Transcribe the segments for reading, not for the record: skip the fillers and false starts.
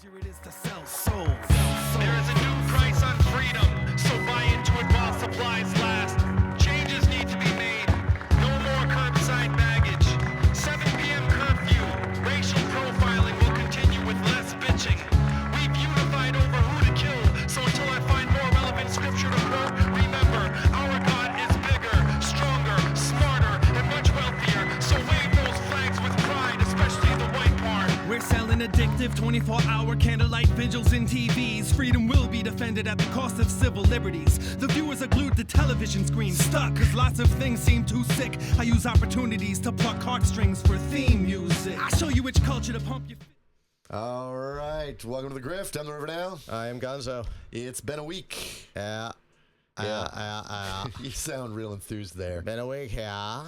easier it is to sell souls. There is a new price on freedom, so buy into it while supplies last. Changes need to be made. No more curbside baggage. 7 p.m. curfew. Racial profiling will continue with less bitching. We've unified over who to kill, so until I find more relevant scripture to quote, remember, our God is bigger, stronger, smarter, and much wealthier. So wave those flags with pride, especially the white part. We're selling addictive 24-hour candlelight vigils in TVs. Freedom will be defended at the cost of civil liberties. The viewers are glued to television screens, stuck, cause lots of things seem too sick. I use opportunities to pluck heartstrings for theme music. I show you which culture to pump your... All right, welcome to the Grift. I'm the River now. I am Gonzo. It's been a week. Yeah. You sound real enthused there. Been a week, yeah.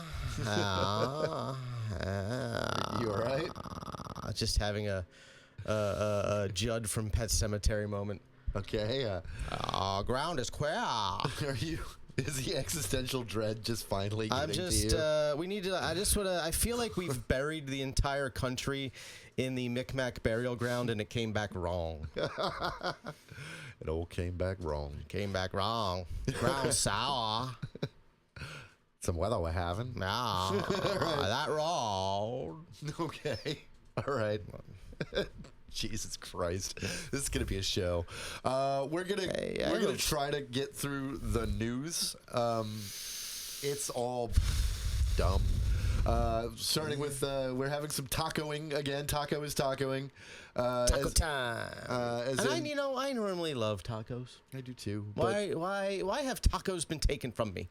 You all right? Just having a Judd from Pet Sematary moment. Okay. Ground is queer. Are you? Is the existential dread just finally getting I'm just. to you? We need to. I feel like we've buried the entire country in the Micmac burial ground, and it came back wrong. It all came back wrong. Came back wrong. Ground sour. Some weather we're having. Nah, that wrong. Okay. All right. Jesus Christ, this is gonna be a show. We're gonna try to get through the news. It's all dumb. Starting with we're having some tacoing again. Taco is tacoing. Taco time. I normally love tacos. I do too. Why have tacos been taken from me?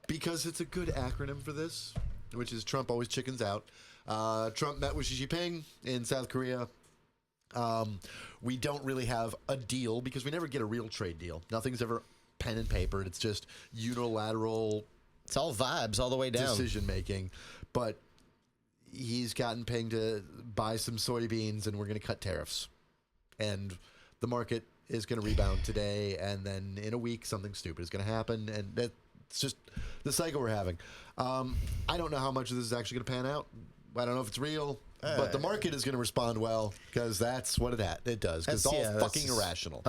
Because it's a good acronym for this, which is Trump always chickens out. Trump met with Xi Jinping in South Korea. We don't really have a deal because we never get a real trade deal. Nothing's ever pen and paper. It's just unilateral. It's all vibes all the way down. Decision making. But he's gotten paying to buy some soybeans, and we're going to cut tariffs. And the market is going to rebound today, and then in a week something stupid is going to happen, and that's just the cycle we're having. I don't know how much of this is actually going to pan out. I don't know if it's real, but the market is going to respond well because that's what it does. Because it's all fucking irrational.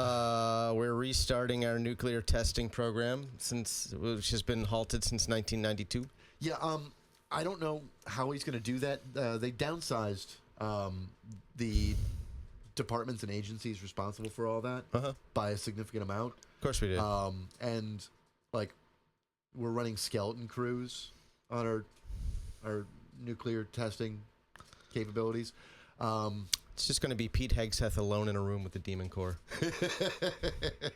We're restarting our nuclear testing program which has been halted since 1992. Yeah, I don't know how he's going to do that. They downsized the departments and agencies responsible for all that by a significant amount. Of course we did. And like we're running skeleton crews on our nuclear testing capabilities. It's just going to be Pete Hegseth alone in a room with the Demon Corps.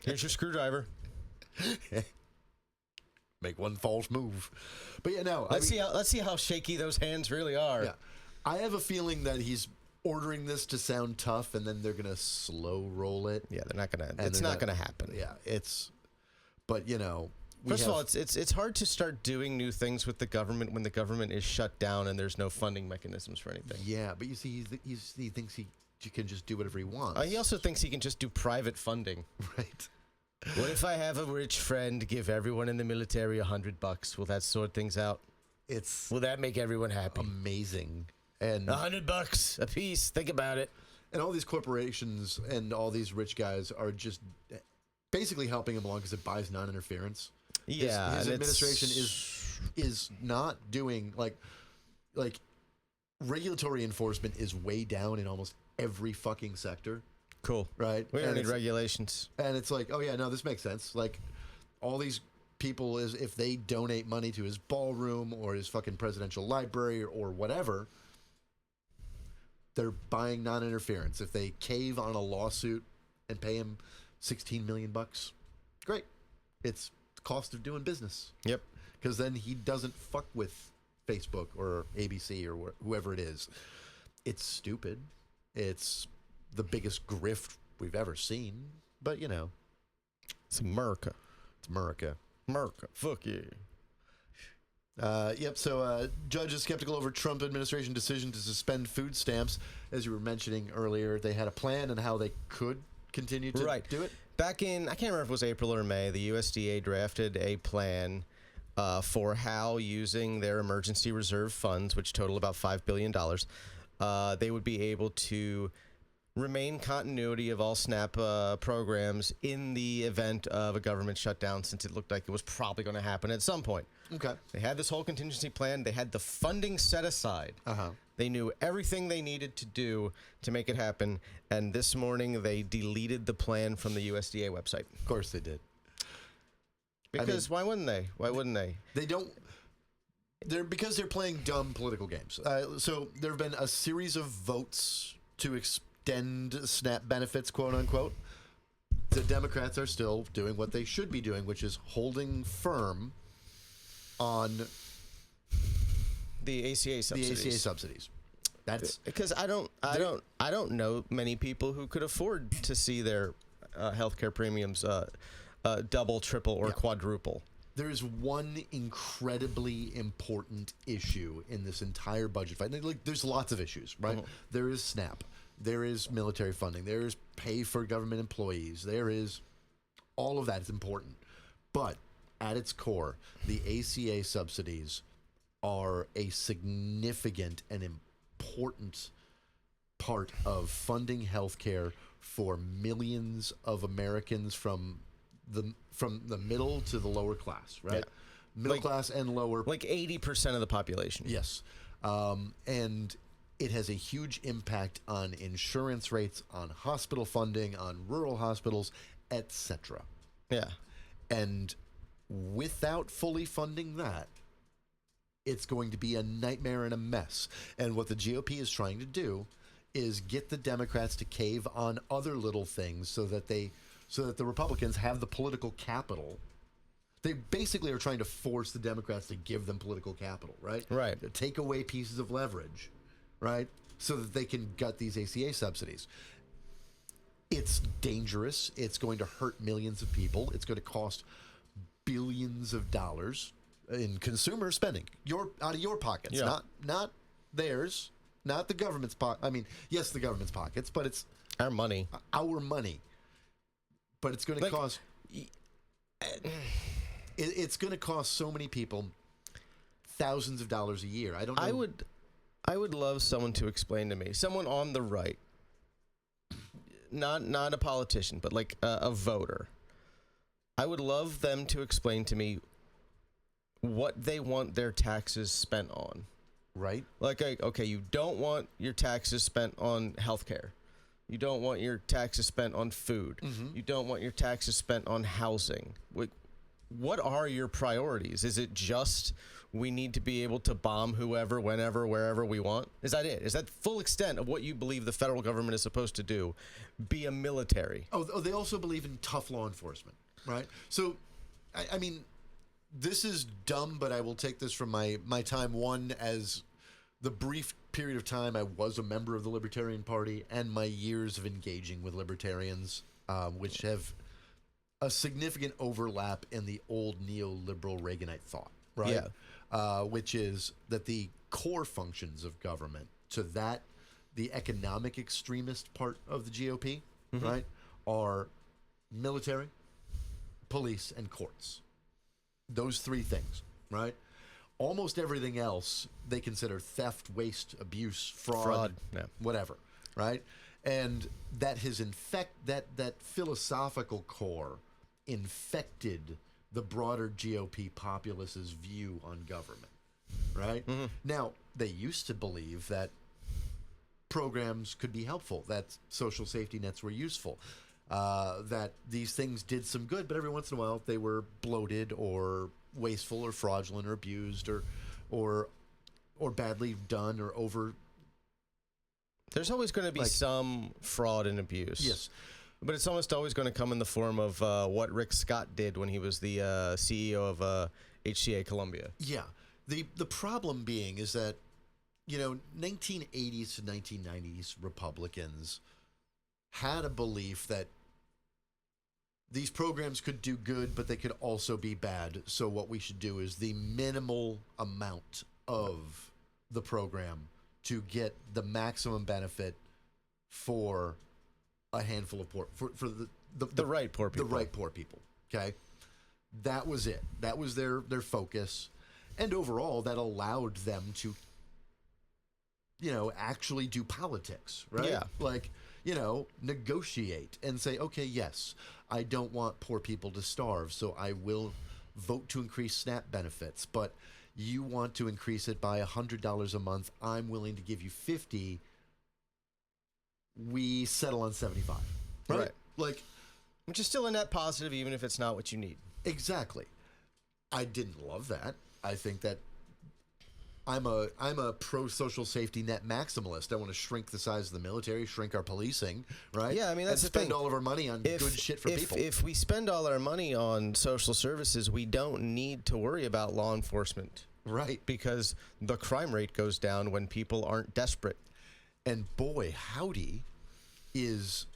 Here's your screwdriver. Make one false move. But yeah, no. Let's see how shaky those hands really are. Yeah. I have a feeling that he's ordering this to sound tough, and then they're going to slow roll it. Yeah, they're not going to. It's not going to happen. Yeah, but you know. First of all, it's hard to start doing new things with the government when the government is shut down and there's no funding mechanisms for anything. Yeah, but you see, he thinks he can just do whatever he wants. He also thinks he can just do private funding. Right. What if I have a rich friend give everyone in the military $100? Will that sort things out? Will that make everyone happy? Amazing. And $100 a piece. Think about it. And all these corporations and all these rich guys are just basically helping him along because it buys non-interference. Yeah, his administration is not doing like regulatory enforcement is way down in almost every fucking sector. Cool. Right? We don't need regulations. And it's like, oh yeah, no, this makes sense. Like all these people if they donate money to his ballroom or his fucking presidential library or whatever, they're buying non-interference. If they cave on a lawsuit and pay him $16 million, great. It's the cost of doing business. Yep. Because then he doesn't fuck with Facebook or ABC or whoever it is. It's stupid. It's the biggest grift we've ever seen. But, you know. It's America. It's America. America. Fuck yeah. Yep, so judge is skeptical over Trump administration decision to suspend food stamps. As you were mentioning earlier, they had a plan on how they could continue to do it. Back in, I can't remember if it was April or May, the USDA drafted a plan for how using their emergency reserve funds, which total about $5 billion, they would be able to remain continuity of all SNAP programs in the event of a government shutdown, since it looked like it was probably going to happen at some point. Okay. They had this whole contingency plan. They had the funding set aside. They knew everything they needed to do to make it happen. And this morning, they deleted the plan from the USDA website. Of course they did. Because why wouldn't they? Why wouldn't they? They don't. Because they're playing dumb political games. So there have been a series of votes to extend SNAP benefits, quote unquote. The Democrats are still doing what they should be doing, which is holding firm on the ACA subsidies. The ACA subsidies. That's because I don't know many people who could afford to see their healthcare premiums double, triple, or quadruple. There's one incredibly important issue in this entire budget fight. Like, there's lots of issues, right? There is SNAP. There is military funding. There is pay for government employees. There is all of that is important. But at its core, the ACA subsidies are a significant and important part of funding healthcare for millions of Americans from the middle to the lower class, right? Yeah. Middle class and lower. Like 80% of the population. Yes. And it has a huge impact on insurance rates, on hospital funding, on rural hospitals, etc. Yeah. And without fully funding that, it's going to be a nightmare and a mess. And what the GOP is trying to do is get the Democrats to cave on other little things so that the Republicans have the political capital. They basically are trying to force the Democrats to give them political capital, right? Right. To take away pieces of leverage, right? So that they can gut these ACA subsidies. It's dangerous. It's going to hurt millions of people. It's going to cost billions of dollars in consumer spending, out of your pockets, not theirs, not the government's pocket. I mean, yes, the government's pockets, but it's our money. Our money. But it's going to cost. It's going to cost so many people thousands of dollars a year. I don't know. I would love someone to explain to me, someone on the right, not a politician, but like a voter. I would love them to explain to me what they want their taxes spent on. Right? Like, okay, you don't want your taxes spent on healthcare. You don't want your taxes spent on food. You don't want your taxes spent on housing. What are your priorities? Is it just we need to be able to bomb whoever, whenever, wherever we want? Is that it? Is that the full extent of what you believe the federal government is supposed to do? Be a military. Oh, they also believe in tough law enforcement, right? So, I mean, this is dumb, but I will take this from my time, one, as the brief period of time I was a member of the Libertarian Party and my years of engaging with libertarians, which have a significant overlap in the old neoliberal Reaganite thought, right? Yeah. Which is that the core functions of government to that, the economic extremist part of the GOP, right, are military, police, and courts. Those three things, right? Almost everything else they consider theft, waste, abuse, fraud. Yeah. Whatever, right? And that has that philosophical core infected the broader GOP populace's view on government, right? Now, they used to believe that programs could be helpful, that social safety nets were useful, that these things did some good, but every once in a while they were bloated or wasteful or fraudulent or abused or badly done or over. There's always going to be some fraud and abuse. Yes. But it's almost always going to come in the form of what Rick Scott did when he was the CEO of HCA Columbia. Yeah. The problem being is that, 1980s to 1990s Republicans had a belief that these programs could do good, but they could also be bad. So what we should do is the minimal amount of the program to get the maximum benefit for a handful of poor, for the right poor people. The right poor people. Okay, that was it. That was their focus, and overall, that allowed them to, actually do politics. Right? Yeah. Like negotiate and say, okay, yes, I don't want poor people to starve, so I will vote to increase SNAP benefits, but you want to increase it by $100 a month. I'm willing to give you 50. We settle on 75. Right? Like, which is still a net positive, even if it's not what you need. Exactly. I didn't love that. I think that I'm a pro social safety net maximalist. I want to shrink the size of the military, shrink our policing, right? Yeah, I mean, that's and the spend thing. all of our money on good shit for people. If we spend all our money on social services, we don't need to worry about law enforcement. Right. Because the crime rate goes down when people aren't desperate. And boy, howdy, is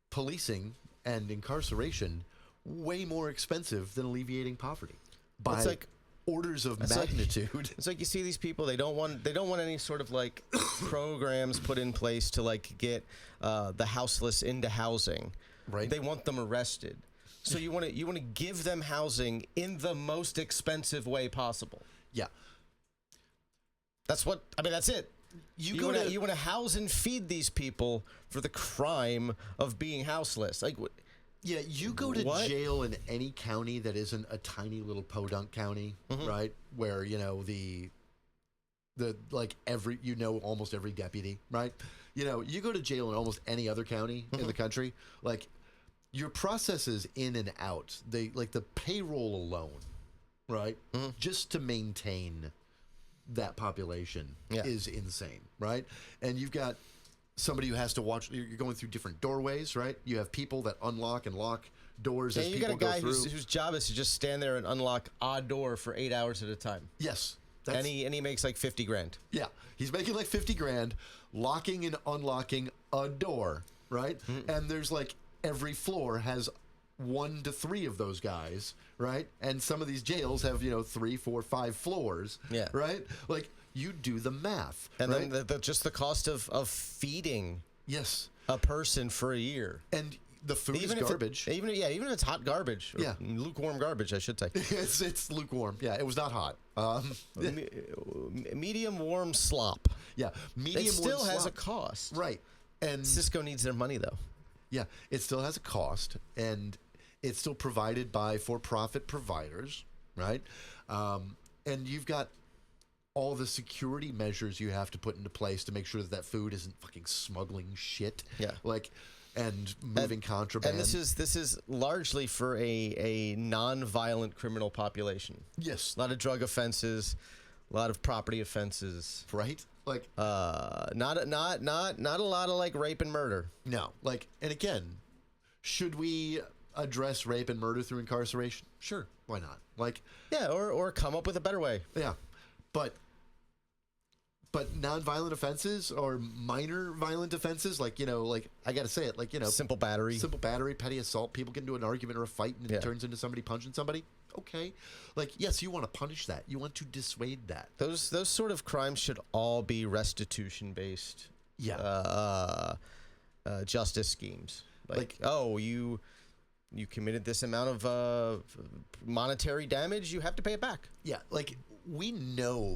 policing and incarceration way more expensive than alleviating poverty by It's like orders of magnitude. It's like you see these people, they don't want any sort of like programs put in place to like get the houseless into housing. Right. They want them arrested. So you want to give them housing in the most expensive way possible. Yeah. That's it. You want to house and feed these people for the crime of being houseless. Like, yeah, you go to jail in any county that isn't a tiny little podunk county, right? Where the like almost every deputy, right? You go to jail in almost any other county in the country, like your processes in and out, they like the payroll alone, right? Just to maintain that population is insane, right? And you've got somebody who has to watch. You're going through different doorways, right? You have people that unlock and lock doors as people go through. You got a guy whose job is to just stand there and unlock a door for 8 hours at a time. Yes. And he makes like 50 grand. Yeah. He's making like 50 grand locking and unlocking a door, right? And there's like every floor has 1 to 3 of those guys, right? And some of these jails have 3, 4, 5 floors, right? Like you do the math, and right? then just the cost of feeding a person for a year, and the food is garbage. Even if it's hot garbage, or lukewarm garbage, I should say. it's lukewarm. Yeah, it was not hot. Medium warm slop. Yeah, medium warm slop. It still has a cost, right? And Cisco needs their money though. Yeah, it still has a cost, and it's still provided by for-profit providers, right? And you've got all the security measures you have to put into place to make sure that food isn't fucking smuggling shit. Yeah. Like, and moving contraband. And this is largely for a non-violent criminal population. Yes. A lot of drug offenses, a lot of property offenses. Right? Like not a lot of like rape and murder. No. Like, and again, should we address rape and murder through incarceration? Sure. Why not? Like, yeah, or come up with a better way. Yeah. But non-violent offenses or minor violent offenses, like, like I got to say it, like, simple battery, petty assault, people get into an argument or a fight and it turns into somebody punching somebody. Okay. Like, yes, you want to punish that. You want to dissuade that. Those sort of crimes should all be restitution based. Yeah. Justice schemes. Like, oh, you committed this amount of monetary damage, you have to pay it back. Yeah. Like, we know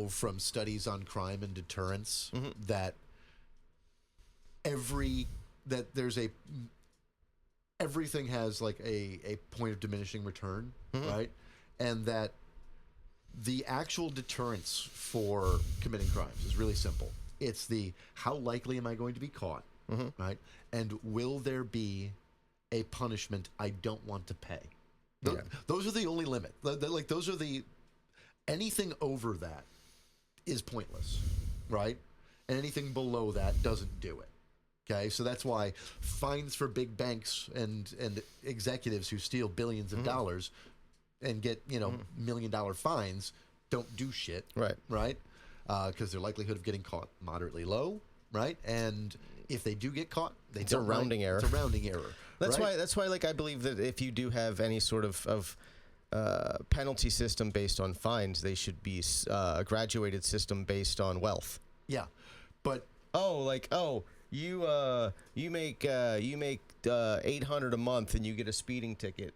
from studies on crime and deterrence that everything has like a point of diminishing return, right? And that the actual deterrence for committing crimes is really simple. It's the how likely am I going to be caught, right? And will there be a punishment I don't want to pay? Those are the only limit. Like, those are anything over that is pointless, right? And anything below that doesn't do it. Okay, so that's why fines for big banks and executives who steal billions of dollars and get $1 million fines don't do shit, right? Because their likelihood of getting caught moderately low, right? And if they do get caught, it's a rounding error. It's a rounding error. That's why like I believe that if you do have any sort of penalty system based on fines, they should be a graduated system based on wealth. Yeah, but you make $800 a month and you get a speeding ticket.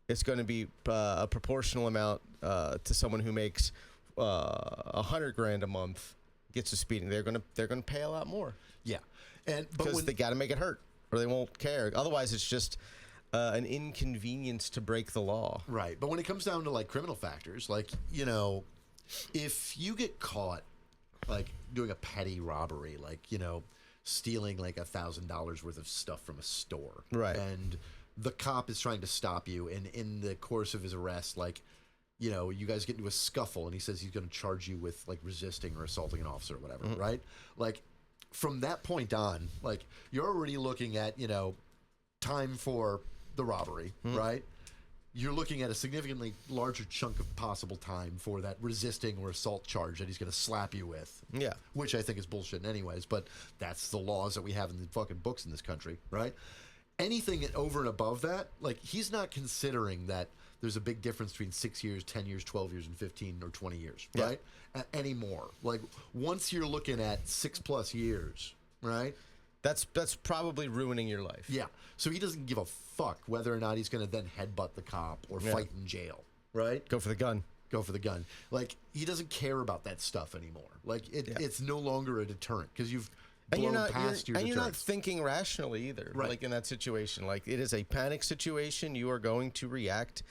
It's going to be a proportional amount to someone who makes $100 grand a month gets a speeding, they're gonna pay a lot more Yeah, but because when they got to make it hurt or they won't care. Otherwise, it's just an inconvenience to break the law. right, but when it comes down to like criminal factors, like if you get caught like doing a petty robbery, like stealing like $1,000 worth of stuff from a store, Right. and the cop is trying to stop you, and in the course of his arrest, like you guys get into a scuffle, and he says he's going to charge you with like resisting or assaulting an officer or whatever, right? Like from that point on, like you're already looking at time for the robbery, right? You're looking at a significantly larger chunk of possible time for that resisting or assault charge that he's going to slap you with. Yeah. Which I think is bullshit anyways, but that's the laws that we have in the fucking books in this country, right? Anything over and above that, like he's not considering that there's a big difference between 6 years, 10 years, 12 years, and 15 or 20 years, right? Anymore. Like once you're looking at 6+ years, right? That's probably ruining your life. Yeah. So he doesn't give a fuck whether or not he's going to then headbutt the cop or fight in jail, right? Go for the gun. Go for the gun. Like he doesn't care about that stuff anymore. Like it's no longer a deterrent because you've blown past your deterrent. And you're not thinking rationally either. Right. Like in that situation, like it is a panic situation. You are going to react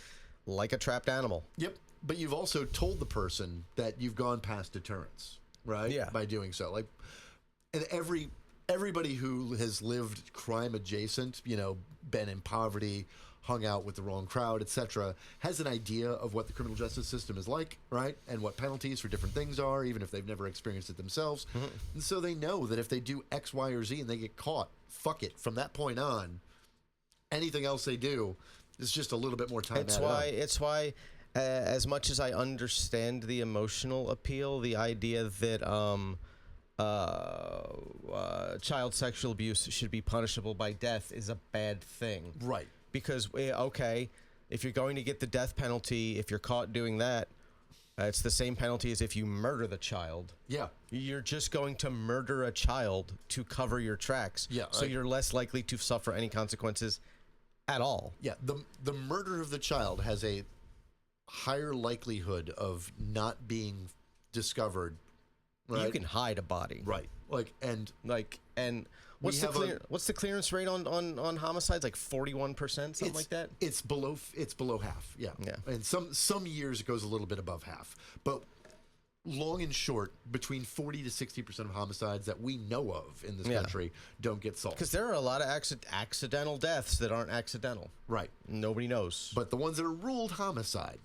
like a trapped animal. Yep. But you've also told the person that you've gone past deterrence, right? Yeah. By doing so, like, and everybody who has lived crime adjacent, been in poverty, hung out with the wrong crowd, etc., has an idea of what the criminal justice system is like, right? And what penalties for different things are, even if they've never experienced it themselves. And so they know that if they do X, Y, or Z and they get caught, fuck it. From that point on, anything else they do is just a little bit more time. It's why, as much as I understand the emotional appeal, the idea that child sexual abuse should be punishable by death is a bad thing. Right. Because, okay, if you're going to get the death penalty, if you're caught doing that, it's the same penalty as if you murder the child. Yeah. You're just going to murder a child to cover your tracks. Yeah. So you're less likely to suffer any consequences at all. Yeah. The murder of the child has a higher likelihood of not being discovered. Right? You can hide a body. Right. And what's the clearance rate on homicides? Like 41%, something like that? It's below half. Yeah. Yeah. And some years it goes a little bit above half. But long and short, between 40 to 60% of homicides that we know of in this country don't get solved. Because there are a lot of accidental deaths that aren't accidental. Right. Nobody knows. But the ones that are ruled homicide,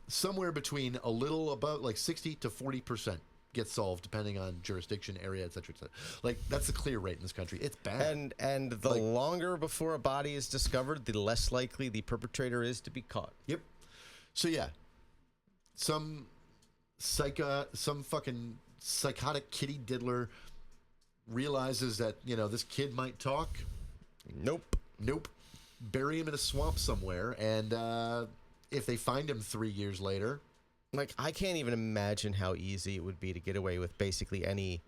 somewhere between a little above, like 60 to 40% get solved, depending on jurisdiction, area, etc., etc. Like that's the clear rate in this country. It's bad. And the longer before a body is discovered, the less likely the perpetrator is to be caught. Yep. So yeah, some fucking psychotic kitty diddler realizes that this kid might talk. Nope. Bury him in a swamp somewhere, and if they find him 3 years later, like I can't even imagine how easy it would be to get away with basically any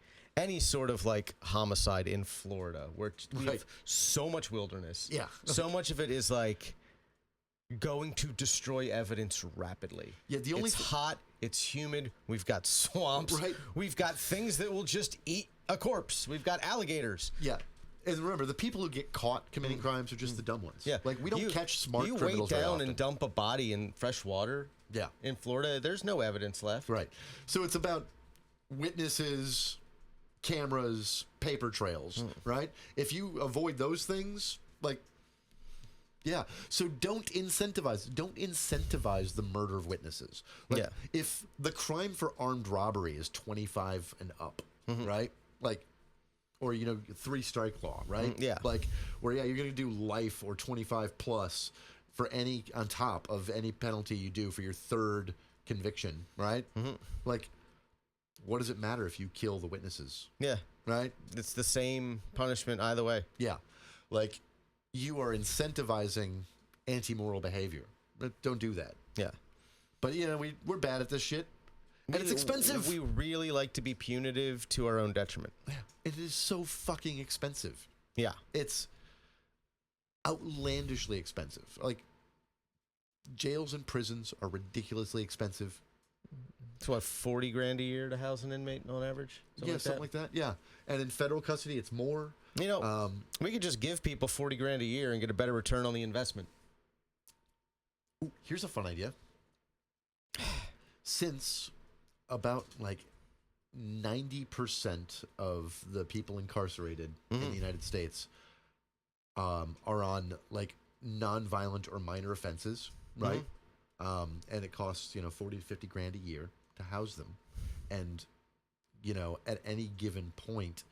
sort of like homicide in Florida, where we have so much wilderness. Yeah. So much of it is like going to destroy evidence rapidly. Yeah, it's hot, it's humid, we've got swamps, Right. We've got things that will just eat a corpse. We've got alligators. Yeah. And remember, the people who get caught committing crimes are just the dumb ones. Yeah. Like we don't catch smart you criminals wait very down often. and dump a body in fresh water. Yeah. In Florida, there's no evidence left. Right. So it's about witnesses, cameras, paper trails, right? If you avoid those things, like, yeah. So don't incentivize the murder of witnesses. Like, Yeah. if the crime for armed robbery is 25 and up, right? Like, or 3-strike law, right? Yeah. Like, where you're going to do life or 25 plus for any on top of any penalty you do for your third conviction, right? Like, what does it matter if you kill the witnesses? Yeah. Right? It's the same punishment either way. Yeah. Like, you are incentivizing anti-moral behavior. But don't do that. Yeah. But, we're bad at this shit. And it's expensive. We really like to be punitive to our own detriment. Yeah. It is so fucking expensive. Yeah. It's outlandishly expensive. Like, jails and prisons are ridiculously expensive. It's what, 40 grand a year to house an inmate on average? Something like that. Yeah, and in federal custody, it's more. You know, we could just give people 40 grand a year and get a better return on the investment. Ooh, here's a fun idea. Since about like 90% of the people incarcerated in the United States are on like non-violent or minor offenses, right? And it costs 40 to 50 grand a year to house them, and at any given point,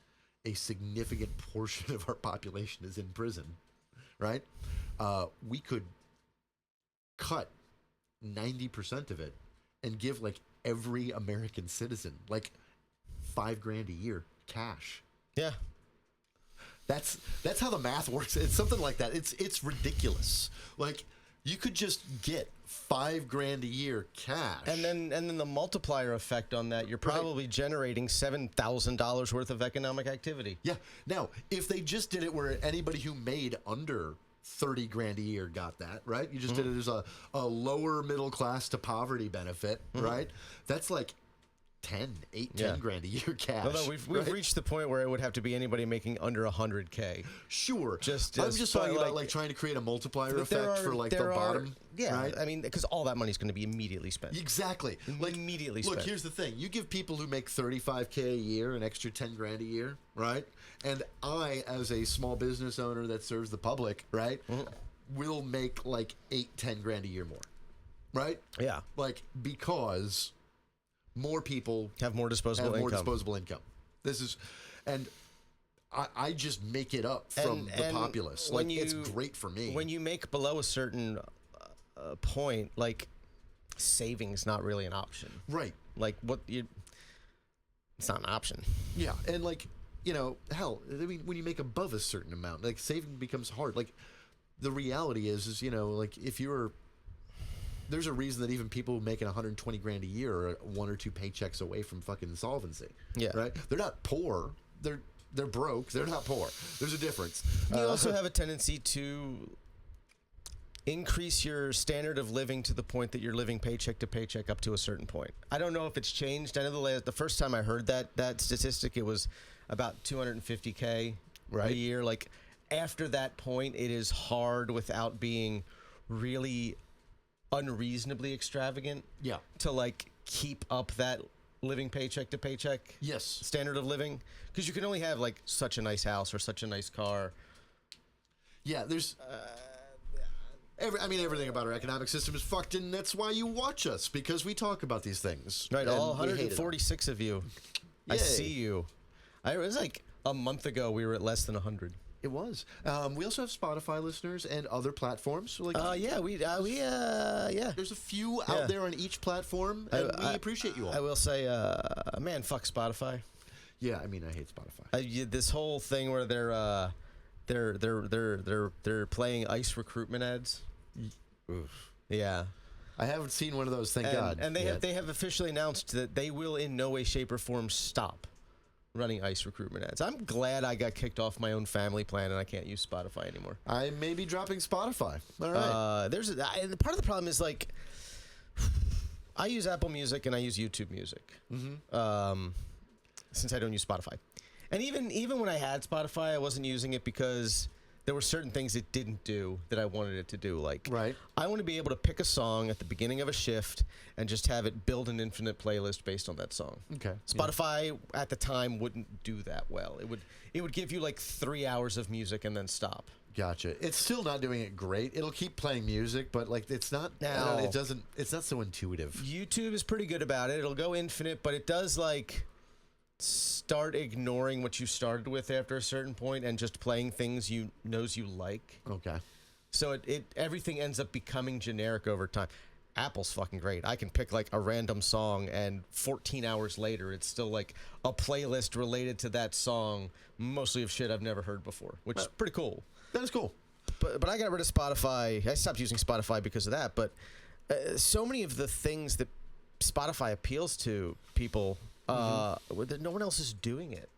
a significant portion of our population is in prison, right? We could cut 90% of it and give like every American citizen like $5 grand a year cash. Yeah. That's how the math works. It's something like that. It's ridiculous. Like you could just get $5 grand a year cash, and then the multiplier effect on that, you're probably generating $7,000 worth of economic activity. Yeah. Now, if they just did it where anybody who made under 30 grand a year got that, right? You just did it as a lower middle class to poverty benefit, right? That's like 10 grand a year cash. Although we've reached the point where it would have to be anybody making under 100K. Sure. I'm just talking about like trying to create a multiplier effect for like the bottom. Yeah, right? I mean, because all that money's going to be immediately spent. Exactly. Like immediately spent. Look, here's the thing. You give people who make 35K a year an extra 10 grand a year, right? And I, as a small business owner that serves the public, right, will make like 10 grand a year more, right? Yeah. Like because more people have more disposable income. This is, and I just make it up from the populace. Like it's great for me. When you make below a certain point, like saving's not really an option, right? Like it's not an option. Yeah, and like hell, I mean, when you make above a certain amount, like saving becomes hard. Like the reality is like if you're there's a reason that even people making 120 grand a year are 1 or 2 paychecks away from fucking insolvency. Yeah. Right? They're not poor. They're broke. They're not poor. There's a difference. You also have a tendency to increase your standard of living to the point that you're living paycheck to paycheck up to a certain point. I don't know if it's changed. I know the first time I heard that statistic, it was about 250K a year. Like after that point, it is hard without being really unreasonably extravagant to like keep up that living paycheck to paycheck standard of living, because you can only have like such a nice house or such a nice car. There's everything about our economic system is fucked, and that's why you watch us, because we talk about these things, right? All 146 of you. Yay. I see you. It was like a month ago we were at less than 100. It was. We also have Spotify listeners and other platforms. So like, there's a few out there on each platform, and we appreciate you all. I will say, man, fuck Spotify. Yeah, I mean, I hate Spotify. This whole thing where they're playing ICE recruitment ads. Oof. Yeah. I haven't seen one of those, thank God. And they have officially announced that they will in no way, shape, or form stop running ICE recruitment ads. I'm glad I got kicked off my own family plan and I can't use Spotify anymore. I may be dropping Spotify. All right. Part of the problem is like I use Apple Music and I use YouTube Music. Since I don't use Spotify. And even when I had Spotify, I wasn't using it because there were certain things it didn't do that I wanted it to do. Like, I want to be able to pick a song at the beginning of a shift and just have it build an infinite playlist based on that song. Okay. Spotify at the time wouldn't do that well. It would give you like 3 hours of music and then stop. Gotcha. It's still not doing it great. It'll keep playing music, but like it's not. It's not so intuitive. YouTube is pretty good about it. It'll go infinite, but it does like start ignoring what you started with after a certain point and just playing things you like. Okay. So it everything ends up becoming generic over time. Apple's fucking great. I can pick like a random song and 14 hours later it's still like a playlist related to that song, mostly of shit I've never heard before, which is pretty cool. That is cool. But I got rid of Spotify. I stopped using Spotify because of that, but so many of the things that Spotify appeals to people, no one else is doing it.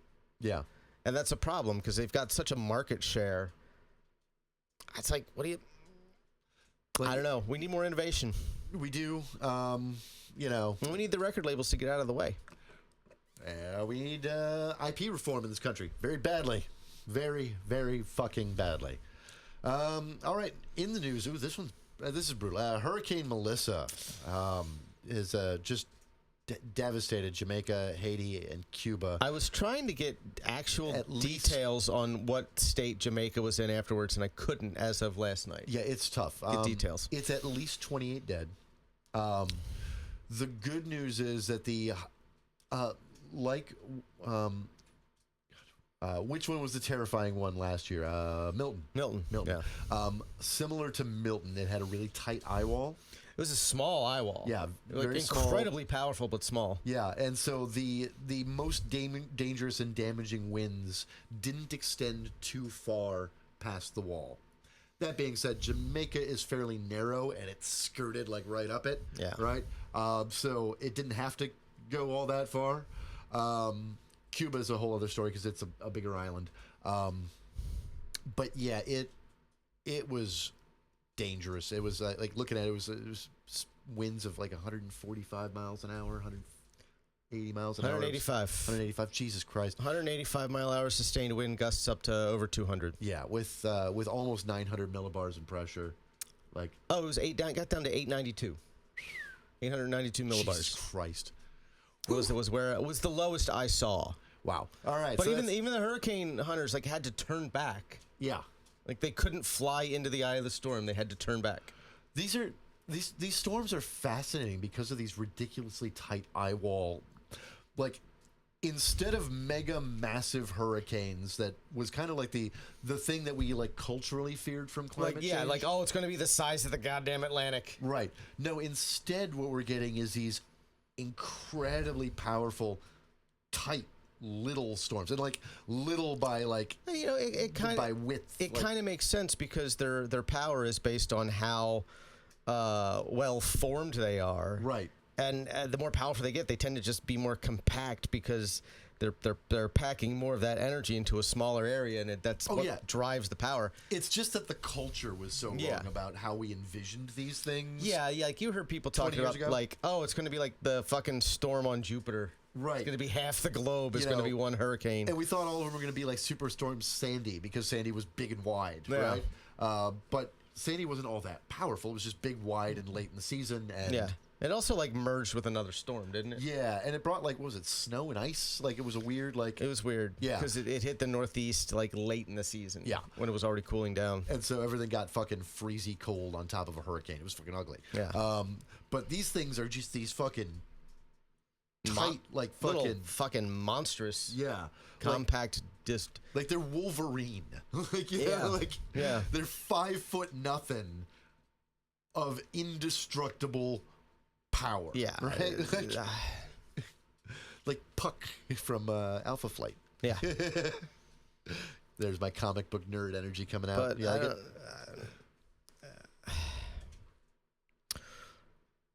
Yeah. And that's a problem because they've got such a market share. It's like, what do you... Like, I don't know. We need more innovation. We do. You know, We need the record labels to get out of the way. we need IP reform in this country very badly, very, very fucking badly. All right, in the news. Ooh, this is brutal. Hurricane Melissa is just devastated Jamaica, Haiti, and Cuba. I was trying to get actual At least- details on what state Jamaica was in afterwards, and I couldn't as of last night. Yeah, it's tough. Get details. It's at least 28 dead. The good news is that which one was the terrifying one last year? Milton. Milton. Yeah. Similar to Milton, it had a really tight eye wall. It was a small eye wall. Yeah, Like very incredibly powerful, but small. Yeah, and so the most dangerous and damaging winds didn't extend too far past the wall. That being said, Jamaica is fairly narrow, and it's skirted like right up it. Yeah. Right. So it didn't have to go all that far. Cuba is a whole other story because it's a bigger island. But yeah, it was dangerous. It was like looking at it, it was winds of like 145 miles an hour, 180 miles an 185. hour. 185. Jesus Christ. 185 mile hour sustained wind gusts up to over 200. Yeah, with almost 900 millibars in pressure. Like, Oh, it was got down to 892. 892 millibars. Jesus Christ. was the lowest I saw. Wow. All right. But so even that's- the hurricane hunters like had to turn back. yeah. Like they couldn't fly into the eye of the storm. They had to turn back. These storms are fascinating because of these ridiculously tight eye wall. Like, instead of mega massive hurricanes, that was kind of like the thing that we like culturally feared from climate change. Like it's going to be the size of the goddamn Atlantic. Right. No, instead what we're getting is these incredibly powerful, tight little storms, and like little by like It kind by of width. It like, kind of makes sense because their power is based on how well formed they are. right. And the more powerful they get, they tend to just be more compact because they're packing more of that energy into a smaller area, and that's what drives the power. It's just that the culture was so Yeah. wrong about how we envisioned these things. Yeah, like you heard people 20 talking years about ago? like, oh, it's going to be like the fucking storm on Jupiter. Right. It's going to be half the globe. It's You going to know, be one hurricane. And we thought all of them were going to be like Superstorm Sandy because Sandy was big and wide, Yeah. right? But Sandy wasn't all that powerful. It was just big, wide, and late in the season. And Yeah. It also like merged with another storm, didn't it? yeah, and it brought like, what was it, snow and ice? Like, it was a weird, like... It was weird. Yeah. Because it hit the Northeast like late in the season. Yeah. When it was already cooling down. And so everything got fucking freezy cold on top of a hurricane. It was fucking ugly. Yeah. But these things are just these fucking tight, like Little fucking... fucking monstrous. Yeah. Compact, just Like they're Wolverine. Like, Yeah. like Yeah. they're 5 foot nothing of indestructible power. yeah. Right? Like Puck from Alpha Flight. Yeah. There's my comic book nerd energy coming out. But Yeah, I get-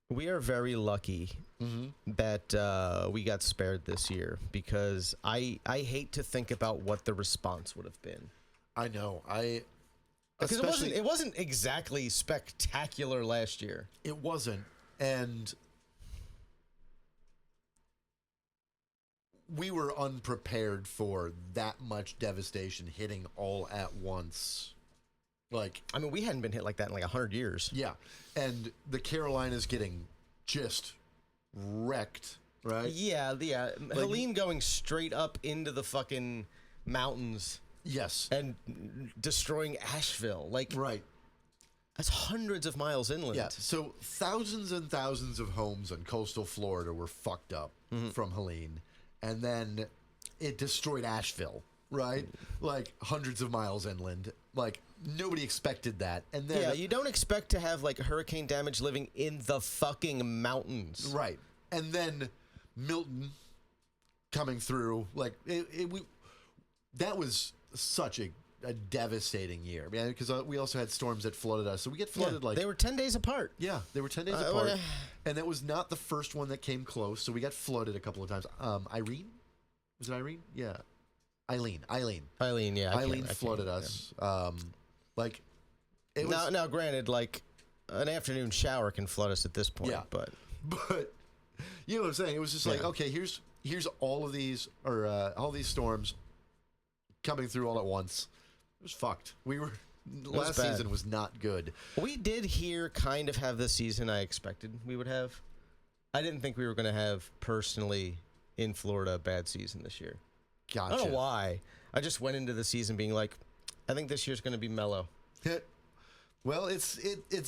we are very lucky that we got spared this year because I hate to think about what the response would have been. I know. Because Especially, it wasn't exactly spectacular last year. it wasn't. And we were unprepared for that much devastation hitting all at once. Like, I mean, we hadn't been hit like that in like 100 years. yeah. And the Carolinas getting just wrecked, right? Yeah. Helene going straight up into the fucking mountains Yes. and destroying Asheville. Like, Right. that's hundreds of miles inland. Yeah. So thousands and thousands of homes in coastal Florida were fucked up from Helene. And then it destroyed Asheville, right? Like hundreds of miles inland. Like nobody expected that. And then Yeah, you don't expect to have like hurricane damage living in the fucking mountains. right. And then Milton coming through, like that was such a devastating year, man. Because we also had storms that flooded us, so we get flooded like they were 10 days apart. yeah, they were 10 days apart, and that was not the first one that came close. So we got flooded a couple of times. Irene, was it Irene? Yeah, Eileen, Eileen, yeah. Eileen flooded us. Like it was Now, granted, like an afternoon shower can flood us at this point. Yeah. But you know what I'm saying? It was just like, okay, here's all of these all these storms coming through all at once. It was fucked. Last bad. season was not good. we did here kind of have the season I expected we would have. I didn't think we were going to have, personally, in Florida, a bad season this year. Gotcha. I don't know why. I just went into the season being like, I think this year's going to be mellow. Well, it's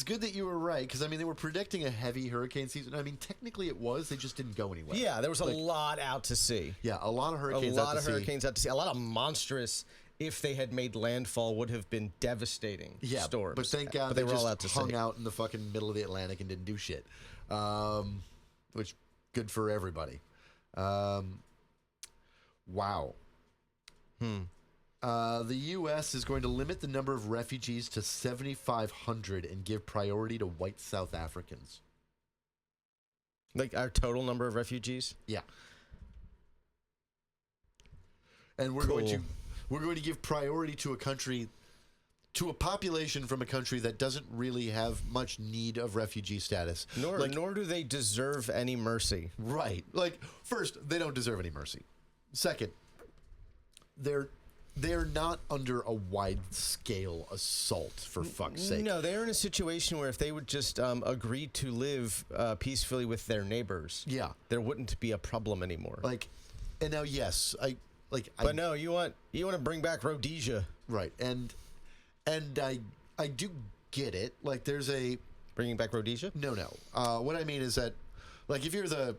good that you were right, because I mean they were predicting a heavy hurricane season. I mean technically it was, they just didn't go anywhere. Yeah, there was a lot out to see. Yeah, a lot of A hurricanes. lot of hurricanes out to see. A lot of monstrous, if they had made landfall, would have been devastating storms. But thank God they were just all out to hung sea. out in the fucking middle of the Atlantic and didn't do shit. Which good for everybody. Wow. The U.S. is going to limit the number of refugees to 7,500 and give priority to white South Africans. Like our total number of refugees? Yeah. And we're going to give priority to a country, to a population from a country that doesn't really have much need of refugee status. Nor do they deserve any mercy. Right. Like, first, they don't deserve any mercy. Second, they're not under a wide-scale assault, for fuck's sake. No, they're in a situation where if they would just agree to live peacefully with their neighbors, Yeah. there wouldn't be a problem anymore. Like, and now, yes, but no, you want to bring back Rhodesia. right, and I do get it. Like, there's a Bringing back Rhodesia? no. What I mean is that, like, if you're the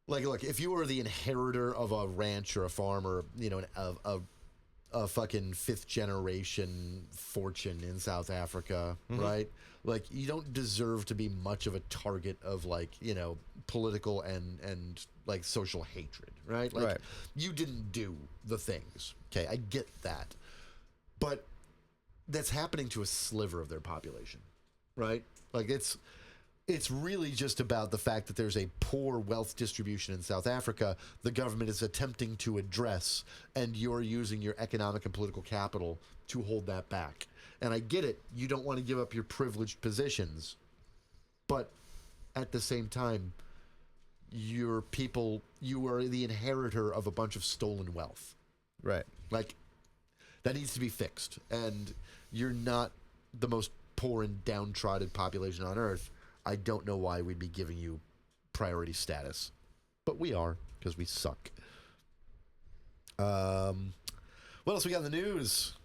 look, if you were the inheritor of a ranch or a farm or, you know, a fucking fifth generation fortune in South Africa, right? Like, you don't deserve to be much of a target of, like, you know, political and like social hatred, right? Like, Right. you didn't do the things. Okay, I get that. But that's happening to a sliver of their population, right? Like, it's really just about the fact that there's a poor wealth distribution in South Africa the government is attempting to address, and you're using your economic and political capital to hold that back. And I get it. You don't want to give up your privileged positions. But at the same time, you are the inheritor of a bunch of stolen wealth. Right. Like, that needs to be fixed. And you're not the most poor and downtrodden population on Earth. I don't know why we'd be giving you priority status. But we are, because we suck. What else we got in the news?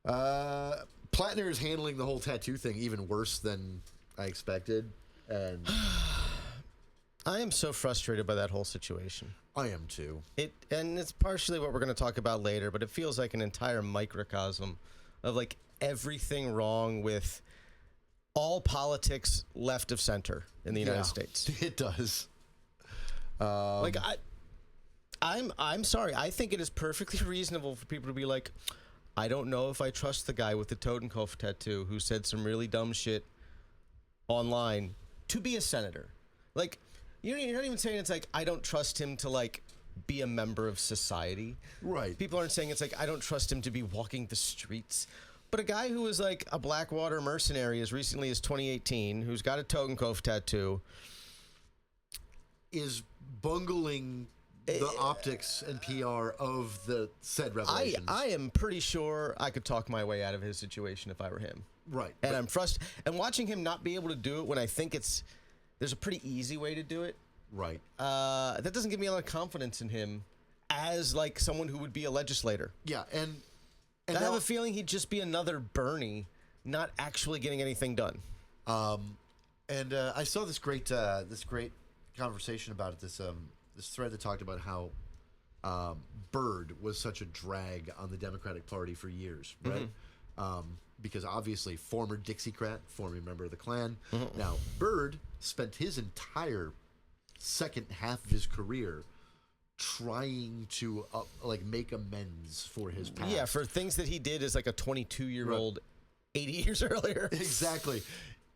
Plattner is handling the whole tattoo thing even worse than I expected. And I am so frustrated by that whole situation. I am too. And it's partially what we're going to talk about later, but it feels like an entire microcosm of like everything wrong with all politics left of center in the United States. It does. Like I'm sorry. I think it is perfectly reasonable for people to be like, I don't know if I trust the guy with the Totenkopf tattoo who said some really dumb shit online to be a senator. Like, you're not even saying it's like, I don't trust him to, like, be a member of society. Right. People aren't saying it's like, I don't trust him to be walking the streets. But a guy who was, like, a Blackwater mercenary as recently as 2018, who's got a Totenkopf tattoo, is bungling the optics and PR of the said revelations. I am pretty sure I could talk my way out of his situation if I were him. Right. And I'm frustrated. And watching him not be able to do it when I think there's a pretty easy way to do it. Right. That doesn't give me a lot of confidence in him as like someone who would be a legislator. Yeah, and I have a feeling he'd just be another Bernie, not actually getting anything done. And I saw this great conversation about it. This thread that talked about how Byrd was such a drag on the Democratic Party for years, right? Because obviously former Dixiecrat, former member of the Klan. Now, Byrd spent his entire second half of his career trying to like make amends for his past. Yeah, for things that he did as like a 22-year-old 80 years earlier. Exactly.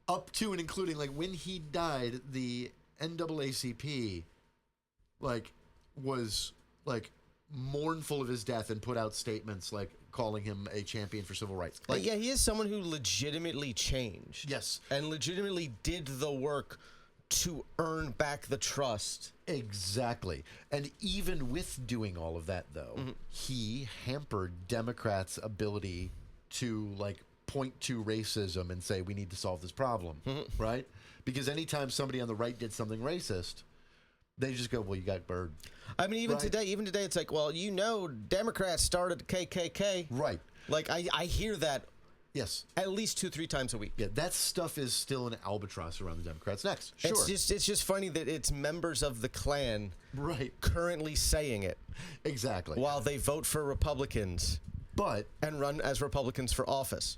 Up to and including like when he died, the NAACP like was like mournful of his death and put out statements like calling him a champion for civil rights. Like, yeah, he is someone who legitimately changed. Yes. And legitimately did the work to earn back the trust. Exactly. And even with doing all of that, though, he hampered Democrats' ability to, like, point to racism and say, we need to solve this problem, right? Because anytime somebody on the right did something racist, they just go, well, you got Bird. I mean, even today, it's like, well, Democrats started the KKK. Right. Like, I hear that Yes. at least 2-3 times a week. Yeah, that stuff is still an albatross around the Democrats' necks. Sure. It's just funny that it's members of the Klan Right. currently saying it Exactly. while they vote for Republicans But and run as Republicans for office.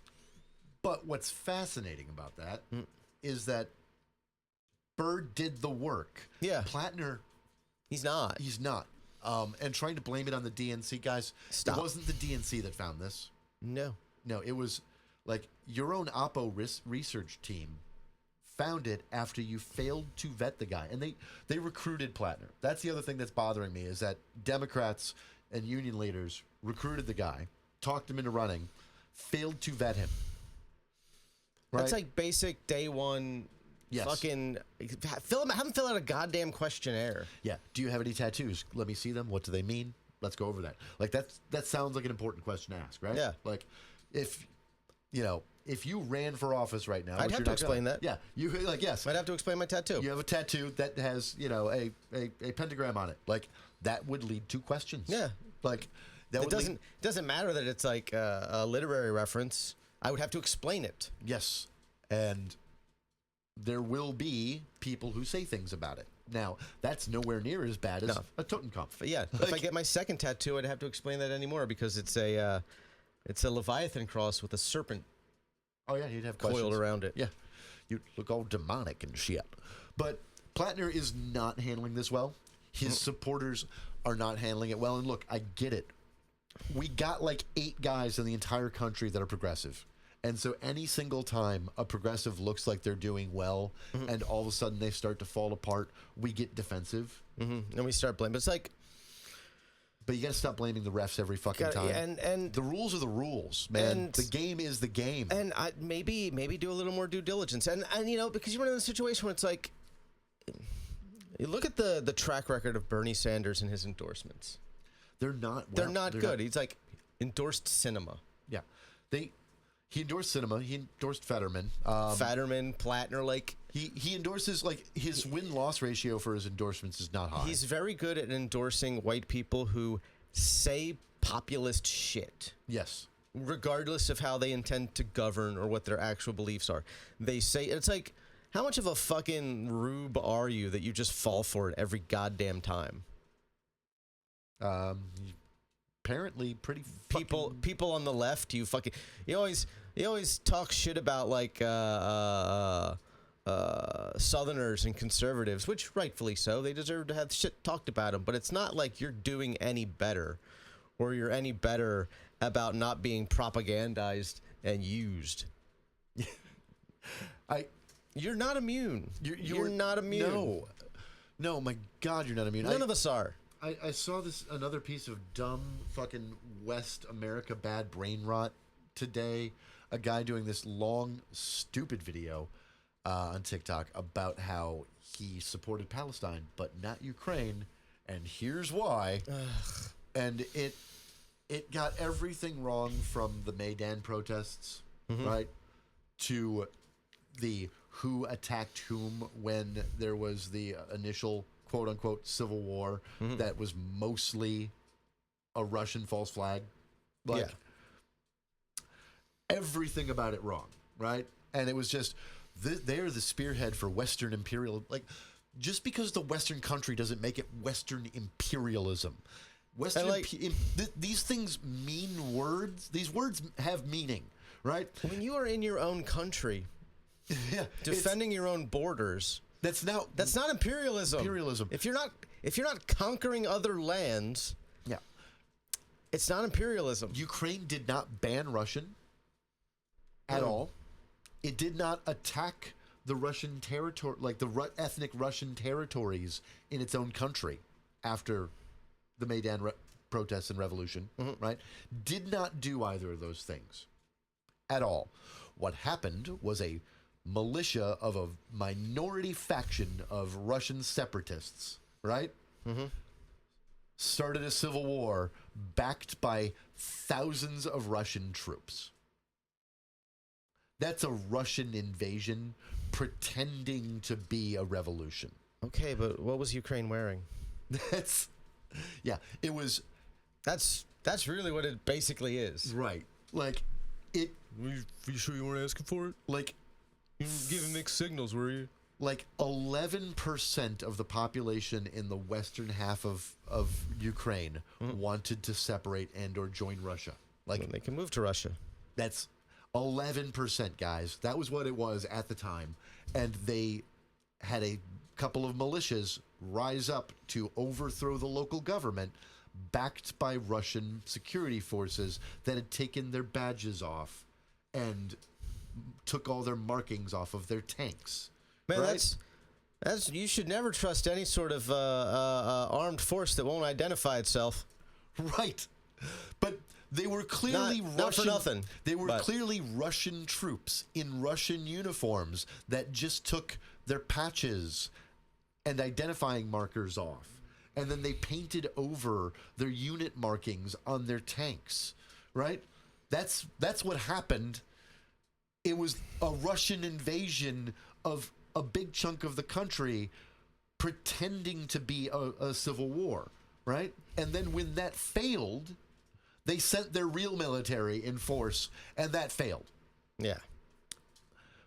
what's fascinating about that is that Bird did the work. Yeah. Platner, He's not. he's not. And trying to blame it on the DNC guys. Stop. It wasn't the DNC that found this. No. No, it was like your own Oppo research team found it after you failed to vet the guy. And they recruited Platner. That's the other thing that's bothering me is that Democrats and union leaders recruited the guy, talked him into running, failed to vet him. Right? That's like basic day one. Yes. Fucking have him fill out a goddamn questionnaire. Yeah. Do you have any tattoos? Let me see them. What do they mean? Let's go over that. Like that sounds like an important question to ask, right? Yeah. Like if you ran for office right now, I'd which have you're to not explain gonna- that. Yeah. You like yes. I'd have to explain my tattoo. You have a tattoo that has, a pentagram on it. Like that would lead to questions. Yeah. Like that It would doesn't matter that it's like a literary reference. I would have to explain it. Yes. And there will be people who say things about it. Now, that's nowhere near as bad as No. a Totenkopf. But yeah, if I get my second tattoo, I'd have to explain that anymore because it's a Leviathan cross with a serpent Oh yeah, you'd have coiled questions. around it. Yeah. You look all demonic and shit. But Platner is not handling this well. His supporters are not handling it well. And look, I get it. We got like 8 guys in the entire country that are progressive. And so any single time a progressive looks like they're doing well and all of a sudden they start to fall apart, we get defensive. And we start blaming. It's like, But you got to stop blaming the refs every fucking time. and The rules are the rules, man. and- The game is the game. and I maybe do a little more due diligence. And because you're in a situation where it's like, you look at the track record of Bernie Sanders and his endorsements. They're not They're not good. He's like endorsed cinema. Yeah. He endorsed cinema. He endorsed Fetterman. Fetterman, Platner, like He endorses, like, his win-loss ratio for his endorsements is not high. he's very good at endorsing white people who say populist shit. Yes. Regardless of how they intend to govern or what their actual beliefs are. They say, it's like, how much of a fucking rube are you that you just fall for it every goddamn time? Apparently pretty People on the left, you always talk shit about like Southerners and conservatives, which rightfully so. They deserve to have shit talked about them, but it's not like you're doing any better or you're any better about not being propagandized and used. You're not immune. You're not immune. No, my God, you're not immune. None of us are. I saw another piece of dumb fucking West America bad brain rot today. A guy doing this long, stupid video on TikTok about how he supported Palestine, but not Ukraine, and here's why. And it got everything wrong from the Maidan protests, right, to the who attacked whom when there was the initial quote-unquote civil war that was mostly a Russian false flag. Like, everything about it wrong, right? And it was just, they're the spearhead for Western imperial. Like, just because the Western country doesn't make it Western imperialism. These things mean words. These words have meaning, right? When you are in your own country, defending your own borders, that's not imperialism. If you're not conquering other lands, it's not imperialism. Ukraine did not ban Russian at all. It did not attack the Russian territory, like the ethnic Russian territories in its own country after the Maidan protests and revolution, right? Did not do either of those things at all. What happened was a militia of a minority faction of Russian separatists, right? Started a civil war backed by thousands of Russian troops. That's a Russian invasion pretending to be a revolution. Okay, but what was Ukraine wearing? It was... That's really what it basically is. Right. Like, it... You sure you weren't asking for it? Like... You were giving mixed signals, were you? Like 11% of the population in the western half of Ukraine wanted to separate and or join Russia. Like, Then they can move to Russia. that's 11%, guys. That was what it was at the time. And they had a couple of militias rise up to overthrow the local government, backed by Russian security forces that had taken their badges off and took all their markings off of their tanks. Man, right? that's you should never trust any sort of armed force that won't identify itself. Right. But they were clearly Not for Russian. nothing, They were but- clearly Russian troops in Russian uniforms that just took their patches and identifying markers off. And then they painted over their unit markings on their tanks. Right? That's what happened. It was a Russian invasion of a big chunk of the country pretending to be a civil war, right? And then when that failed, they sent their real military in force, and that failed. Yeah.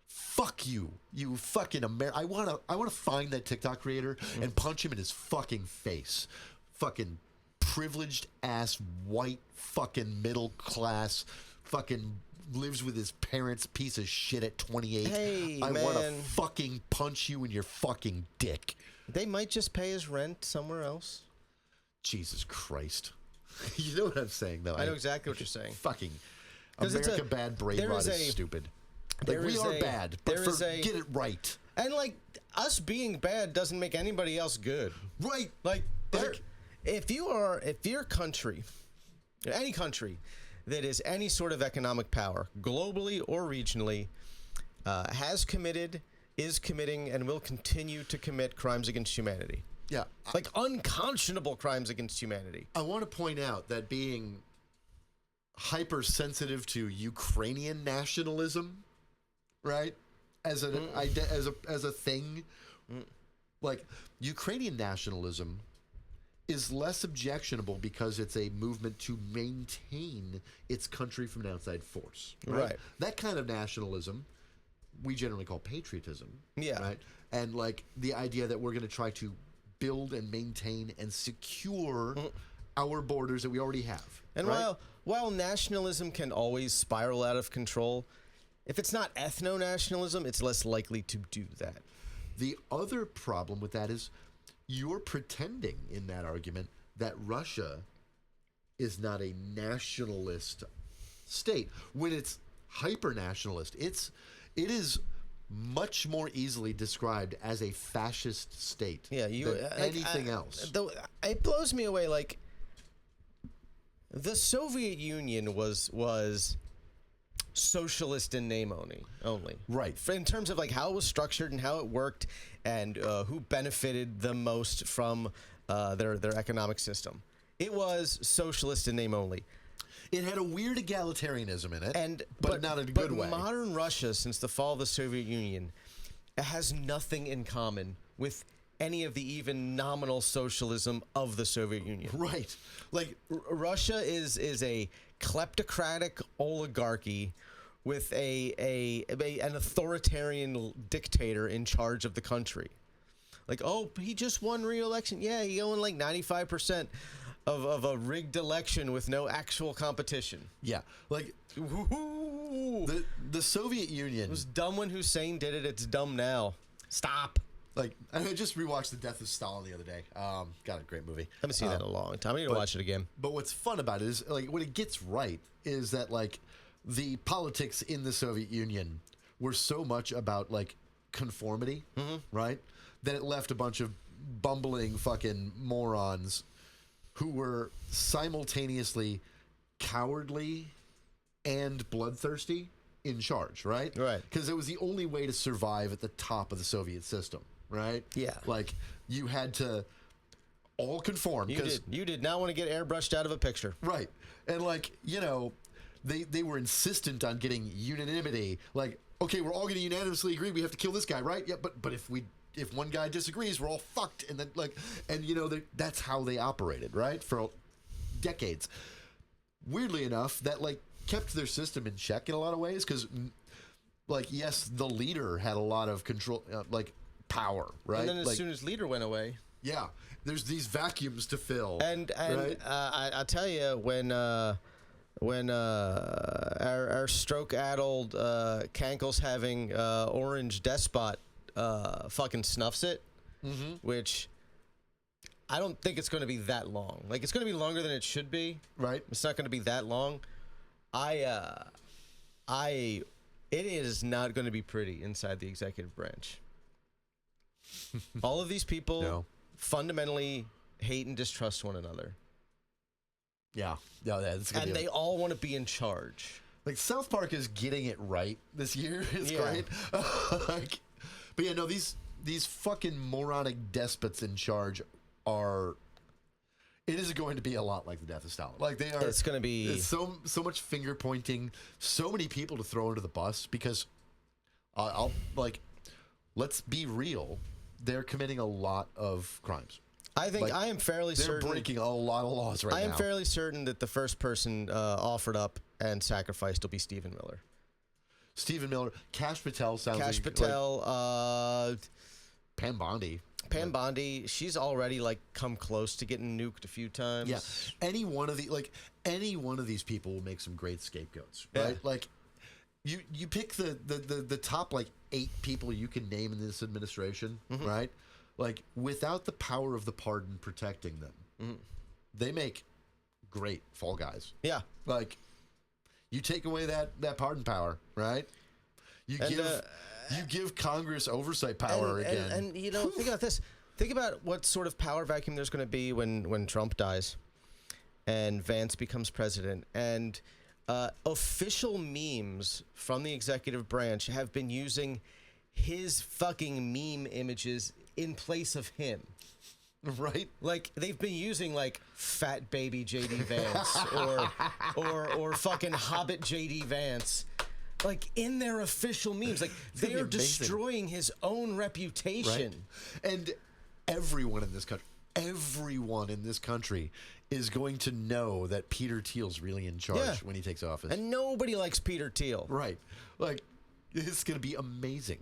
Fuck you, you fucking I wanna find that TikTok creator and punch him in his fucking face. Fucking privileged ass white fucking middle class fucking lives with his parents piece of shit at 28. Hey, I want to man. fucking punch you in your fucking dick. They might just pay his rent somewhere else. Jesus Christ. You know what I'm saying, though. I know exactly what you're saying. Fucking 'Cause it's America bad brain there rot is is a- stupid. there Like, we is are a- bad, but there is a- get it right. And like us being bad doesn't make anybody else good. Right. Like if your country, any country that is any sort of economic power, globally or regionally, has committed, is committing, and will continue to commit crimes against humanity. Yeah. Like unconscionable crimes against humanity. I want to point out that being hypersensitive to Ukrainian nationalism, right? As a thing, like Ukrainian nationalism is less objectionable because it's a movement to maintain its country from an outside force. Right. That kind of nationalism we generally call patriotism. Yeah. Right. And like the idea that we're going to try to build and maintain and secure our borders that we already have. And right? while nationalism can always spiral out of control, if it's not ethno-nationalism, it's less likely to do that. The other problem with that is you're pretending in that argument that Russia is not a nationalist state when it's hyper-nationalist. It is much more easily described as a fascist state Yeah, than anything else. It blows me away. Like the Soviet Union was socialist in name only. Right. In terms of like how it was structured and how it worked, and who benefited the most from their economic system. It was socialist in name only. It had a weird egalitarianism in it, but not in a but good way. Modern Russia, since the fall of the Soviet Union, has nothing in common with any of the even nominal socialism of the Soviet Union. Right. Like Russia is a kleptocratic oligarchy with an authoritarian dictator in charge of the country. Like, oh, he just won re-election. Yeah, he won like 95% of a rigged election with no actual competition. yeah, like Woo-hoo. the Soviet Union It was dumb when Hussein did it. It's dumb now. Stop. like I just rewatched The Death of Stalin the other day. Got a great movie. I haven't seen that in a long time. I need to watch it again. But what's fun about it is like what it gets right is that like the politics in the Soviet Union were so much about like conformity, right? That it left a bunch of bumbling fucking morons who were simultaneously cowardly and bloodthirsty in charge, right? Right. Because it was the only way to survive at the top of the Soviet system, right? Yeah. Like, you had to all conform. You did not want to get airbrushed out of a picture. Right. And, like, you know, they were insistent on getting unanimity. Like, okay, we're all going to unanimously agree we have to kill this guy, right? Yeah, but if one guy disagrees, we're all fucked. And then, like, and, you know, that's how they operated, right? For decades. Weirdly enough, that, like, kept their system in check in a lot of ways because, like, yes, the leader had a lot of control, like, power, right? And then as like, soon as leader went away. Yeah, there's these vacuums to fill. And right? I'll tell you, when our stroke-addled Cankles having orange despot fucking snuffs it, which I don't think it's going to be that long. Like, it's going to be longer than it should be. Right. It's not going to be that long. It is not going to be pretty inside the executive branch. All of these people fundamentally hate and distrust one another. Yeah, that's And they all want to be in charge. Like, South Park is getting it right this year. It's great. Like, but yeah, no, these fucking moronic despots in charge are. It is going to be a lot like the death of Stalin. Like, they are. It's going to be it's so much finger pointing, so many people to throw under the bus because, let's be real, they're committing a lot of crimes. I think Like, I am fairly They're certain. breaking a lot of laws right now. I am fairly certain that the first person offered up and sacrificed will be Stephen Miller. Stephen Miller, Kash Patel sounds Kash like Patel, Pam Bondi. Pam Bondi, she's already like come close to getting nuked a few times. Yeah, any one of these people will make some great scapegoats, right? Yeah. Like, you pick the top like 8 people you can name in this administration, right? Like, without the power of the pardon protecting them, they make great fall guys. Yeah. Like, you take away that pardon power, right? You give Congress oversight power again. And you know, think about this. Think about what sort of power vacuum there's going to be when Trump dies and Vance becomes president. And official memes from the executive branch have been using his fucking meme images in place of him. Right? Like, they've been using, like, fat baby J.D. Vance or fucking Hobbit J.D. Vance, like, in their official memes. Like, they are destroying his own reputation. Right? And everyone in this country is going to know that Peter Thiel's really in charge when he takes office. And nobody likes Peter Thiel. Right. Like, it's going to be amazing.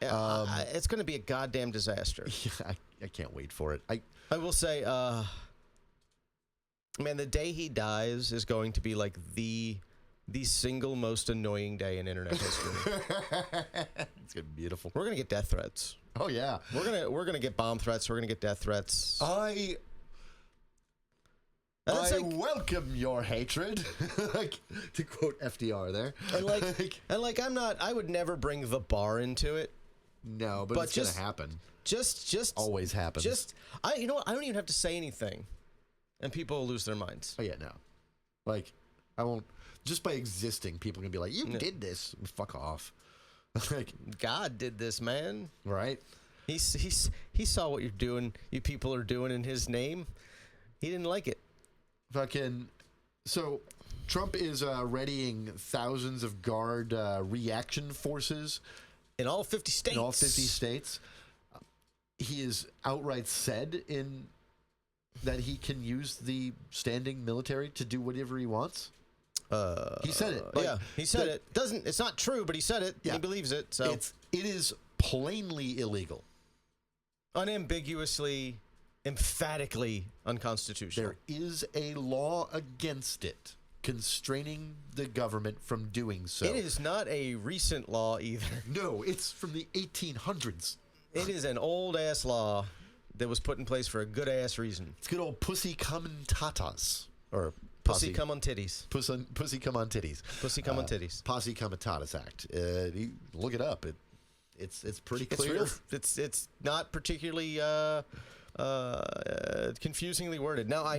It's going to be a goddamn disaster. Yeah, I can't wait for it. I will say, man, the day he dies is going to be like the single most annoying day in internet history. It's gonna be beautiful. We're gonna get death threats. Oh yeah, we're gonna get bomb threats. We're gonna get death threats. I welcome your hatred, like, to quote FDR there. And I would never bring the bar into it. No, but it's gonna happen. Just always happens. You know what? I don't even have to say anything, and people will lose their minds. Oh yeah, no. Like, I won't. Just by existing, people are gonna be like, "You did this." Fuck off. Like, God did this, man. Right? He saw what you're doing. You people are doing in his name. He didn't like it. Fucking. So, Trump is readying thousands of guard reaction forces in all 50 states. He has outright said that he can use the standing military to do whatever he wants. He said it. Like, he said it. It's not true, but he said it. Yeah. He believes it. So it is plainly illegal. Unambiguously, emphatically unconstitutional. There is a law against it, constraining the government from doing so. It is not a recent law either. No, it's from the 1800s. It is an old-ass law that was put in place for a good-ass reason. It's good old pussy come on tatas. Or pussy come on titties. Pussy come on titties. Pussy come on titties. Posse Comitatus Act. Look it up. It's pretty clear. It's not particularly confusingly worded. Now I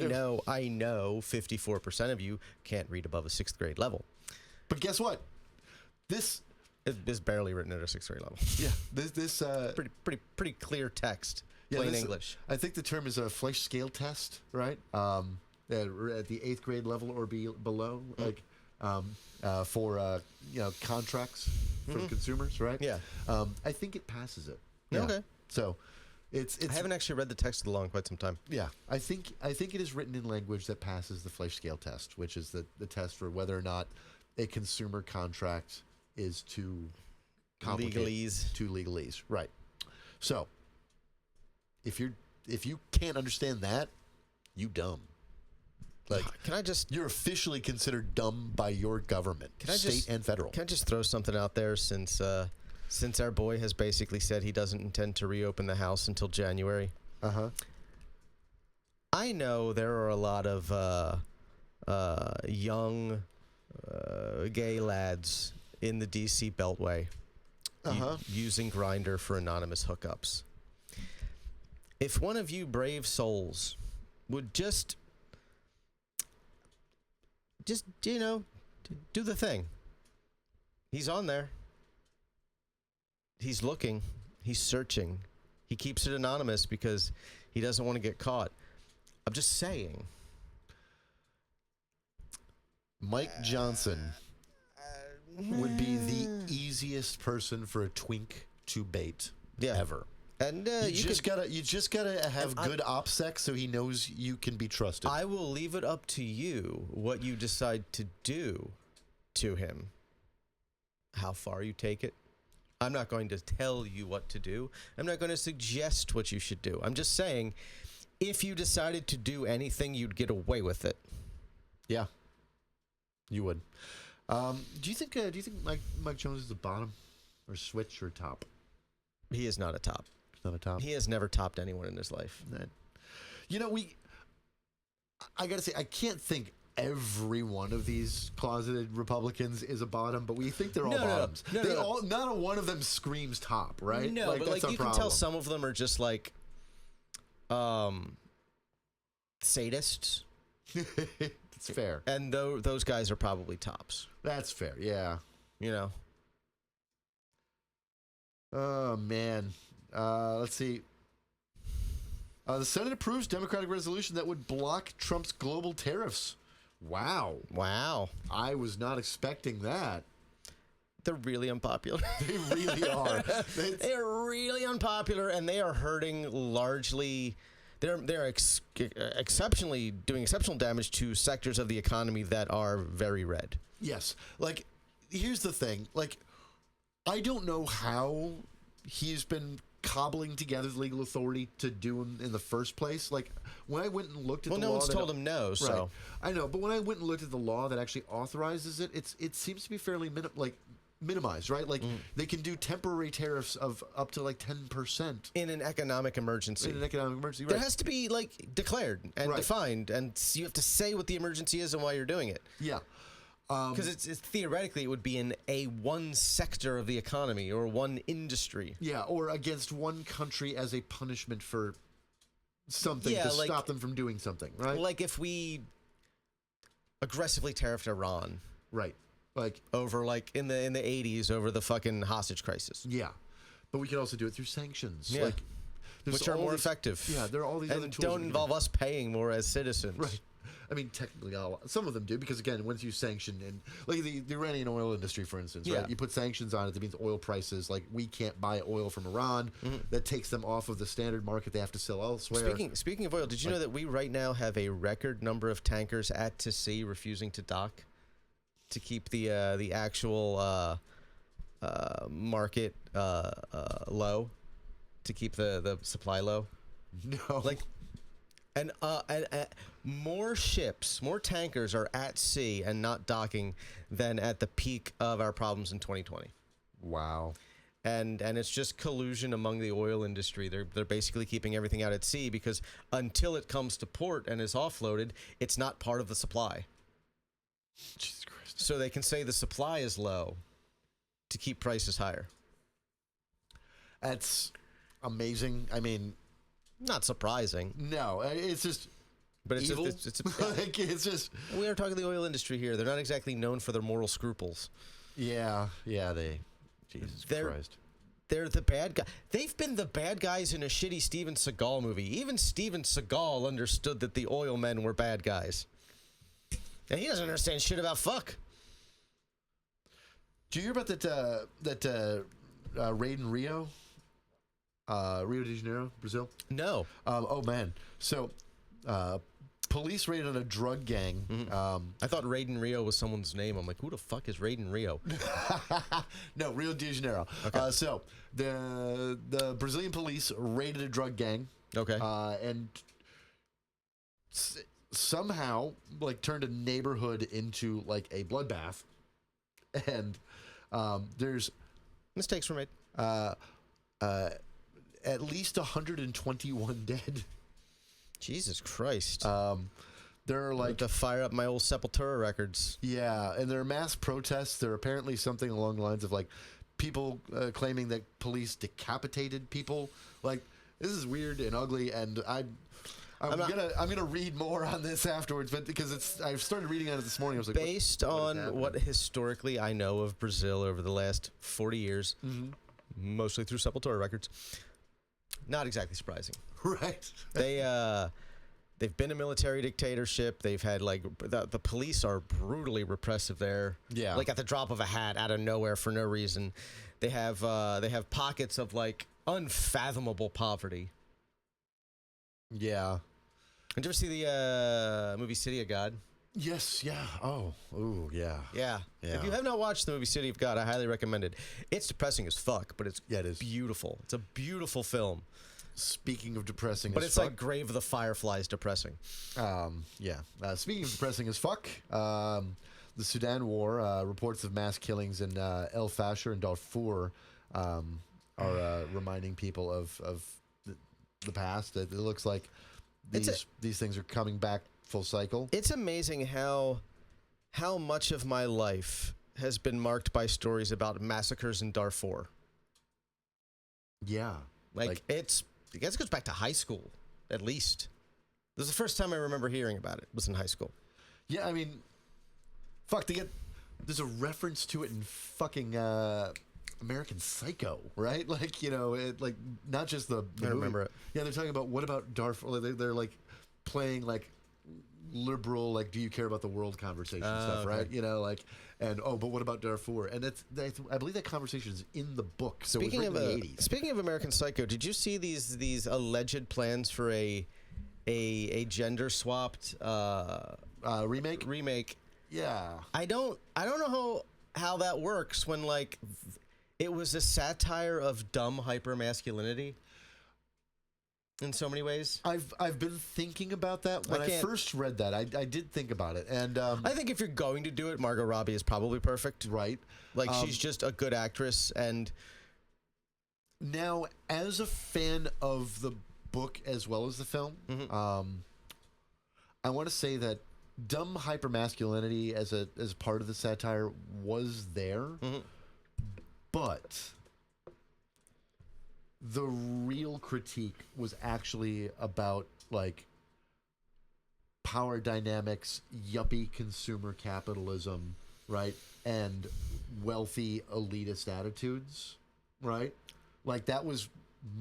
know 54% of you can't read above a 6th grade level. But guess what? This is barely written at a 6th grade level. Yeah, this pretty clear text, plain English. I think the term is a Fleisch scale test, right? At the 8th grade level or below, like for contracts for consumers, right? Yeah. I think it passes it. Okay. So it's I haven't actually read the text of the law in quite some time. Yeah, I think it is written in language that passes the Fleisch scale test, which is the test for whether or not a consumer contract is too complicated. Legalese. Right. So if you can't understand that, you dumb. Like, you're officially considered dumb by your government, state and federal. Can I just throw something out there since our boy has basically said he doesn't intend to reopen the house until January? I know there are a lot of young gay lads in the DC Beltway using Grindr for anonymous hookups. If one of you brave souls would just do the thing. He's on there. He's looking. He's searching. He keeps it anonymous because he doesn't want to get caught. I'm just saying. Mike Johnson would be the easiest person for a twink to bait ever. And you just gotta have good OPSEC so he knows you can be trusted. I will leave it up to you what you decide to do to him. How far you take it. I'm not going to tell you what to do. I'm not going to suggest what you should do. I'm just saying, if you decided to do anything, you'd get away with it. Yeah, you would. Do you think Mike Jones is a bottom, or switch, or top? He is not a top. He's not a top. He has never topped anyone in his life. I gotta say, I can't think every one of these closeted Republicans is a bottom, but we think they're all bottoms. No. Not one of them screams top, right? No, but you can tell some of them are just like sadists. It's fair. And those guys are probably tops. That's fair, yeah. Oh, man. Let's see. The Senate approves Democratic resolution that would block Trump's global tariffs. Wow. I was not expecting that. They're really unpopular. They really are. They're really unpopular, and they are hurting largely. They're exceptionally doing exceptional damage to sectors of the economy that are very red. Yes. Like, here's the thing. Like, I don't know how he's been cobbling together the legal authority to do them in the first place. Like, when I went and looked at the law... Well, no one's told him no, so... Right. I know, but when I went and looked at the law that actually authorizes it, it seems to be fairly minimized, right? Like, they can do temporary tariffs of up to, 10%. In an economic emergency. Right. There has to be, declared and defined, and you have to say what the emergency is and why you're doing it. Yeah. Because it's theoretically, it would be in one sector of the economy or one industry. Yeah, or against one country as a punishment for something to stop them from doing something, right? Like if we aggressively tariffed Iran. Right. Over in the 80s over the fucking hostage crisis. Yeah. But we could also do it through sanctions. Yeah. Which are more effective. Yeah, there are all these other tools. And don't involve us paying more as citizens. Right. I mean, technically, some of them do, because, again, once you sanction, and the Iranian oil industry, for instance, right? You put sanctions on it, that means oil prices, we can't buy oil from Iran. That takes them off of the standard market. They have to sell elsewhere. Speaking of oil, did you know that we right now have a record number of tankers at to sea refusing to dock to keep the actual market low, to keep the supply low? No. And more ships, more tankers are at sea and not docking than at the peak of our problems in 2020. Wow. And it's just collusion among the oil industry. They're basically keeping everything out at sea because until it comes to port and is offloaded, it's not part of the supply. Jesus Christ. So they can say the supply is low to keep prices higher. That's amazing. I mean... Not surprising, No, it's just but it's evil. It's Like, it's just we are talking the oil industry here. They're not exactly known for their moral scruples. yeah. They Jesus Christ. They're the bad guy. They've been the bad guys in a shitty Steven Seagal movie. Even Steven Seagal understood that the oil men were bad guys. And he doesn't understand shit about fuck. Do you hear about that raid in Rio? Rio de Janeiro, Brazil? No. Oh, man. So, police raided on a drug gang. I thought Raiden Rio was someone's name. I'm like, who the fuck is Raiden Rio? No, Rio de Janeiro. Okay. So, the Brazilian police raided a drug gang. Okay. And somehow, like, turned a neighborhood into, like, a bloodbath. And there's Mistakes were made. at least 121 dead. Jesus Christ. There are like to fire up my old Sepultura records. yeah, and there are mass protests. There are apparently something along the lines of like people claiming that police decapitated people. Like this is weird and ugly, and I'm gonna read more on this afterwards, but because I've started reading on it this morning. I was like, based on what historically I know of Brazil over the last 40 years, mostly through Sepultura records, not exactly surprising. Right. They've been a military dictatorship. They've had like the police are brutally repressive there. Yeah. Like at the drop of a hat, out of nowhere for no reason. They have pockets of like unfathomable poverty. Yeah. Did you ever see the movie City of God? Yes. Yeah. Oh. Ooh. Yeah. Yeah. Yeah. If you have not watched the movie City of God, I highly recommend it. It's depressing as fuck, but it is beautiful. It's a beautiful film. Speaking of depressing, But as it's fuck, like Grave of the Fireflies depressing. Yeah. Speaking of depressing as fuck, the Sudan War reports of mass killings in El Fasher and Darfur are reminding people of the past. It looks like these things are coming back full cycle. It's amazing how much of my life has been marked by stories about massacres in Darfur. Yeah. Like I guess it goes back to high school, at least. This is the first time I remember hearing about it, was in high school. Yeah, I mean, fuck, there's a reference to it in fucking American Psycho, right? Like, you know, like not just the I remember movie. it. Yeah, they're talking about what about Darfur? They're like playing like liberal, like do you care about the world conversation stuff, okay. right? You know, like but what about Darfur? And I believe that conversation is in the book. So it was written in the 80s. Speaking of American Psycho, did you see these alleged plans for a gender swapped Remake? Yeah. I don't know how that works when like it was a satire of dumb hypermasculinity in so many ways. I've been thinking about that. When I first read that, I did think about it. And I think if you're going to do it, Margot Robbie is probably perfect. Right. Like she's just a good actress. And now, as a fan of the book as well as the film, I want to say that dumb hypermasculinity as a part of the satire was there, but the real critique was actually about like power dynamics, yuppie consumer capitalism, right? And wealthy elitist attitudes, right? Like that was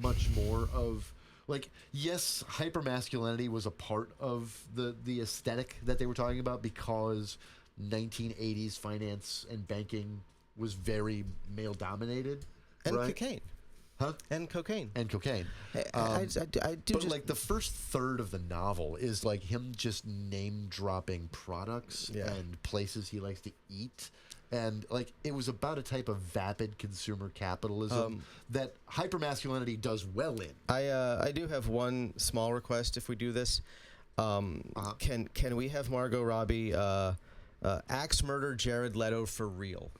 much more of like, yes, hypermasculinity was a part of the aesthetic that they were talking about because 1980s finance and banking was very male dominated. And right? cocaine. Huh? And cocaine. And cocaine. I do but just like the first third of the novel is like him just name dropping products and places he likes to eat. And like it was about a type of vapid consumer capitalism that hypermasculinity does well in. I do have one small request if we do this. Can we have Margot Robbie axe murder Jared Leto for real?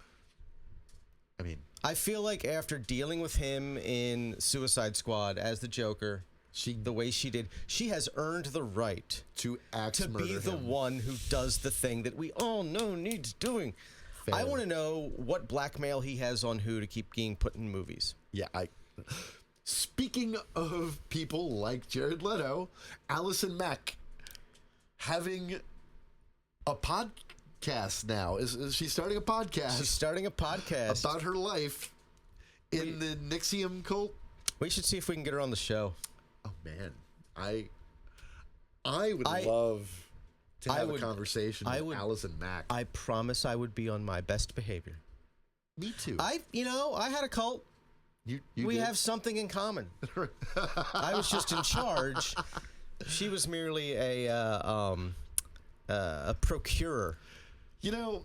I mean, I feel like after dealing with him in Suicide Squad as the Joker, the way she did, she has earned the right to be the one who does the thing that we all know needs doing. Fair. I want to know what blackmail he has on who to keep being put in movies. Yeah, Speaking of people like Jared Leto, Allison Mack having a podcast now. Is she starting a podcast? She's starting a podcast about her life in the NXIVM cult. We should see if we can get her on the show. Oh man, I would love to have a conversation with Allison Mack. I promise I would be on my best behavior. Me too. I had a cult. We have something in common. I was just in charge. She was merely a procurer. You know,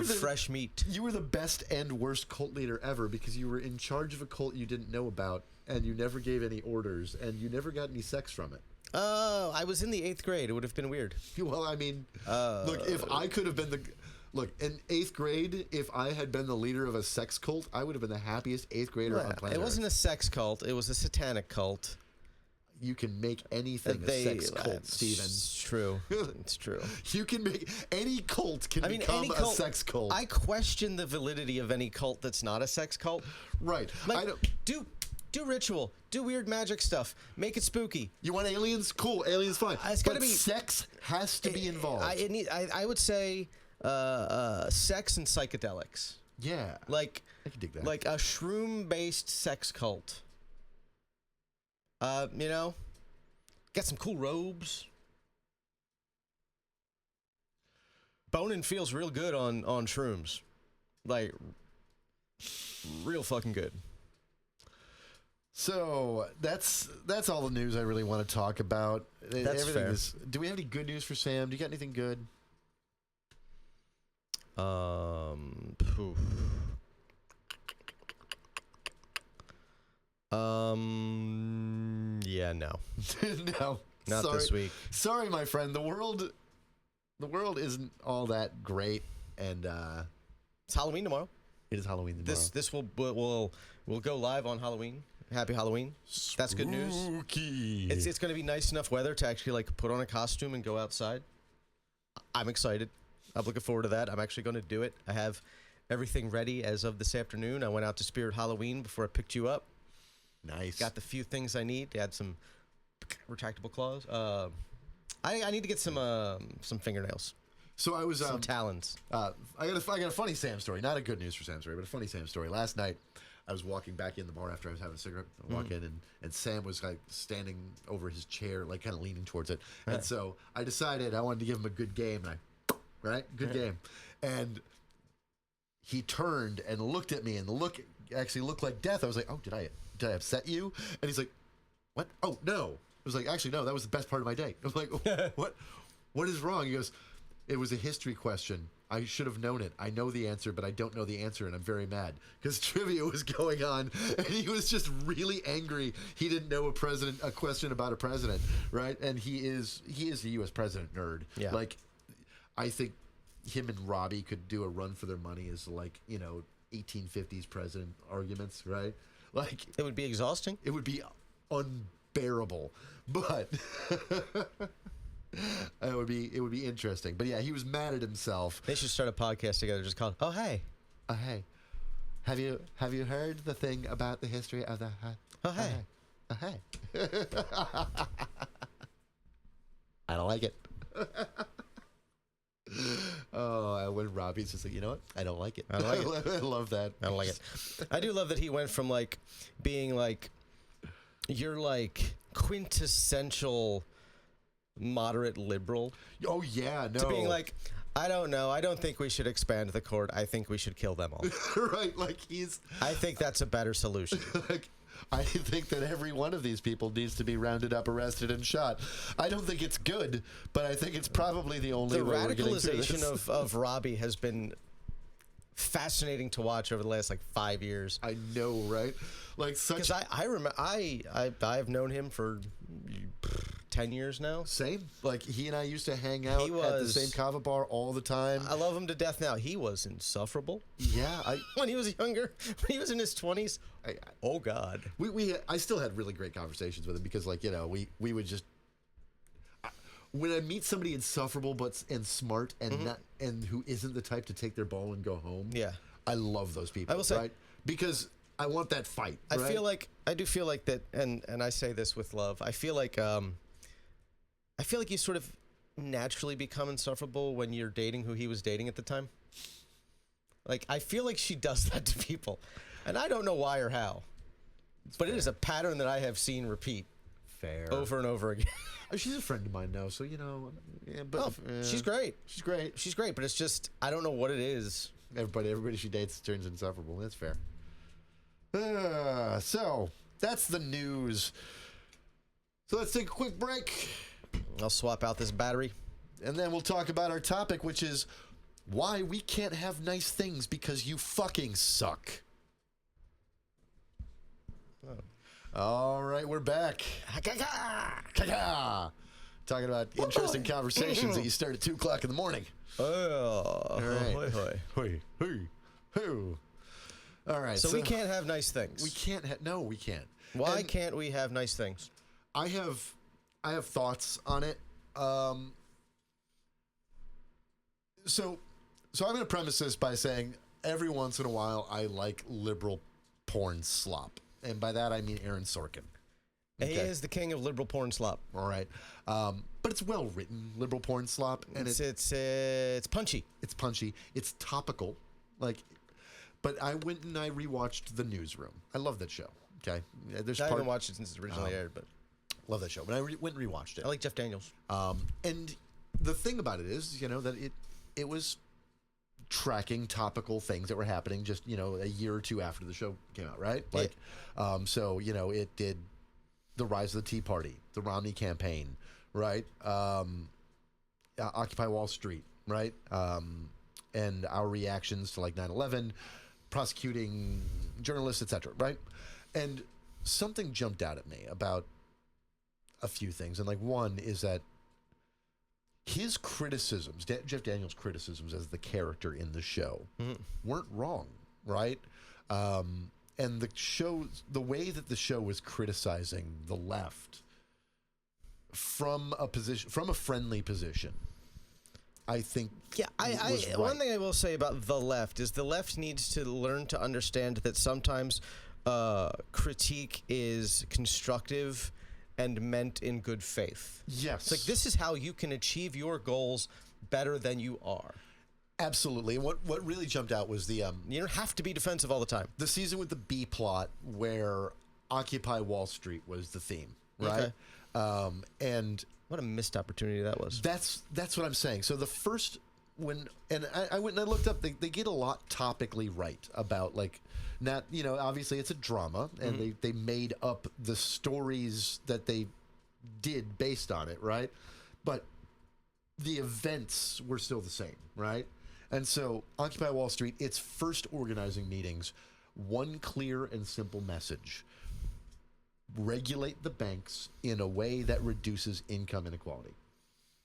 fresh meat. You were the best and worst cult leader ever because you were in charge of a cult you didn't know about, and you never gave any orders, and you never got any sex from it. Oh, I was in the 8th grade. It would have been weird. Well, I mean, look, if I could have been in 8th grade, if I had been the leader of a sex cult, I would have been the happiest 8th grader on planet It wasn't Earth. a sex cult. It was a satanic cult. You can make anything a sex cult, Steven. It's true. It's true. You can make any cult can become any a sex cult. I question the validity of any cult that's not a sex cult. Right. Like, do ritual, do weird magic stuff, make it spooky. You want aliens? Cool, aliens fine. It's gotta but be sex has to be involved. I would say sex and psychedelics. Yeah, I can dig that. Like a shroom-based sex cult. Got some cool robes. Boning feels real good on shrooms, like real fucking good. So that's all the news I really want to talk about. That's fair. Do we have any good news for Sam? Do you got anything good? Poof. Yeah, no. No. Not Sorry. this week. Sorry, my friend. The world isn't all that great, and It's Halloween tomorrow. it is Halloween tomorrow. This will go live on Halloween. Happy Halloween. That's good news. Spooky. It's going to be nice enough weather to actually like put on a costume and go outside. I'm excited. I'm looking forward to that. I'm actually going to do it. I have everything ready as of this afternoon. I went out to Spirit Halloween before I picked you up. Nice. Got the few things I need. I had some retractable claws. I need to get some fingernails. So I was Some talons. I got a funny Sam story. Not a good news for Sam story, but a funny Sam story. Last night, I was walking back in the bar after I was having a cigarette. I walk in, and Sam was like standing over his chair, like kind of leaning towards it. And so I decided I wanted to give him a good game. Good game. And he turned and looked at me, and the look actually looked like death. I was like, oh, did I upset you? And he's like, what? Oh, no. I was like, actually, no, that was the best part of my day. I'm like, what is wrong? He goes, it was a history question. I should have known it. I know the answer, but I don't know the answer, and I'm very mad because trivia was going on, and he was just really angry. He didn't know a question about a president, right? And he is a U.S. president nerd. Yeah. Like, I think him and Robbie could do a run for their money as 1850s president arguments, right? Like, It would be exhausting. it would be unbearable, but. It would be interesting. But yeah, he was mad at himself. They should start a podcast together just called Oh Hey. Hey, have you heard the thing about the history of the Oh Hey. Hey. I don't like it. When Robbie's just like, you know what? I don't like it. I don't like I love that. I don't like it. I do love that he went from being you're quintessential moderate liberal Oh yeah, no. to being I don't know. I don't think we should expand the court. I think we should kill them all. right, I think that's a better solution. I think that every one of these people needs to be rounded up, arrested, and shot. I don't think it's good, but I think it's probably the only The way we're getting through radicalization this. of Robbie has been fascinating to watch over the last 5 years. I know, right? Because I remember I've known him for 10 years now. Same. He and I used to hang out He at the was- same kava bar all the time. I love him to death now. He was insufferable Yeah, when he was younger. When he was in his 20s. Oh God. I still had really great conversations with him because we would just when I meet somebody insufferable and smart and not and who isn't the type to take their ball and go home. Yeah. I love those people. I will say- right? Because I want that fight. I right? do feel like that, and I say this with love. I feel like you sort of naturally become insufferable when you're dating who he was dating at the time. Like, I feel like she does that to people, and I don't know why or how, but it is a pattern that I have seen repeat fair over and over again. She's a friend of mine now, so yeah, but She's great. She's great. She's great, but it's just I don't know what it is. Everybody she dates turns insufferable. That's fair. So that's the news. So let's take a quick break, I'll swap out this battery. and then we'll talk about our topic, which is why we can't have nice things because you fucking suck. All right, we're back. Talking about interesting conversations that you start at 2 o'clock in the morning. Oh, All right. hoy, hoy. Hoo. All right. So we can't have nice things. We can't. No, we can't. Why And can't we have nice things? I have thoughts on it. So I'm going to premise this by saying every once in a while I like liberal porn slop, and by that I mean Aaron Sorkin. He is the king of liberal porn slop. All right, but it's well written liberal porn slop, and It's punchy. it's punchy. It's topical, But I went and I rewatched The Newsroom. I love that show. Okay, there's I haven't watched it since it originally aired, but love that show. But I went and rewatched it. I like Jeff Daniels. And the thing about it is, that it was tracking topical things that were happening just, a year or two after the show came out, right? So, it did the rise of the Tea Party, the Romney campaign, right? Occupy Wall Street, right? And our reactions to 9/11, prosecuting journalists, etc., right? And something jumped out at me about a few things. And one is that his criticisms, Jeff Daniels' criticisms as the character in the show, weren't wrong, right? And the way that the show was criticizing the left from a friendly position, I think. Yeah, was right. One thing I will say about the left is the left needs to learn to understand that sometimes critique is constructive and meant in good faith. Yes. It's this is how you can achieve your goals better than you are. Absolutely. And what really jumped out was the You don't have to be defensive all the time. the season with the B plot where Occupy Wall Street was the theme, right? Okay. And What a missed opportunity that was. that's what I'm saying. So the first I went and I looked up, they get a lot topically right about not, obviously it's a drama and they made up the stories that they did based on it, right? But the events were still the same, right? And so Occupy Wall Street, its first organizing meetings, one clear and simple message: regulate the banks in a way that reduces income inequality.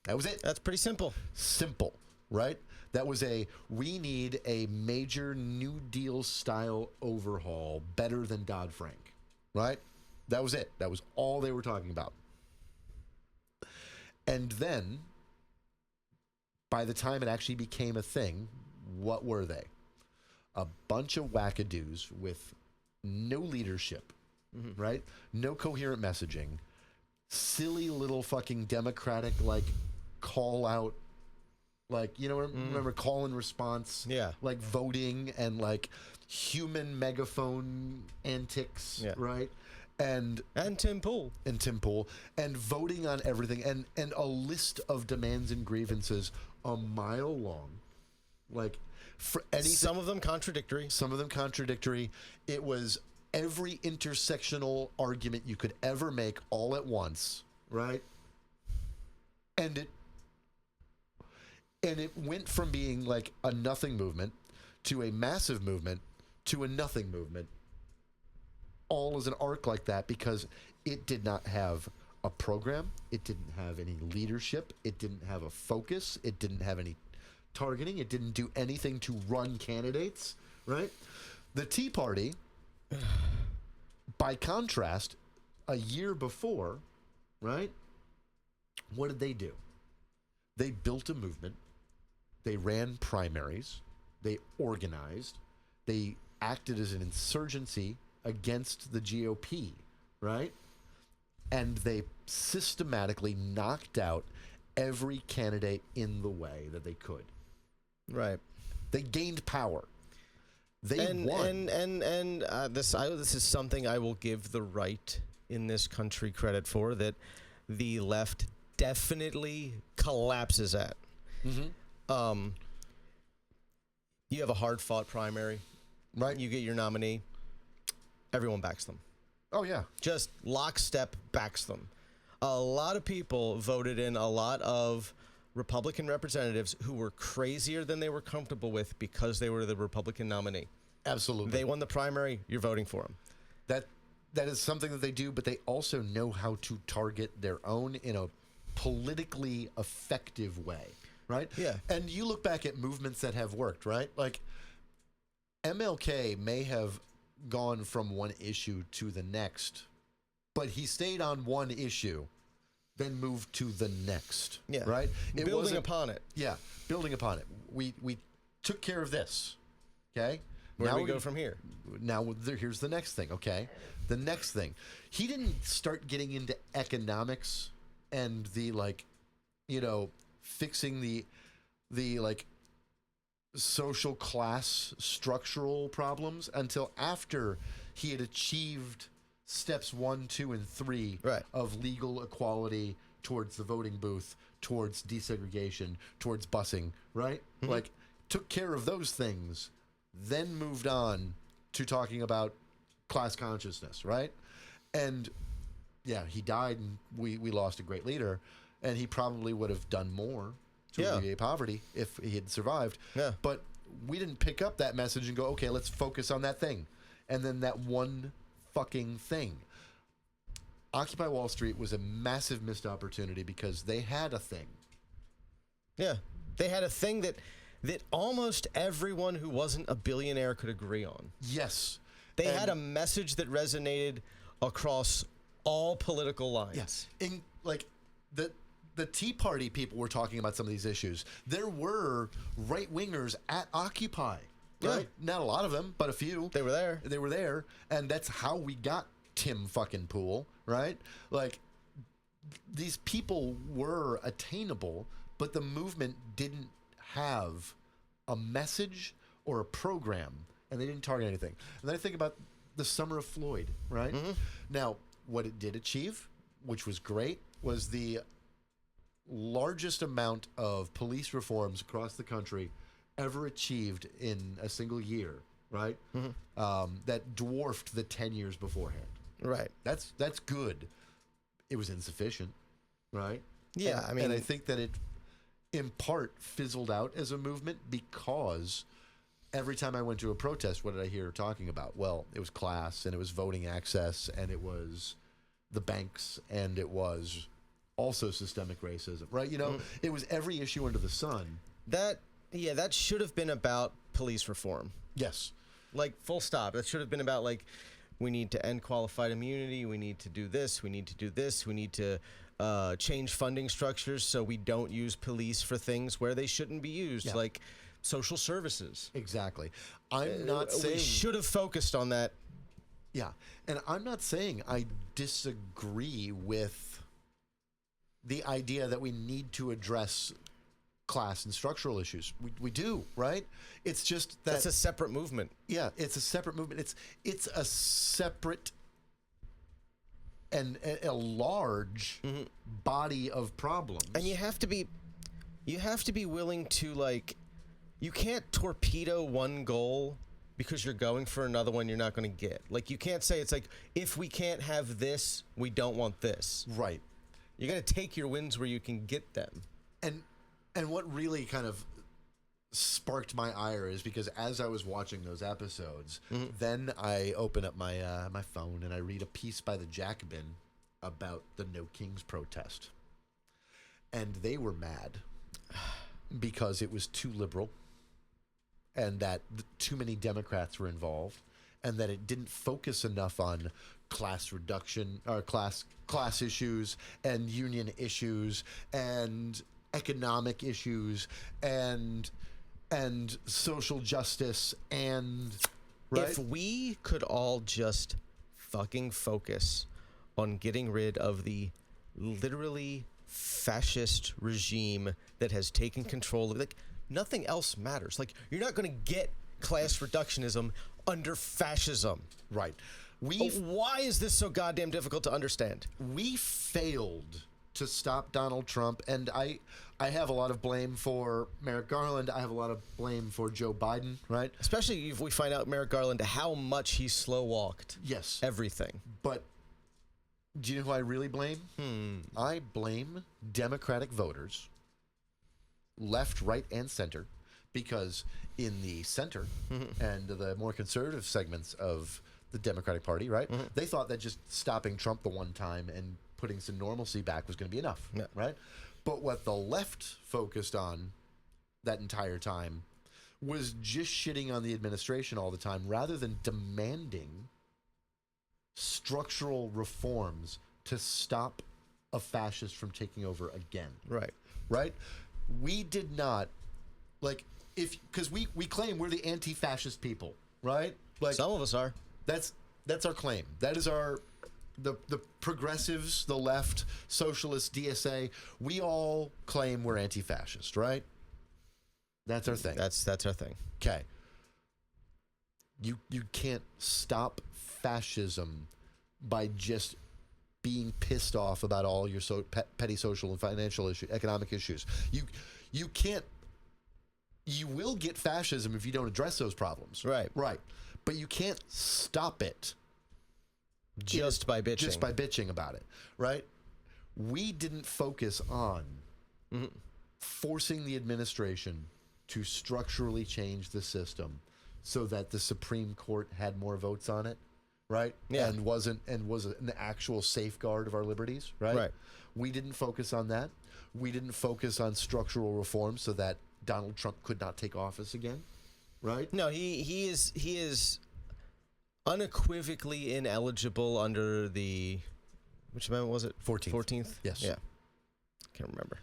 That was it. That's pretty simple. Simple, right? That was we need a major New Deal style overhaul better than Dodd-Frank, right? That was it. That was all they were talking about. And then, by the time it actually became a thing, what were they? A bunch of wackadoos with no leadership, right? No coherent messaging. Silly little fucking Democratic, call out, remember call and response? Yeah. Voting and, human megaphone antics, right? And Tim Pool. And voting on everything and a list of demands and grievances a mile long, for anything. Some of them contradictory. It was every intersectional argument you could ever make all at once, right? And it went from being a nothing movement to a massive movement to a nothing movement, all as an arc like that, because it did not have a program, it didn't have any leadership, it didn't have a focus, it didn't have any targeting, it didn't do anything to run candidates, right? The Tea Party, by contrast, a year before, right, what did they do? They built a movement, they ran primaries, they organized, they acted as an insurgency against the GOP, right? And they systematically knocked out every candidate in the way that they could. Right. They gained power. They won. This is something I will give the right in this country credit for, that the left definitely collapses at. Mm-hmm. You have a hard-fought primary, Right. You get your nominee, everyone backs them. Oh, yeah. Just lockstep backs them. A lot of people voted in a lot of Republican representatives who were crazier than they were comfortable with because they were the Republican nominee. Absolutely. They won the primary, you're voting for them. That is something that they do, but they also know how to target their own in a politically effective way, right? Yeah. And you look back at movements that have worked, right? Like MLK may have gone from one issue to the next, but he stayed on one issue, then moved to the next. Yeah. Right? Building upon it. Yeah, building upon it. We took care of this. Okay? Where do we we're go gonna- from here? Now here's the next thing, okay? The next thing. He didn't start getting into economics and the fixing the social class structural problems until after he had achieved steps 1, 2, and 3 Right. of legal equality towards the voting booth, towards desegregation, towards busing, right? Like took care of those things, then moved on to talking about class consciousness, right? And yeah, he died and we lost a great leader, and he probably would have done more to Yeah. alleviate poverty if he had survived. Yeah. But we didn't pick up that message and go, okay, let's focus on that thing. And then that one fucking thing. Occupy Wall Street was a massive missed opportunity because they had a thing. Yeah. They had a thing that almost everyone who wasn't a billionaire could agree on. Yes. They And- had a message that resonated across all political lines. Yes. In like the Tea Party people were talking about some of these issues. There were right wingers at Occupy. Right? Yeah. Not a lot of them, but a few. They were there. They were there, and that's how we got Tim fucking Pool, right? Like these people were attainable, but the movement didn't have a message or a program, and they didn't target anything. And then I think about the Summer of Floyd, right? Now, what it did achieve, which was great, was the largest amount of police reforms across the country ever achieved in a single year, right? That dwarfed the 10 years beforehand. Right. That's good. It was insufficient, right? Yeah, And, I mean- and I think that it, in part, fizzled out as a movement because every time I went to a protest, what did I hear talking about? Well, it was class, and it was voting access, and it was the banks, and it was also systemic racism, right? You know, it was every issue under the sun. That should have been about police reform. Yes. Like, full stop. That should have been about, like, we need to end qualified immunity. We need to do this. We need to do this. We need to change funding structures so we don't use police for things where they shouldn't be used, Yeah. like social services. Exactly. I'm not saying We should have focused on that. Yeah, and I'm not saying I disagree with the idea that we need to address class and structural issues. We do, right? It's just that That's a separate movement. yeah, it's a separate movement. It's a separate and a large body of problems. And you have to be willing to, like, you can't torpedo one goal because you're going for another one you're not going to get. Like, you can't say it's like, if we can't have this, we don't want this. right. You got to take your wins where you can get them. And what really kind of sparked my ire is because as I was watching those episodes, then I open up my my phone and I read a piece by the Jacobin about the No Kings protest, and they were mad because it was too liberal, and that too many Democrats were involved, and that it didn't focus enough on class reduction or class issues and union issues and economic issues and social justice and right? If we could all just fucking focus on getting rid of the literally fascist regime that has taken control of, like, nothing else matters. Like, you're not going to get class reductionism under fascism. Right. Why is this so goddamn difficult to understand? We failed to stop Donald Trump, and I have a lot of blame for Merrick Garland. I have a lot of blame for Joe Biden, right? Especially if we find out Merrick Garland how much he slow walked. Yes. Everything. But do you know who I really blame? I blame Democratic voters, left, right, and center, because in the center and the more conservative segments of the Democratic Party, right, they thought that just stopping Trump the one time and putting some normalcy back was going to be enough, right? But what the left focused on that entire time was just shitting on the administration all the time rather than demanding structural reforms to stop a fascist from taking over again. Right? We did not, like, because we claim we're the anti-fascist people, right? Like, Some of us are. That's our claim. That is the progressives, the left, socialists, DSA. We all claim we're anti-fascist, right? That's our thing. That's our thing. Okay. You can't stop fascism by just being pissed off about all your petty social and financial economic issues. You can't. You will get fascism if you don't address those problems. Right. But you can't stop it Just by bitching. Just by bitching about it, right? We didn't focus on forcing the administration to structurally change the system so that the Supreme Court had more votes on it, right? Yeah. And was an actual safeguard of our liberties, right? Right. We didn't focus on that. We didn't focus on structural reform so that Donald Trump could not take office again, right? No, he is unequivocally ineligible under the, which amendment was it? 14th? Yes. Yeah. Can't remember.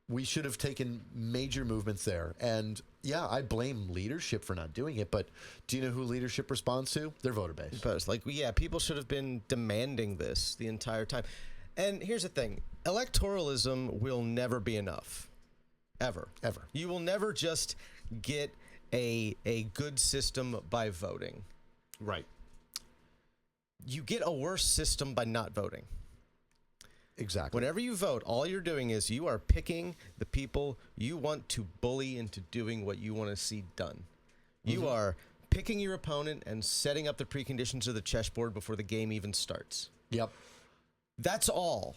We should have taken major movements there. And yeah, I blame leadership for not doing it, but do you know who leadership responds to? Their voter base. But it's like, yeah, people should have been demanding this the entire time. And here's the thing. Electoralism will never be enough. Ever. You will never just get a good system by voting. Right. You get a worse system by not voting. Exactly. Whenever you vote, all you're doing is you are picking the people you want to bully into doing what you want to see done. You are picking your opponent and setting up the preconditions of the chessboard before the game even starts. Yep. That's all.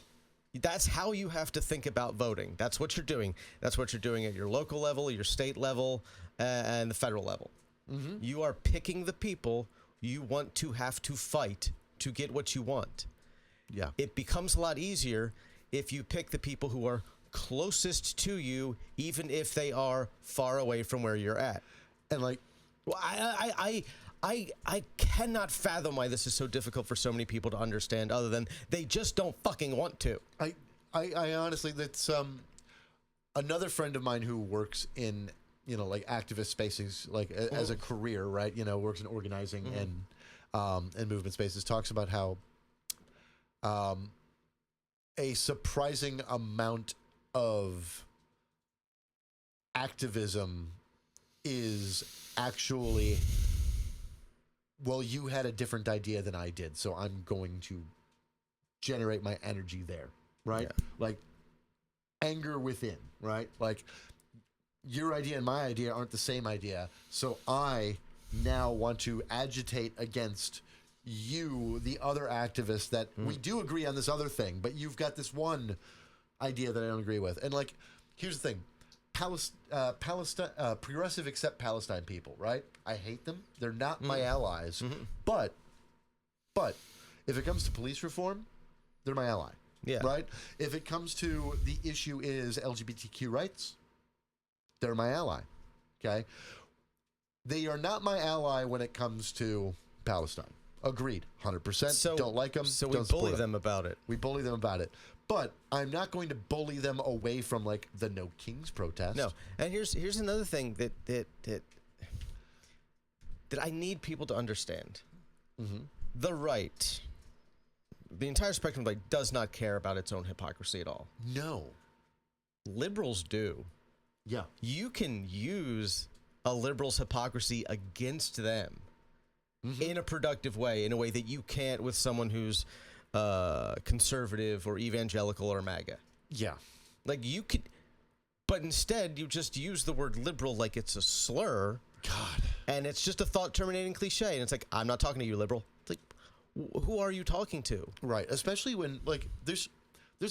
That's how you have to think about voting. That's what you're doing. That's what you're doing at your local level, your state level, and the federal level. You are picking the people you want to have to fight to get what you want. Yeah. It becomes a lot easier if you pick the people who are closest to you, even if they are far away from where you're at. And like, well, I cannot fathom why this is so difficult for so many people to understand, other than they just don't fucking want to. I honestly, that's another friend of mine who works in, like activist spaces, like as a career, right? Works in organizing and movement spaces, talks about how a surprising amount of activism is actually, well, you had a different idea than I did, so I'm going to generate my energy there, right? Yeah. Like anger within, right? Like your idea and my idea aren't the same idea, so I now want to agitate against you, the other activist, that we do agree on this other thing, but you've got this one idea that I don't agree with. And like, here's the thing. Palestine, progressive except Palestine people, right? I hate them. They're not my allies. But if it comes to police reform, they're my ally. Yeah. Right? If it comes to the issue is LGBTQ rights, they're my ally. Okay? They are not my ally when it comes to Palestine. Agreed. 100%. Don't like them. So don't we bully support them about it. We bully them about it. But I'm not going to bully them away from like the No Kings protest. No. And here's another thing that that I need people to understand. The right, the entire spectrum of right, does not care about its own hypocrisy at all. No. Liberals do. Yeah. You can use a liberal's hypocrisy against them in a productive way, in a way that you can't with someone who's conservative or evangelical or MAGA. Yeah. Like you could, but instead you just use the word liberal like it's a slur. God. And it's just a thought terminating cliche. And it's like, I'm not talking to you, liberal. It's like, who are you talking to? Right. Especially when, like, there's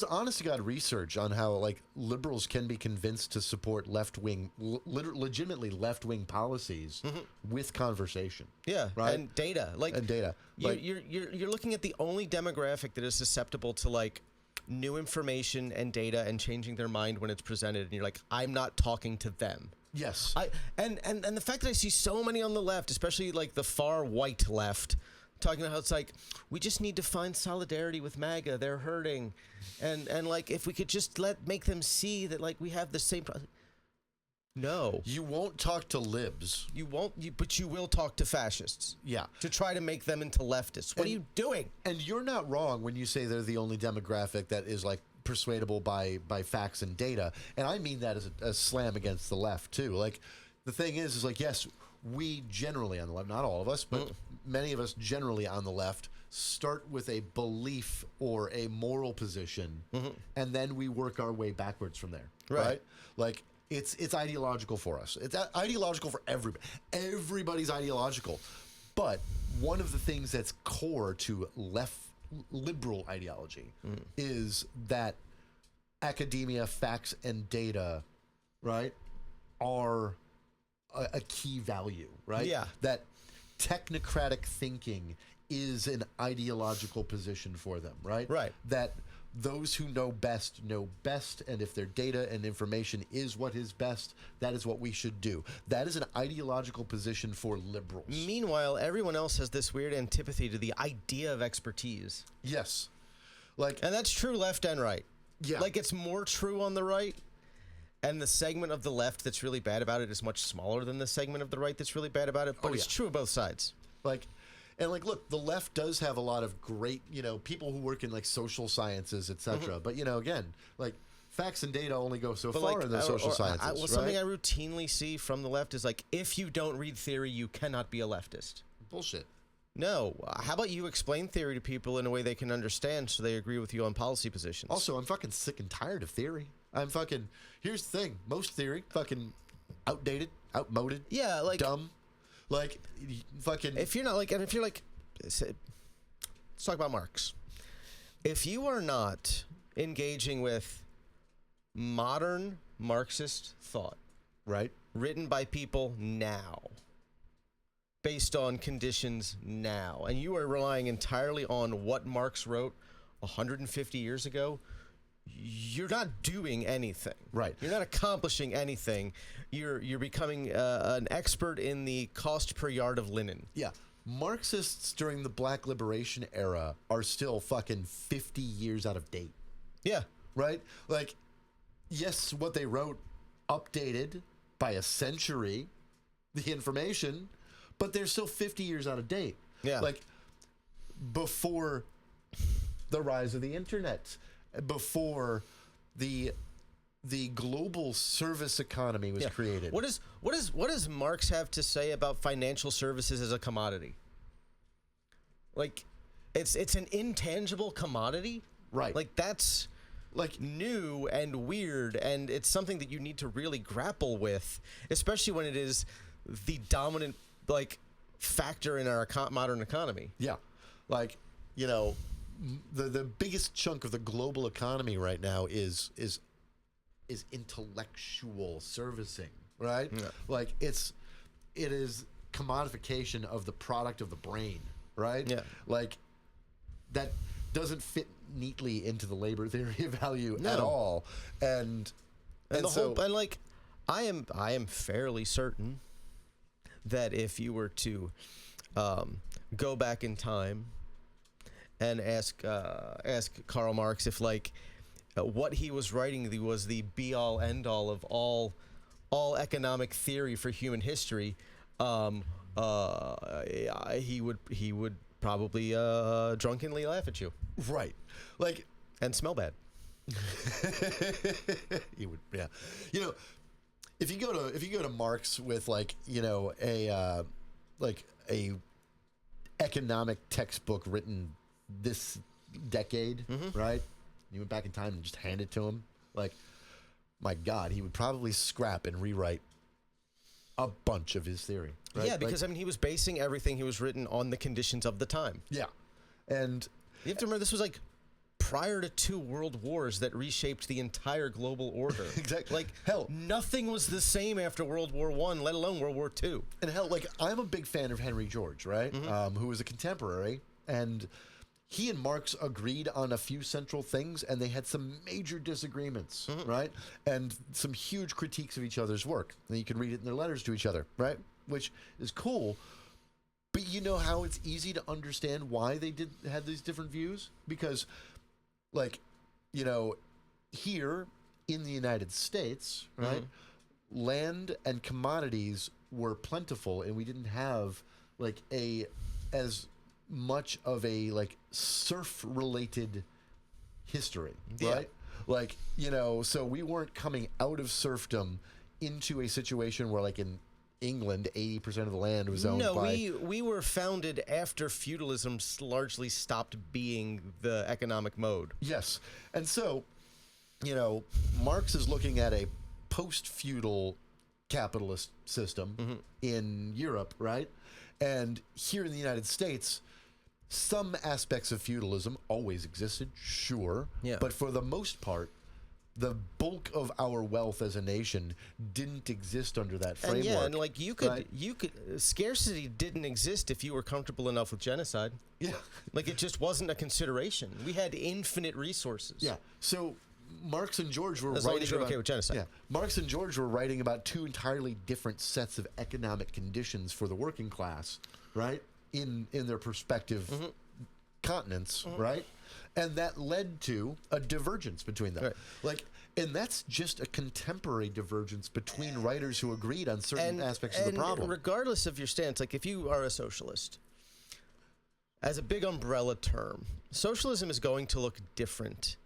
honest to God research on how, like, liberals can be convinced to support left-wing, legitimately left-wing policies with conversation. Yeah. Right. And data. Like, And data. Like, you're looking at the only demographic that is susceptible to, like, new information and data and changing their mind when it's presented. And you're like, I'm not talking to them. yes. And the fact that I see so many on the left, especially like the far white left, talking about how it's like, we just need to find solidarity with MAGA. They're hurting. And like, if we could just make them see that, like, we have the same No. You won't talk to libs. You won't, but you will talk to fascists. Yeah. To try to make them into leftists. What are you doing? And you're not wrong when you say they're the only demographic that is, like, persuadable by facts and data. And I mean that as a slam against the left, too. Like, the thing is like, yes, we generally on the left, not all of us, but many of us generally on the left, start with a belief or a moral position, and then we work our way backwards from there. Right? Like, it's ideological for us. It's ideological for everybody. Everybody's ideological. But one of the things that's core to liberal ideology is that academia, facts, and data, right, are a key value, right? Yeah. That technocratic thinking is an ideological position for them, right? Right. That those who know best, and if their data and information is what is best, that is what we should do. That is an ideological position for liberals. Meanwhile, everyone else has this weird antipathy to the idea of expertise. Yes. Like, And that's true left and right. yeah. Like, it's more true on the right, and the segment of the left that's really bad about it is much smaller than the segment of the right that's really bad about it, but it's true of both sides. Like, and like, look, the left does have a lot of great, people who work in like social sciences, etc. But again, like, facts and data only go so far in the social sciences. Right? Something I routinely see from the left is like, if you don't read theory, you cannot be a leftist. Bullshit. No. How about you explain theory to people in a way they can understand so they agree with you on policy positions? Also, I'm fucking sick and tired of theory. Here's the thing. Most theory, fucking outdated, outmoded. Yeah, like, dumb. Like, fucking. if you're not like, and if you're like, let's talk about Marx. If you are not engaging with modern Marxist thought, right, written by people now, based on conditions now, and you are relying entirely on what Marx wrote 150 years ago, you're not doing anything. Right. You're not accomplishing anything. You're becoming an expert in the cost per yard of linen. Yeah. Marxists during the Black Liberation era are still fucking 50 years out of date. Yeah. Right? Like, yes, what they wrote updated by a century, the information, but they're still 50 years out of date. Yeah. Like, before the rise of the internet, before the global service economy was created. What does Marx have to say about financial services as a commodity? Like, it's an intangible commodity, Right. Like, that's like new and weird, and it's something that you need to really grapple with, especially when it is the dominant factor in our modern economy. Yeah. Like, the biggest chunk of the global economy right now is intellectual servicing, right? Yeah. Like, it is commodification of the product of the brain, right? Yeah. Like, that doesn't fit neatly into the labor theory of value No. at all. And the so, whole, and like, I am fairly certain that if you were to go back in time and ask Karl Marx if what he was writing was the be all end all of all economic theory for human history, he would probably drunkenly laugh at you Right. Like, and smell bad. he would, yeah. You know, if you go to Marx with like, you know, a economic textbook written this decade, right? You went back in time and just hand it to him. Like, my God, he would probably scrap and rewrite a bunch of his theory. Right? Yeah, because I mean, he was basing everything he was written on the conditions of the time. Yeah, and You have to remember, this was like prior to 2 world wars that reshaped the entire global order. Exactly. Like, hell, nothing was the same after World War I, let alone World War II. and hell, like, I'm a big fan of Henry George, right? Who was a contemporary, and he and Marx agreed on a few central things, and they had some major disagreements, right? And some huge critiques of each other's work. And you can read it in their letters to each other, right? Which is cool. But you know how it's easy to understand why they had these different views? Because, like, you know, here in the United States, right, land and commodities were plentiful, and we didn't have like as much of a like surf related history, right? Like, you know, so we weren't coming out of serfdom into a situation where, like, in England, 80% of the land was owned by... No, we were founded after feudalism largely stopped being the economic mode. Yes. And so, you know, Marx is looking at a post-feudal capitalist system in Europe, right? And here in the United States, some aspects of feudalism always existed, sure. Yeah. But for the most part, the bulk of our wealth as a nation didn't exist under that framework. And yeah, and like you could right? scarcity didn't exist if you were comfortable enough with genocide. Yeah. Like, it just wasn't a consideration. We had infinite resources. Yeah. So Marx and George were As long writing as you're about, okay with genocide. Yeah. Marx and George were writing about 2 entirely different sets of economic conditions for the working class, right? In their respective continents, right? And that led to a divergence between them. Right. Like, and that's just a contemporary divergence between writers who agreed on certain aspects of the problem. Regardless of your stance, like, if you are a socialist, as a big umbrella term, socialism is going to look different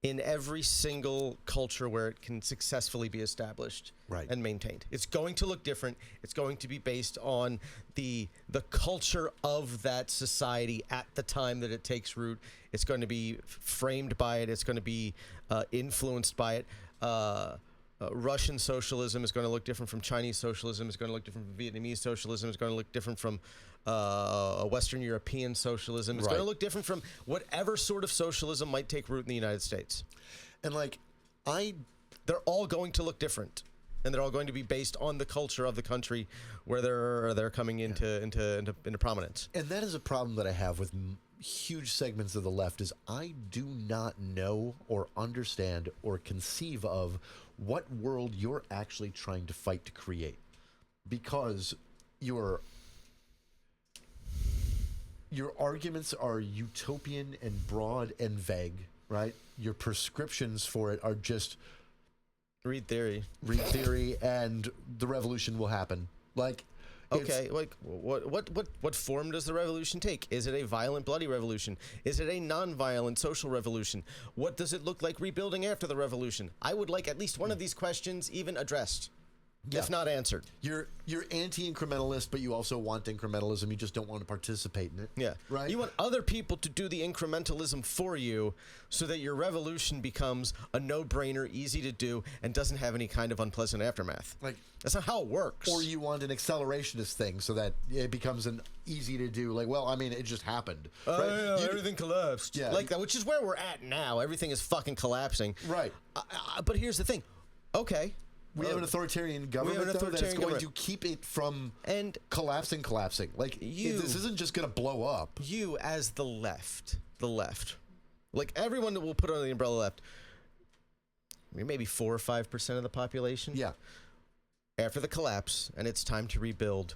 in every single culture where it can successfully be established Right. and maintained. It's going to look different. It's going to be based on the culture of that society at the time that it takes root. It's going to be framed by it. It's going to be influenced by it. Russian socialism is going to look different from Chinese socialism. It's going to look different from Vietnamese socialism. It's going to look different from Western European socialism. It's going to Right. look different from whatever sort of socialism might take root in the United States. And like, They're all going to look different, and they're all going to be based on the culture of the country where they're coming into prominence. and that is a problem that I have with huge segments of the left is I do not know or understand or conceive of what world you're actually trying to fight to create, because your arguments are utopian and broad and vague, right? Your prescriptions for it are just Read theory. read theory and the revolution will happen. Like, Okay, like what form does the revolution take? Is it a violent, bloody revolution? Is it a non-violent social revolution? What does it look like rebuilding after the revolution? I would like at least one of these questions even addressed, if not answered. You're anti-incrementalist, but you also want incrementalism. You just don't want to participate in it. Yeah. Right? You want other people to do the incrementalism for you so that your revolution becomes a no-brainer, easy to do, and doesn't have any kind of unpleasant aftermath. Like, That's not how it works. or you want an accelerationist thing so that it becomes an easy to do. Like, well, I mean, it just happened. right? You- everything collapsed. Yeah. Like that, which is where we're at now. Everything is fucking collapsing. Right. But here's the thing. Okay. We have an authoritarian government, though, that's authoritarian going government. to keep it from And collapsing. Like, this isn't just going to blow up. you, as the left, like everyone that will put on the umbrella left, maybe 4 or 5% of the population. Yeah. After the collapse and it's time to rebuild,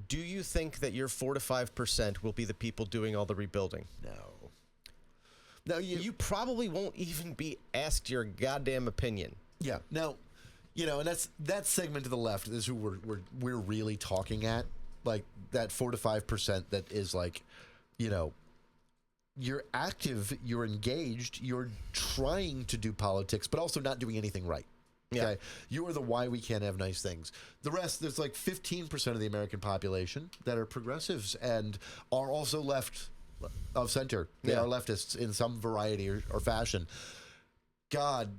do you think that your 4 to 5% will be the people doing all the rebuilding? No. Now, You probably won't even be asked your goddamn opinion. Yeah. Now, you know, and that's that segment to the left is who we're really talking at, like that 4 to 5% that is like, you know, you're active, you're engaged, you're trying to do politics, but also not doing anything right. Okay. Yeah. You are the why we can't have nice things. The rest, there's like 15% of the American population that are progressives and are also left of center. They Yeah. are leftists in some variety or fashion. God,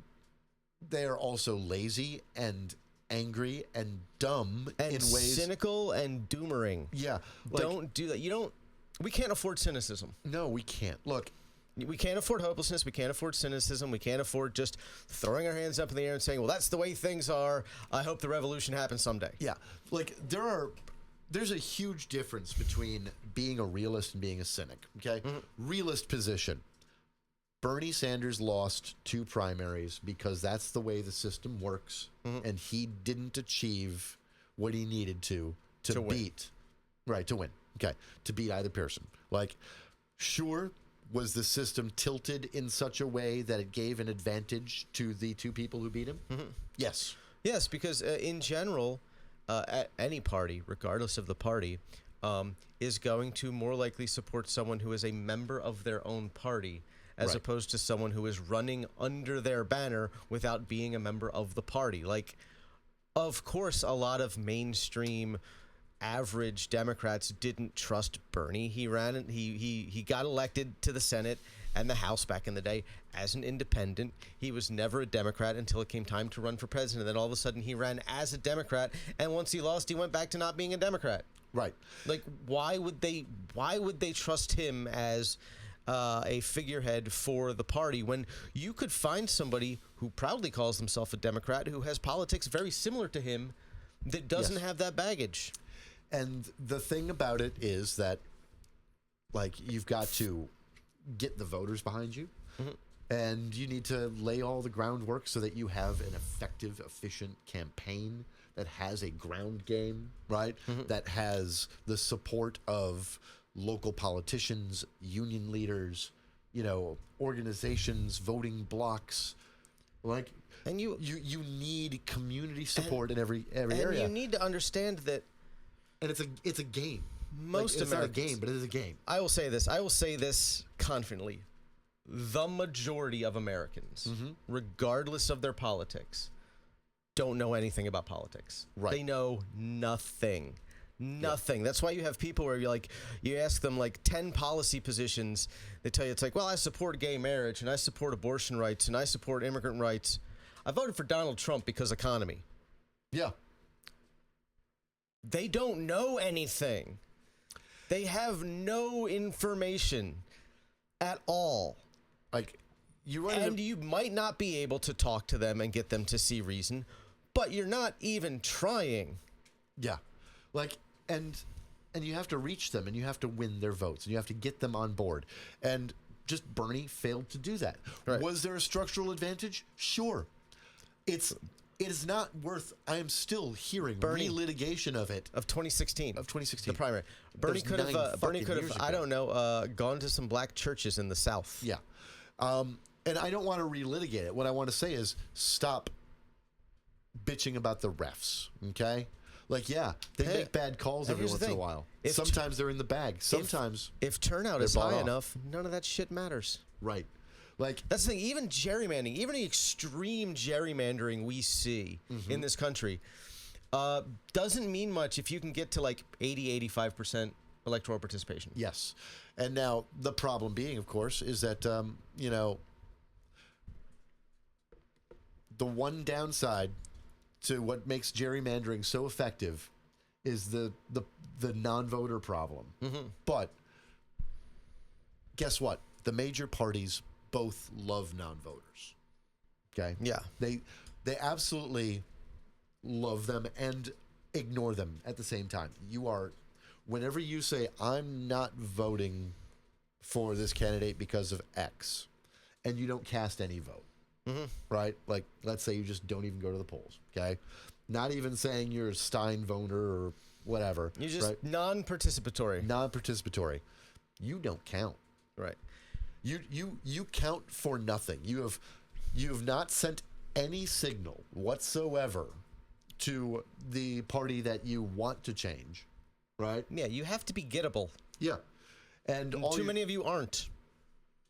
they are also lazy and angry and dumb And in ways. cynical and doomering. Yeah. Like, Don't do that. We can't afford cynicism. no, we can't. Look, We can't afford hopelessness. We can't afford cynicism. We can't afford just throwing our hands up in the air and saying, well, that's the way things are. I hope the revolution happens someday. yeah, like there's a huge difference between being a realist and being a cynic. Okay, realist position. Bernie Sanders lost 2 primaries because that's the way the system works, and he didn't achieve what he needed to win. beat, right? To win, okay, to beat either person. Like, sure. Was the system tilted in such a way that it gave an advantage to the 2 people who beat him? Yes. Yes, because in general, any party, regardless of the party, is going to more likely support someone who is a member of their own party as Right. opposed to someone who is running under their banner without being a member of the party. Like, of course, a lot of mainstream average Democrats didn't trust Bernie. He ran and he got elected to the Senate and the House back in the day as an independent. He was never a Democrat until it came time to run for president. Then all of a sudden he ran as a Democrat, and once he lost, he went back to not being a Democrat. Right. Like, why would they trust him as a figurehead for the party when you could find somebody who proudly calls himself a Democrat who has politics very similar to him that doesn't Yes. have that baggage? And the thing about it is that, like, you've got to get the voters behind you, and you need to lay all the groundwork so that you have an effective, efficient campaign that has a ground game, right? That has the support of local politicians, union leaders, you know, organizations, voting blocks, like. And you need community support in every and area. you need to understand that And it's a game. Most it's not a Americans- game, but it is a game. I will say this. I will say this confidently. The majority of Americans, regardless of their politics, don't know anything about politics. Right. They know nothing. Nothing. That's why you have people where you ask them like 10 policy positions. They tell you it's like, well, I support gay marriage and I support abortion rights and I support immigrant rights. I voted for Donald Trump because economy. Yeah. They don't know anything. They have no information at all. Like, you run And you might not be able to talk to them and get them to see reason, but you're not even trying. yeah. Like, and you have to reach them and you have to win their votes and you have to get them on board. And just Bernie failed to do that. Right. Was there a structural advantage? Sure. It is not worth. I am still hearing Bernie- relitigation of it. Of 2016. Of 2016. The primary. Bernie That could was 9 have, Bernie fucking could have, years I ago. don't know, gone to some black churches in the South. Yeah. And I don't want to relitigate it. What I want to say is stop bitching about the refs, okay? Like, yeah, they Hey, make bad calls and every here's the once in a thing. while. If- Sometimes they're in the bag. Sometimes, If turnout They're is bought high off. enough, none of that shit matters. right. Like, That's the thing. Even gerrymandering, even the extreme gerrymandering we see in this country doesn't mean much if you can get to like 80-85% electoral participation. yes. And now the problem being, of course, is that, you know, the one downside to what makes gerrymandering so effective is the non-voter problem. But guess what? The major parties both love non-voters. Okay? Yeah. They absolutely love them and ignore them at the same time. You are, whenever you say, I'm not voting for this candidate because of X, and you don't cast any vote, right? Like, let's say you just don't even go to the polls, okay? Not even saying you're a Stein voter or whatever. You just right? non-participatory. Non-participatory. You don't count. Right. You count for nothing. You have not sent any signal whatsoever to the party that you want to change right? Yeah, you have to be gettable. Yeah. And Too many of you aren't.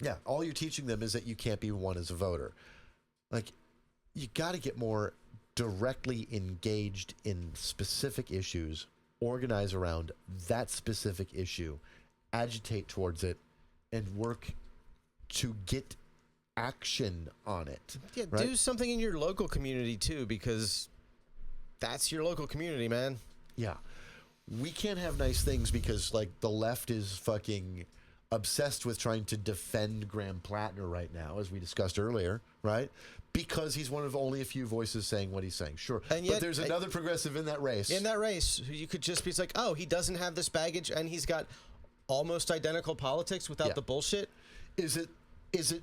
Yeah, all you're teaching them is that you can't be one as a voter. Like, you got to get more directly engaged in specific issues, organize around that specific issue, agitate towards it, and work to get action on it. Yeah, right? do something in your local community too, because that's your local community, man. Yeah. We can't have nice things because, like, the left is fucking obsessed with trying to defend Graham Plattner right now, as we discussed earlier, right? Because he's one of only a few voices saying what he's saying. Sure. And yet, but there's another progressive in that race. In that race, you could just be like, oh, he doesn't have this baggage, and he's got almost identical politics without the bullshit. Is it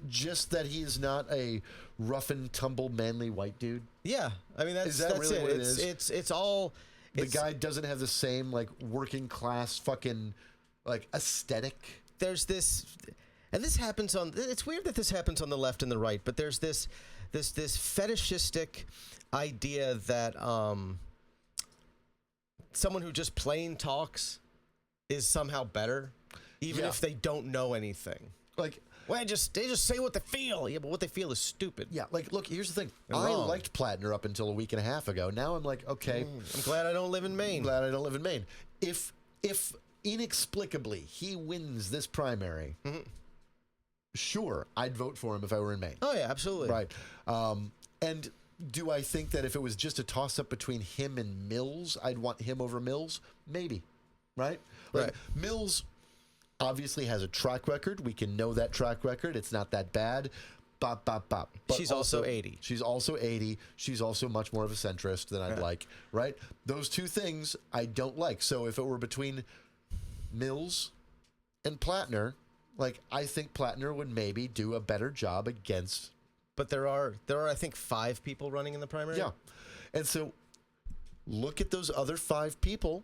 just that he is not a rough and tumble manly white dude? Yeah. I mean, that's really it. what it is? It's all... The guy doesn't have the same, like, working class fucking, like, aesthetic. There's this, and this happens on. It's weird that this happens on the left and the right, but there's this fetishistic idea that someone who just plain talks is somehow better, even if they don't know anything. Like, well, they just say what they feel. Yeah, but what they feel is stupid. yeah, like, look, here's the thing. They're I wrong. liked Plattner up until a week and a half ago. Now I'm like, okay, I'm glad I don't live in Maine. glad I don't live in Maine. If inexplicably he wins this primary, sure, I'd vote for him if I were in Maine. Oh yeah, absolutely. Right. And do I think that if it was just a toss-up between him and Mills, I'd want him over Mills? Maybe. Right? Like, Right. Mills obviously has a track record. We can know that track record. It's not that bad. Bop, bop, bop. But She's also 80. She's also 80. She's also much more of a centrist than I'd like. Right? Those two things I don't like. So if it were between Mills and Plattner, like, I think Plattner would maybe do a better job against... But there are I think 5 people running in the primary. Yeah. And so look at those other 5 people.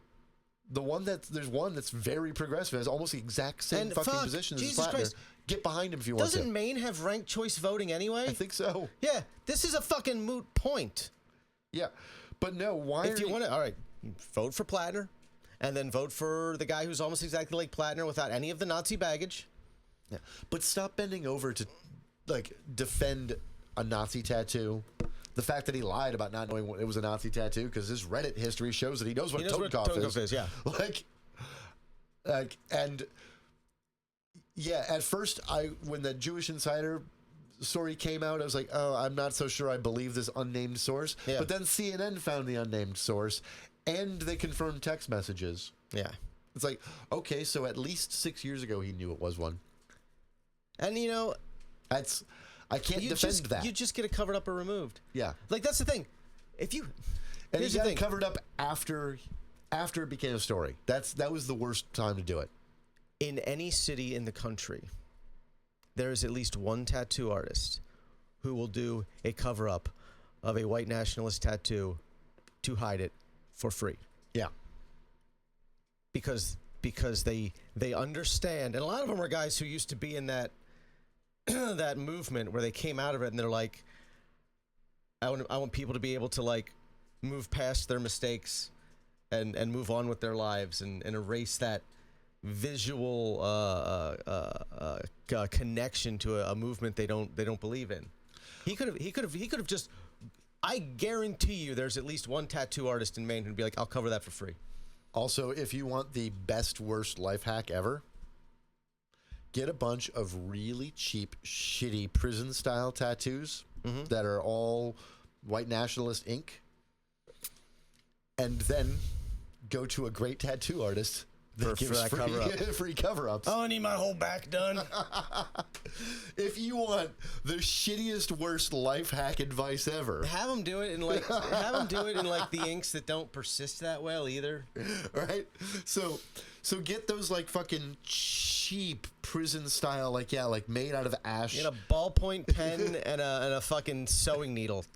There's one that's very progressive, has almost the exact same And fucking fuck, position as Jesus Plattner. Christ. Get behind him if you want Doesn't to. Maine have ranked choice voting anyway? I think so. Yeah, this is a fucking moot point. Yeah. But no, why If you want to, all right, vote for Plattner, and then vote for the guy who's almost exactly like Plattner without any of the Nazi baggage. Yeah. But stop bending over to, like, defend a Nazi tattoo. The fact that he lied about not knowing it was a Nazi tattoo, because his Reddit history shows that he knows what Totenkopf is. Yeah. Like, and yeah, at first, when the Jewish Insider story came out, I was like, oh, I'm not so sure I believe this unnamed source. Yeah. But then CNN found the unnamed source, and they confirmed text messages. Yeah. It's like, okay, so at least 6 years ago he knew it was one. And you know, I can't defend that. You just get it covered up or removed. Yeah. Like, that's the thing. If you... And here's he the got thing. it covered up after it became a story. That was the worst time to do it. In any city in the country, there is at least one tattoo artist who will do a cover-up of a white nationalist tattoo to hide it for free. Yeah. Because they understand, and a lot of them are guys who used to be in that that movement where they came out of it and they're like, I want people to be able to, like, move past their mistakes and move on with their lives and erase that visual connection to a movement they don't believe in. He could have just, I guarantee you there's at least one tattoo artist in Maine who'd be like, I'll cover that for free. Also, if you want the best, worst life hack ever, get a bunch of really cheap, shitty prison-style tattoos that are all white nationalist ink, and then go to a great tattoo artist that gives that cover-up. free cover-ups. Oh, I need my whole back done. If you want the shittiest, worst life hack advice ever, Have them do it in like the inks that don't persist that well either. right? So get those, like, fucking cheap prison style, like made out of ash, Get a ballpoint pen and a fucking sewing needle.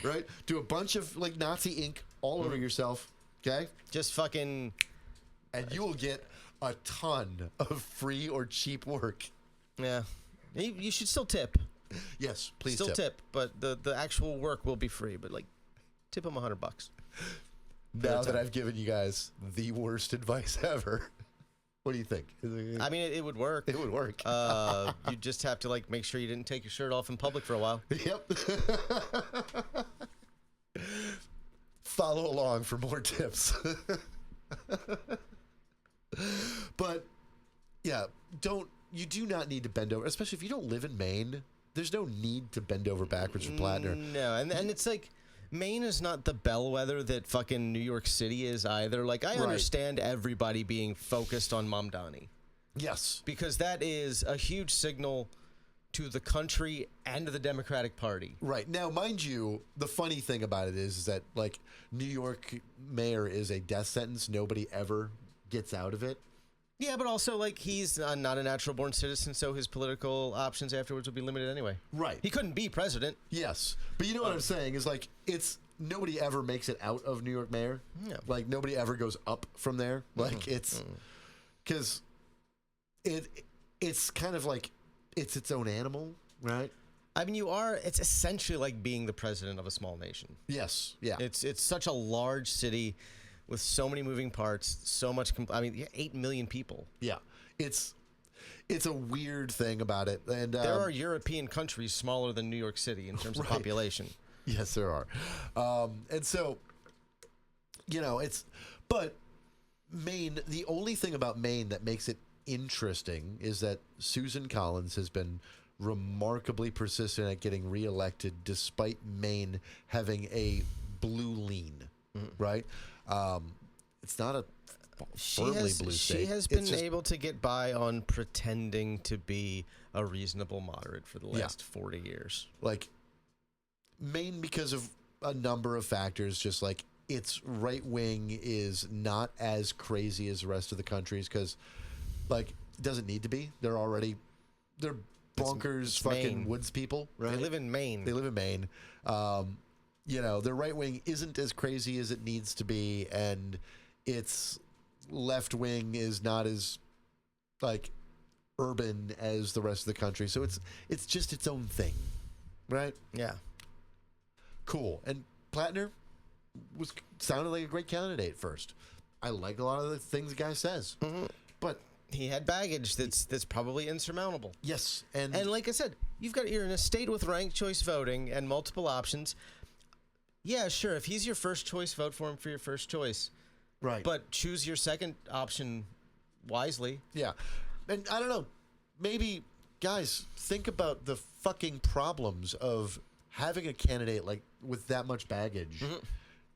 right? Do a bunch of, like, Nazi ink all over yourself, okay? Just fucking... And you will get a ton of free or cheap work. Yeah. You should still tip. Yes, please Still tip, but the actual work will be free. But, like, tip them $100. Now that I've given you guys the worst advice ever, what do you think? I mean, it would work. It would work. You just have to like make sure you didn't take your shirt off in public for a while. Yep. Follow along for more tips. But yeah, you do not need to bend over, especially if you don't live in Maine. There's no need to bend over backwards for Plattner. No, and it's like Maine is not the bellwether that fucking New York City is either. Like I understand everybody being focused on Mamdani. Yes. Because that is a huge signal to the country and to the Democratic Party. Right. Now, mind you, the funny thing about it is that, like, New York mayor is a death sentence. Nobody ever gets out of it. Yeah, but also, like, he's not a natural-born citizen, so his political options afterwards would be limited anyway. Right. He couldn't be president. Yes. But you know what I'm saying is, like, nobody ever makes it out of New York mayor. No. Like, nobody ever goes up from there. Like, it's... Because it's kind of like... It's its own animal, right? I mean, it's essentially like being the president of a small nation. Yes. Yeah. It's such a large city with so many moving parts, so much, 8 million people. Yeah. It's a weird thing about it. And there are European countries smaller than New York City in terms of population. Yes, there are. And so, but Maine, the only thing about Maine that makes it interesting is that Susan Collins has been remarkably persistent at getting reelected despite Maine having a blue lean, right? It's not a firmly blue state. She has been able to get by on pretending to be a reasonable moderate for the last 40 years. Like, Maine, because of a number of factors, just like its right wing is not as crazy as the rest of the country's because... Like, it doesn't need to be. They're bonkers fucking Maine. woods people, right? They live in Maine. Their right wing isn't as crazy as it needs to be, and its left wing is not as, like, urban as the rest of the country. So it's just its own thing, right? Yeah. Cool. And Plattner sounded like a great candidate at first. I like a lot of the things the guy says. But he had baggage that's probably insurmountable. yes, And like I said, you're in a state with ranked choice voting and multiple options. Yeah, sure. If he's your first choice, vote for him for your first choice. right. But choose your second option wisely. Yeah. And I don't know. Maybe, guys, think about the fucking problems of having a candidate like with that much baggage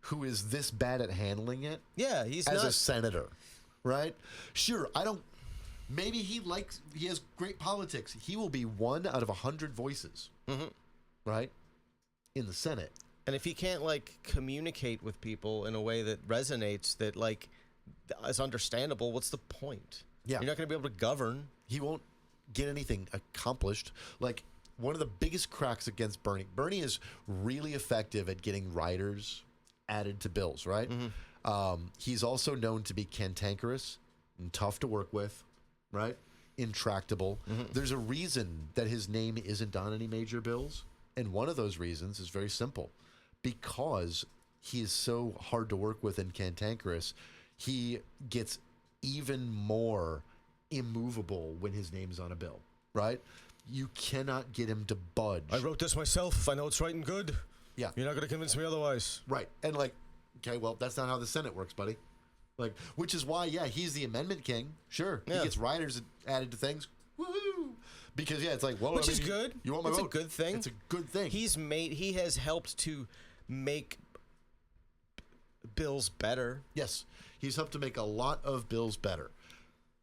who is this bad at handling it. Yeah, he's as not a senator, right? Sure, maybe he has great politics. He will be 1 out of 100 voices, right? In the Senate. And if he can't like communicate with people in a way that resonates, that like is understandable, what's the point? Yeah. You're not going to be able to govern. He won't get anything accomplished. Like, one of the biggest cracks against Bernie is really effective at getting riders added to bills, right? He's also known to be cantankerous and tough to work with, right? Intractable. There's a reason that his name isn't on any major bills. And one of those reasons is very simple. Because he is so hard to work with and cantankerous, he gets even more immovable when his name's on a bill, right? You cannot get him to budge. I wrote this myself. I know it's right and good. Yeah. You're not going to convince me otherwise. Right. And like, okay, well, that's not how the Senate works, buddy. Like, which is why, he's the amendment king. Sure. Yeah. He gets riders added to things. Woohoo! Because, it's like, well, Which is good. You want my It's vote? a good thing. It's a good thing. He has helped to make bills better. Yes. He's helped to make a lot of bills better.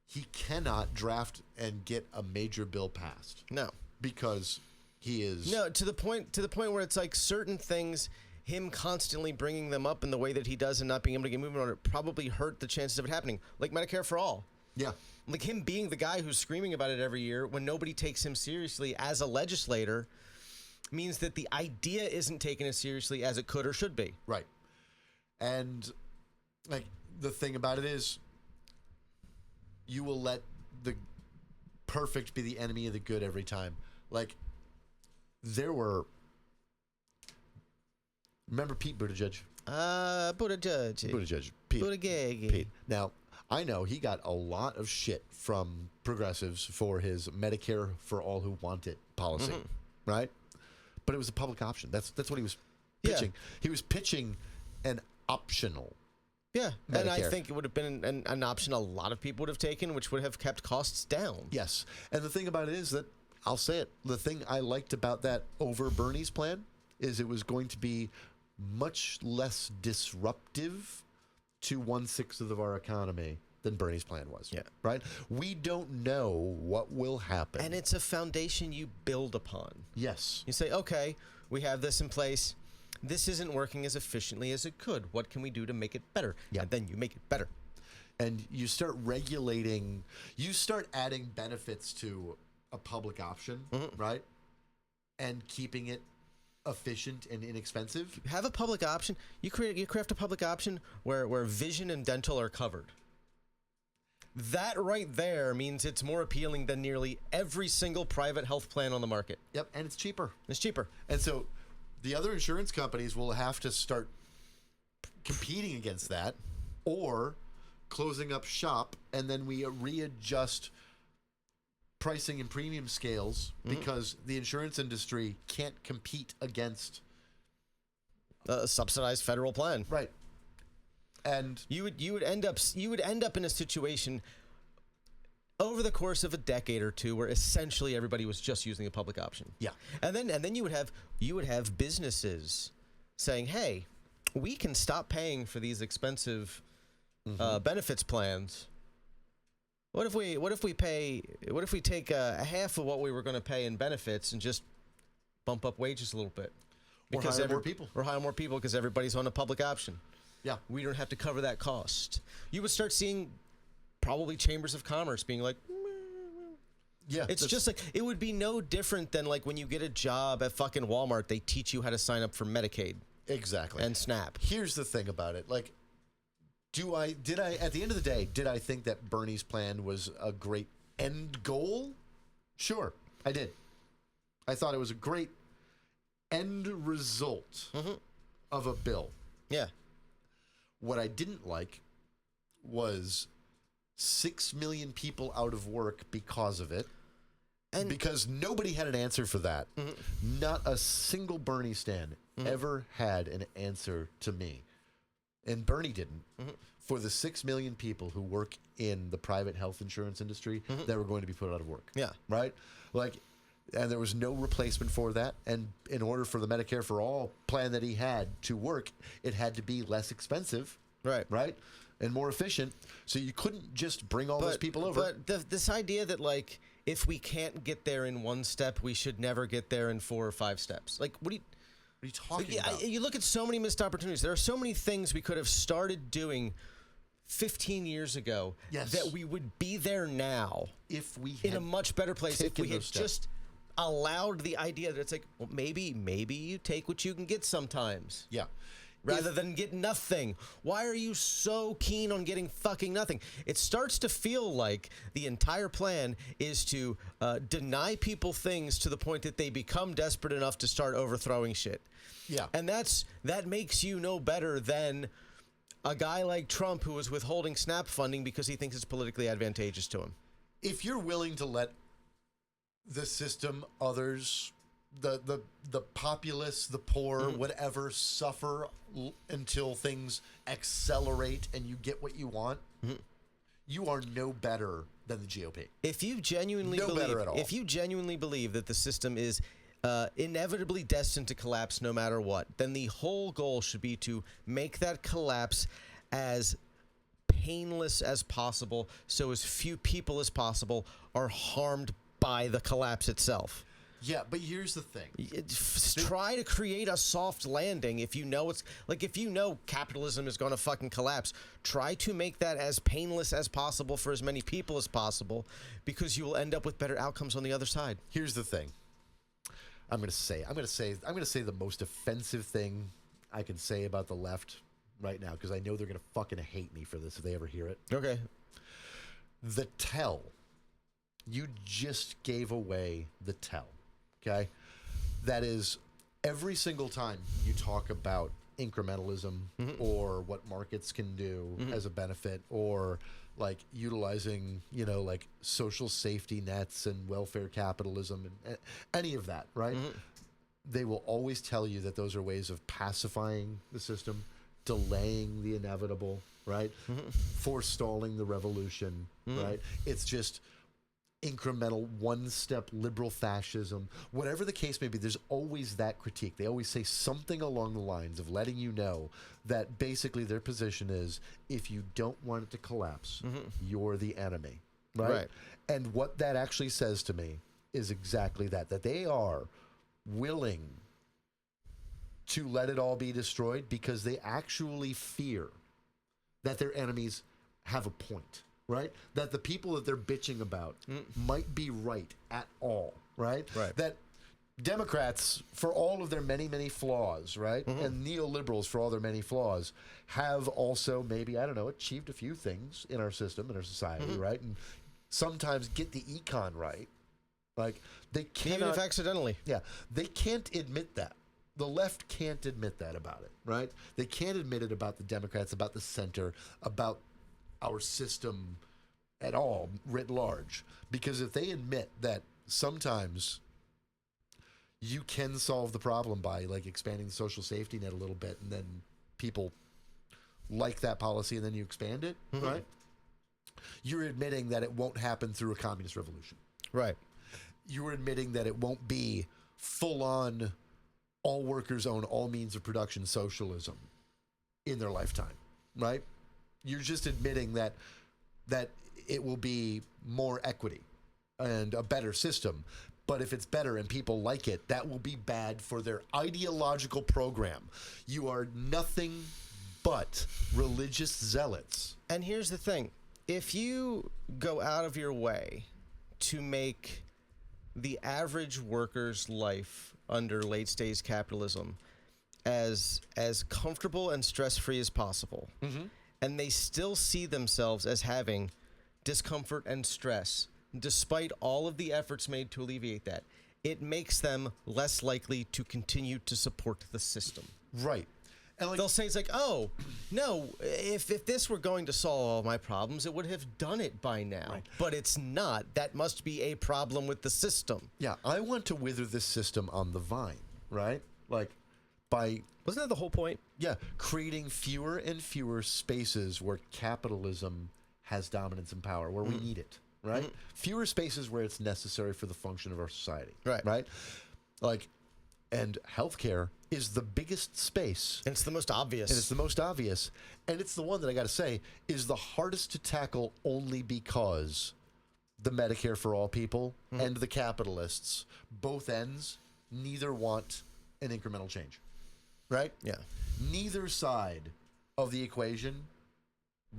He cannot draft and get a major bill passed. No. Because he is... No, to the point where it's like certain things, him constantly bringing them up in the way that he does and not being able to get movement on it probably hurt the chances of it happening. Like Medicare for All. Yeah. Like him being the guy who's screaming about it every year when nobody takes him seriously as a legislator means that the idea isn't taken as seriously as it could or should be. Right. And, like, the thing about it is, you will let the perfect be the enemy of the good every time. Like, remember Pete Buttigieg? Buttigieg. Pete. Buttigieg. Pete. Now, I know he got a lot of shit from progressives for his Medicare for all who want it policy, right? But it was a public option. That's what he was pitching. He was pitching an optional. Yeah, and I Medicare. think it would have been an option a lot of people would have taken, which would have kept costs down. Yes. And the thing about it is that, I'll say it, the thing I liked about that over Bernie's plan is it was going to be much less disruptive to 1/6 of our economy than Bernie's plan was. Yeah. Right? We don't know what will happen. And it's a foundation you build upon. Yes. You say, okay, we have this in place. This isn't working as efficiently as it could. What can we do to make it better? Yeah. And then you make it better. And you start regulating, you start adding benefits to a public option, right? And keeping it efficient and inexpensive. Have a public option. You craft a public option where vision and dental are covered. That right there means it's more appealing than nearly every single private health plan on the market. Yep, and it's cheaper. It's cheaper. And so the other insurance companies will have to start competing against that or closing up shop, and then we readjust pricing and premium scales because the insurance industry can't compete against A subsidized federal plan. right. And You would end up in a situation over the course of a decade or two where essentially everybody was just using a public option. yeah, And then you would have businesses saying, "Hey, we can stop paying for these expensive benefits plans. What if we take a half of what we were going to pay in benefits and just bump up wages a little bit? Or hire more people. Or hire more people because everybody's on a public option. yeah. We don't have to cover that cost." You would start seeing probably chambers of commerce being like, Yeah, it's that's- just like, it would be no different than like when you get a job at fucking Walmart, they teach you how to sign up for Medicaid exactly. and SNAP. Here's the thing about it. Like, did I, at the end of the day, did I think that Bernie's plan was a great end goal? Sure, I did. I thought it was a great end result of a bill. Yeah. What I didn't like was 6 million people out of work because of it. And Because nobody had an answer for that. Not a single Bernie stand ever had an answer to me. And Bernie didn't. For the 6 million people who work in the private health insurance industry that were going to be put out of work. Yeah. Right? Like, and there was no replacement for that. And in order for the Medicare for All plan that he had to work, it had to be less expensive. Right. Right? And more efficient. So you couldn't just bring all those people over. But this idea that like, if we can't get there in one step, we should never get there in 4 or 5 steps. Like, what are you talking about? You look at so many missed opportunities. There are so many things we could have started doing 15 years ago that we would be there now if we in a much better place if taken we had those steps. just allowed the idea that it's like, well, maybe you take what you can get sometimes. Yeah. Rather than get nothing. Why are you so keen on getting fucking nothing? It starts to feel like the entire plan is to deny people things to the point that they become desperate enough to start overthrowing shit. Yeah. And that makes you no better than a guy like Trump who is withholding SNAP funding because he thinks it's politically advantageous to him. If you're willing to let the system, others, the populace, the poor, whatever, suffer until things accelerate and you get what you want, you are no better than the GOP. If you genuinely better at all. If you genuinely believe that the system is inevitably destined to collapse no matter what, then the whole goal should be to make that collapse as painless as possible, so as few people as possible are harmed by the collapse itself. Yeah, but here's the thing. Try to create a soft landing. If you know capitalism is going to fucking collapse, try to make that as painless as possible for as many people as possible, because you will end up with better outcomes on the other side. Here's the thing. I'm going to say the most offensive thing I can say about the left right now, because I know they're going to fucking hate me for this if they ever hear it. Okay. The tell. You just gave away the tell. Okay? That is, every single time you talk about incrementalism or what markets can do as a benefit, or like utilizing, like social safety nets and welfare capitalism and any of that, right? They will always tell you that those are ways of pacifying the system, delaying the inevitable, right? Forestalling the revolution, right? It's just incremental, one-step liberal fascism. Whatever the case may be, there's always that critique. They always say something along the lines of letting you know that basically their position is, if you don't want it to collapse, you're the enemy, right? And what that actually says to me is exactly that they are willing to let it all be destroyed because they actually fear that their enemies have a point, right? That the people that they're bitching about might be right at all, right? That Democrats, for all of their many, many flaws, right? And neoliberals, for all their many flaws, have also maybe, I don't know, achieved a few things in our system, in our society, right? And sometimes get the econ right. Like, they cannot... Even if accidentally. Yeah. They can't admit that. The left can't admit that about it, right? They can't admit it about the Democrats, about the center, about our system at all, writ large. Because if they admit that sometimes you can solve the problem by, like, expanding the social safety net a little bit, and then people like that policy, and then you expand it, right? You're admitting that it won't happen through a communist revolution. Right. You're admitting that it won't be full-on, all workers own all means of production socialism in their lifetime, right? You're just admitting that it will be more equity and a better system. But if it's better and people like it, that will be bad for their ideological program. You are nothing but religious zealots. And here's the thing. If you go out of your way to make the average worker's life under late-stage capitalism as comfortable and stress-free as possible, and they still see themselves as having discomfort and stress, despite all of the efforts made to alleviate that, it makes them less likely to continue to support the system. Right. And like, they'll say, it's like, oh, no, if this were going to solve all my problems, it would have done it by now. Right. But it's not. That must be a problem with the system. yeah, I want to wither this system on the vine, right? Like, by... Wasn't that the whole point? Yeah, creating fewer and fewer spaces where capitalism has dominance and power, where we need it, right? Fewer spaces where it's necessary for the function of our society, right? Like, and healthcare is the biggest space. And it's the most obvious. And it's the most obvious. And it's the one that I got to say is the hardest to tackle, only because the Medicare for all people and the capitalists, both ends, neither want an incremental change, right? Yeah. Neither side of the equation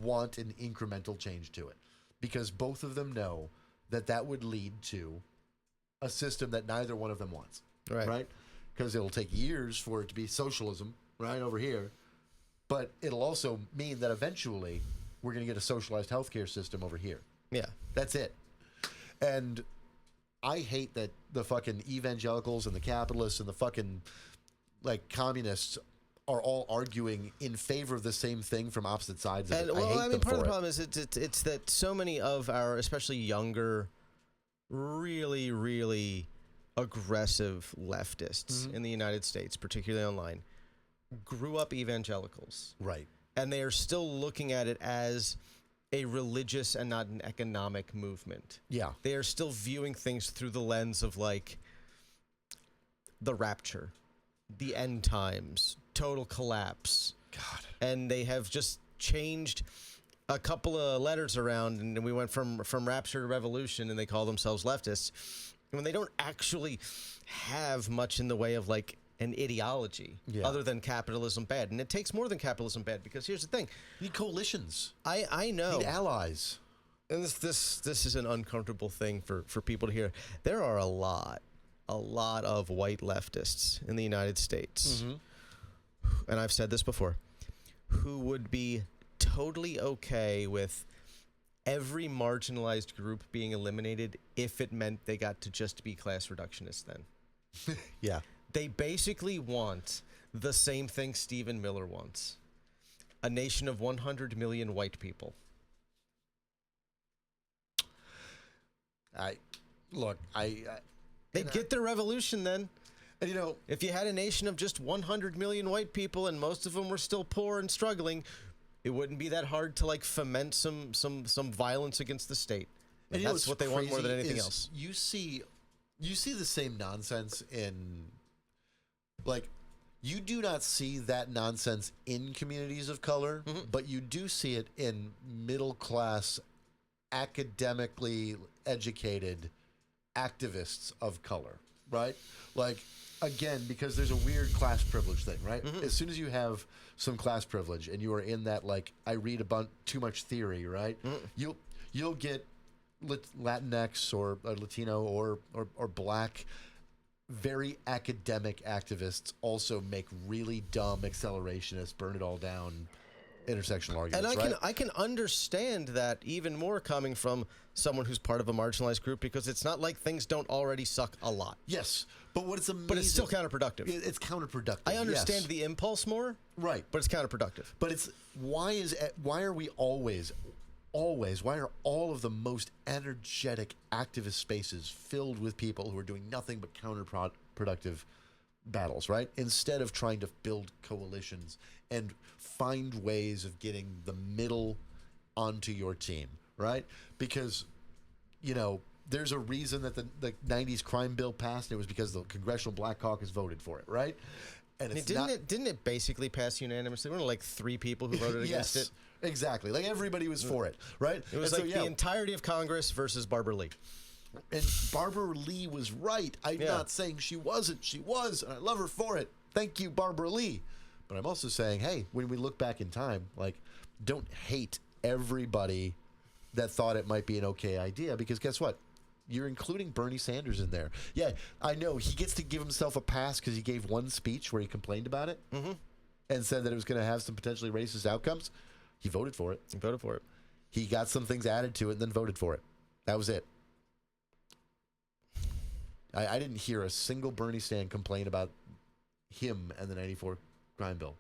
want an incremental change to it, because both of them know that that would lead to a system that neither one of them wants, right? Because it'll take years for it to be socialism, right, over here. But it'll also mean that eventually we're going to get a socialized healthcare system over here. Yeah. That's it. And I hate that the fucking evangelicals and the capitalists and the fucking, like, communists are all arguing in favor of the same thing from opposite sides of it. Well, I hate them part for of the it. problem is it's that so many of our, especially younger, really, really aggressive leftists in the United States, particularly online, grew up evangelicals. Right. And they are still looking at it as a religious and not an economic movement. Yeah. They are still viewing things through the lens of, like, the rapture, the end times, total collapse. God. And they have just changed a couple of letters around, and we went from rapture to revolution, and they call themselves leftists, when they don't actually have much in the way of, like, an ideology other than capitalism bad. And it takes more than capitalism bad, because here's the thing. You need coalitions. I know. You need allies. And this is an uncomfortable thing for people to hear. There are a lot of white leftists in the United States, and I've said this before, who would be totally okay with every marginalized group being eliminated if it meant they got to just be class reductionists then. Yeah. They basically want the same thing Stephen Miller wants. A nation of 100 million white people. They'd get their revolution then. And you know, If you had a nation of just 100 million white people and most of them were still poor and struggling, it wouldn't be that hard to like foment some violence against the state. And you know that's what's what they want more than crazy anything is else. You see the same nonsense in, like, you do not see that nonsense in communities of color, but you do see it in middle class, academically educated activists of color, right? Like, again, because there's a weird class privilege thing, right? As soon as you have some class privilege and you are in that, like, I read too much theory, right? You'll get Latinx or Latino or black, very academic activists also make really dumb accelerationist, burn it all down intersectional arguments. And I can understand that even more coming from someone who's part of a marginalized group, because it's not like things don't already suck a lot. Yes, but what it's amazing, But it's still counterproductive. It's counterproductive. I understand yes. the impulse more, Right, but it's counterproductive. but it's why are we always why are all of the most energetic activist spaces filled with people who are doing nothing but counterproductive battles, right? Instead of trying to build coalitions and find ways of getting the middle onto your team, right? Because, you know, there's a reason that the 90s crime bill passed, and it was because the Congressional Black Caucus voted for it, right? And it's Didn't it basically pass unanimously? There were like 3 people who voted against it. Exactly. Like, everybody was for it, right? It was And like the entirety of Congress versus Barbara Lee. And Barbara Lee was right. I'm not saying she wasn't. She was, and I love her for it. Thank you, Barbara Lee. But I'm also saying, hey, when we look back in time, like, don't hate everybody that thought it might be an okay idea, because guess what? You're including Bernie Sanders in there. Yeah, I know he gets to give himself a pass because he gave one speech where he complained about it and said that it was going to have some potentially racist outcomes. He voted for it. He voted for it. He got some things added to it and then voted for it. That was it. I didn't hear a single Bernie stand complain about him and the 94 crime bill.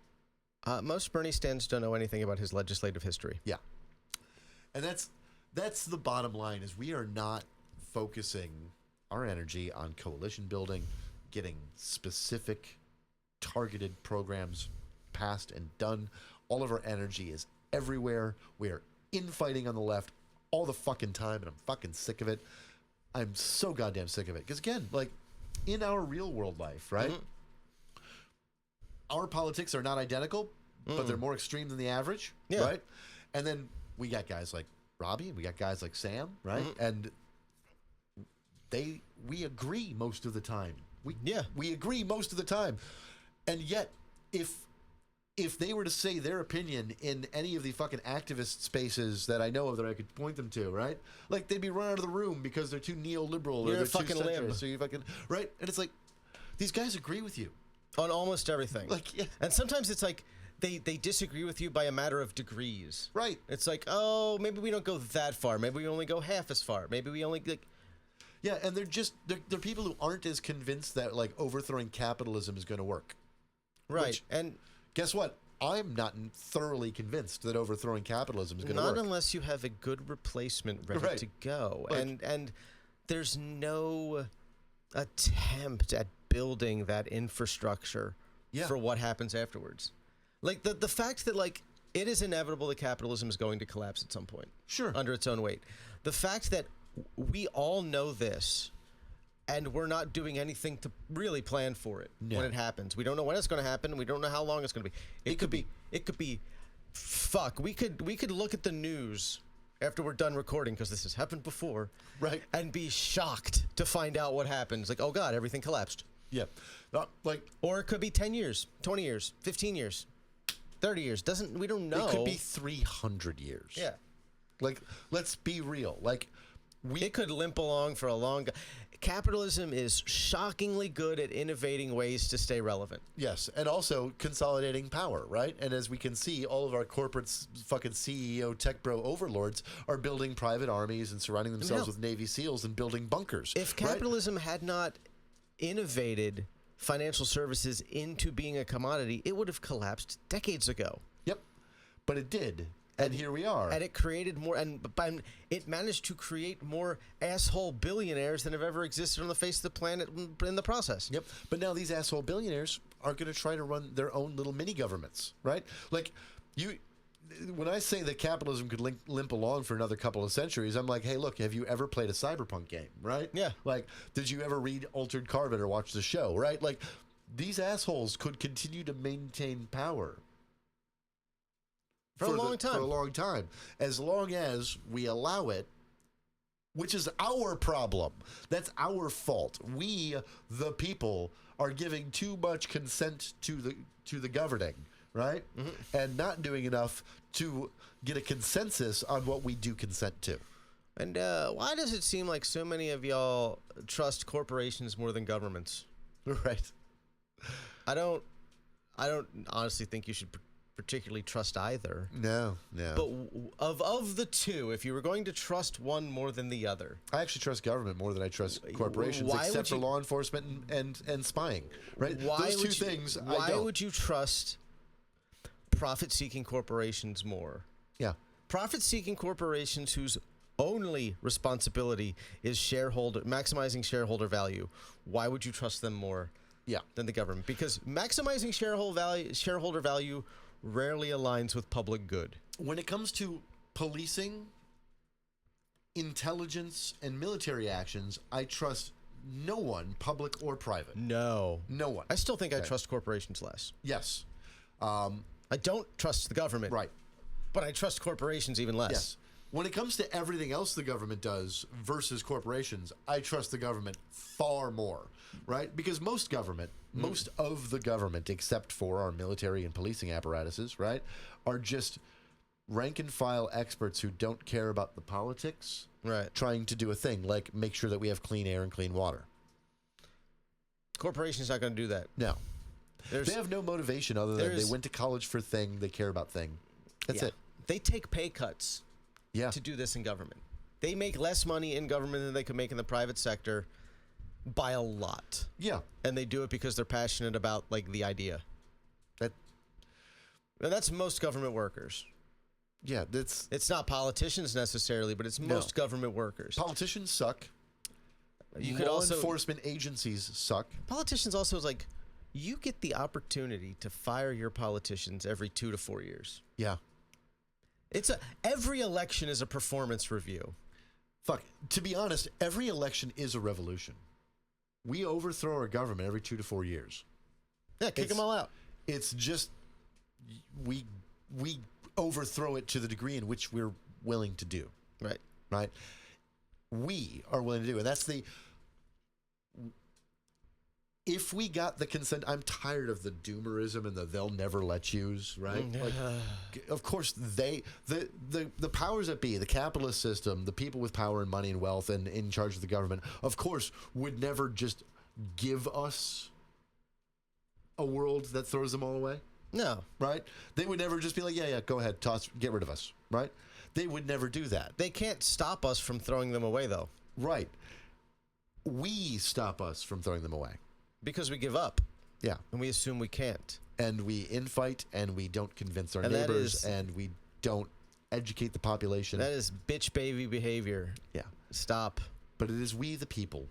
Most Bernie stands don't know anything about his legislative history. Yeah. And that's the bottom line, is we are not focusing our energy on coalition building, getting specific targeted programs passed and done. All of our energy is everywhere. We are infighting on the left all the fucking time, and I'm fucking sick of it. I'm so goddamn sick of it. Because again, like, in our real world life, right? Our politics are not identical, but they're more extreme than the average, right? And then we got guys like Robbie, and we got guys like Sam, right? And we agree most of the time. We agree most of the time. And yet, if they were to say their opinion in any of the fucking activist spaces that I know of that I could point them to, right? Like, they'd be run out of the room because they're too neoliberal, or You're they're a fucking too limb. centrist, so you fucking, right? And it's like, these guys agree with you. On almost everything. Like, yeah. And sometimes it's like they disagree with you by a matter of degrees. Right. It's like, oh, maybe we don't go that far. Maybe we only go half as far. Maybe we only like. Yeah, and they're people who aren't as convinced that, like, overthrowing capitalism is going to work. Right. Which, and guess what? I'm not thoroughly convinced that overthrowing capitalism is going to work. not unless you have a good replacement ready Right. to go. Like, and there's no attempt at building that infrastructure for what happens afterwards. Like the fact that, like, it is inevitable that capitalism is going to collapse at some point. Sure. Under its own weight. The fact that we all know this, and we're not doing anything to really plan for it when it happens. We don't know when it's going to happen. We don't know how long it's going to be. It could be. Fuck. We could look at the news after we're done recording, because this has happened before, right? And be shocked to find out what happens. Like, oh God, everything collapsed. Yeah. Or it could be 10 years, 20 years, 15 years, 30 years. We don't know. It could be 300 years. Yeah. Like, let's be real. Like, it could limp along for a long. Capitalism is shockingly good at innovating ways to stay relevant. Yes, and also consolidating power, right? And as we can see, all of our corporate fucking CEO tech bro overlords are building private armies and surrounding themselves with Navy SEALs and building bunkers. If capitalism had not innovated financial services into being a commodity, it would have collapsed decades ago. Yep. But it did. And here we are. And it created more, and it managed to create more asshole billionaires than have ever existed on the face of the planet in the process. Yep. But now these asshole billionaires are going to try to run their own little mini governments, right? Like, when I say that capitalism could limp along for another couple of centuries, I'm like, hey, look, have you ever played a cyberpunk game, right? Yeah. Like, did you ever read Altered Carbon or watch the show, right? Like, these assholes could continue to maintain power. For a long time. For a long time. As long as we allow it, which is our problem. That's our fault. We, the people, are giving too much consent to the governing, right? Mm-hmm. And not doing enough to get a consensus on what we do consent to. And why does it seem like so many of y'all trust corporations more than governments? Right. I don't honestly think you should particularly trust either. No. But of the two, if you were going to trust one more than the other, I actually trust government more than I trust corporations, except for law enforcement and spying. Right? Those two things. Why would you trust profit-seeking corporations more? Yeah. Profit-seeking corporations whose only responsibility is maximizing shareholder value. Why would you trust them more? Yeah. Than the government? Because maximizing shareholder value rarely aligns with public good. When it comes to policing, intelligence, and military actions, I trust no one, public or private. No one. I still think I trust corporations less. Yes. I don't trust the government. Right. But I trust corporations even less. Yes. When it comes to everything else the government does versus corporations, I trust the government far more, right? Because most of the government, except for our military and policing apparatuses, right, are just rank and file experts who don't care about the politics, right, trying to do a thing like make sure that we have clean air and clean water. Corporations not going to do that. No. They have no motivation other than they went to college for thing, they care about thing. That's it. They take pay cuts. Yeah. To do this in government. They make less money in government than they could make in the private sector by a lot. Yeah. And they do it because they're passionate about, like, the idea. And that's most government workers. Yeah, it's not politicians necessarily, but it's most government workers. Politicians suck. Law enforcement agencies suck. Politicians also is like, you get the opportunity to fire your politicians every 2 to 4 years. Yeah. Every election is a performance review. Fuck. To be honest, every election is a revolution. We overthrow our government every 2 to 4 years. Yeah, kick them all out. It's just we overthrow it to the degree in which we're willing to do. Right. Right. We are willing to do, and that's the. If we got the consent, I'm tired of the doomerism and the they'll never let yous, right? Like, of course, the powers that be, the capitalist system, the people with power and money and wealth and in charge of the government, of course, would never just give us a world that throws them all away. No. Right? They would never just be like, yeah, go ahead, get rid of us, right? They would never do that. They can't stop us from throwing them away, though. Right. We stop us from throwing them away. Because we give up. Yeah. And we assume we can't. And we infight, and we don't convince our neighbors, and we don't educate the population. That is bitch baby behavior. Yeah. Stop. But it is we the people.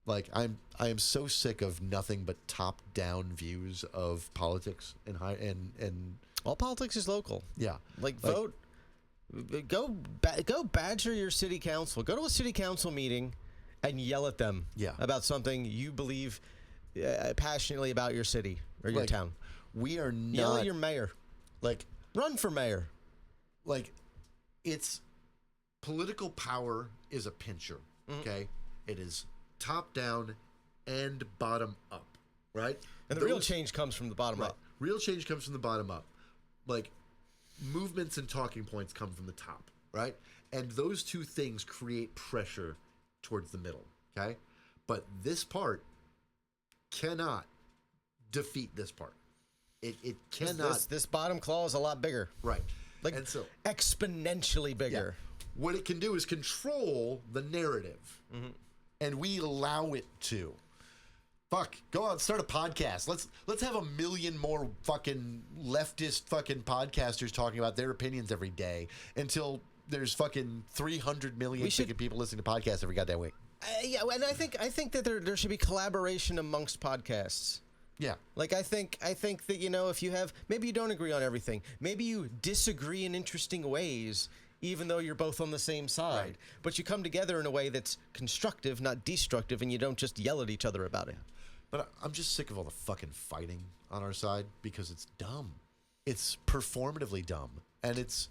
Like, I am so sick of nothing but top-down views of politics and all politics is local. Yeah. Like vote. Go badger your city council. Go to a city council meeting and yell at them about something you believe passionately about your city or your town. We are not... Yell at your mayor. Like... Run for mayor. Like, it's... Political power is a pincher, okay? It is top down and bottom up, right? And the real change comes from the bottom up. Real change comes from the bottom up. Like, movements and talking points come from the top, right? And those two things create pressure towards the middle, okay? But this part cannot defeat this part. It cannot. This bottom claw is a lot bigger. Right. Like, and so, exponentially bigger. Yeah. What it can do is control the narrative. Mm-hmm. And we allow it to. Fuck, go out and start a podcast. Let's have 1 million more fucking leftist fucking podcasters talking about their opinions every day until there's fucking 300 million fucking people listening to podcasts every goddamn week. Yeah, and I think that there should be collaboration amongst podcasts. Yeah. Like I think that, you know, if you have, maybe you don't agree on everything, maybe you disagree in interesting ways, even though you're both on the same side, Right. but you come together in a way that's constructive, not destructive, and you don't just yell at each other about it. But I'm just sick of all the fucking fighting on our side because it's dumb. It's performatively dumb. And it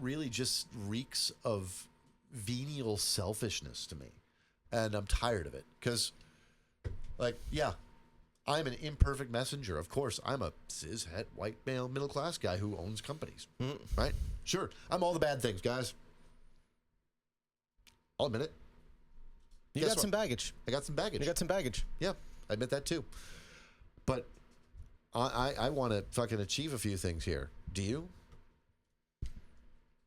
really just reeks of venial selfishness to me. And I'm tired of it. Because, like, yeah, I'm an imperfect messenger. Of course, I'm a cis-het, white male, middle-class guy who owns companies. Right? Sure. I'm all the bad things, guys. I'll admit it. You Guess got what? some baggage. I got some baggage. You got some baggage. Yeah, I admit that too. But I want to fucking achieve a few things here. Do you?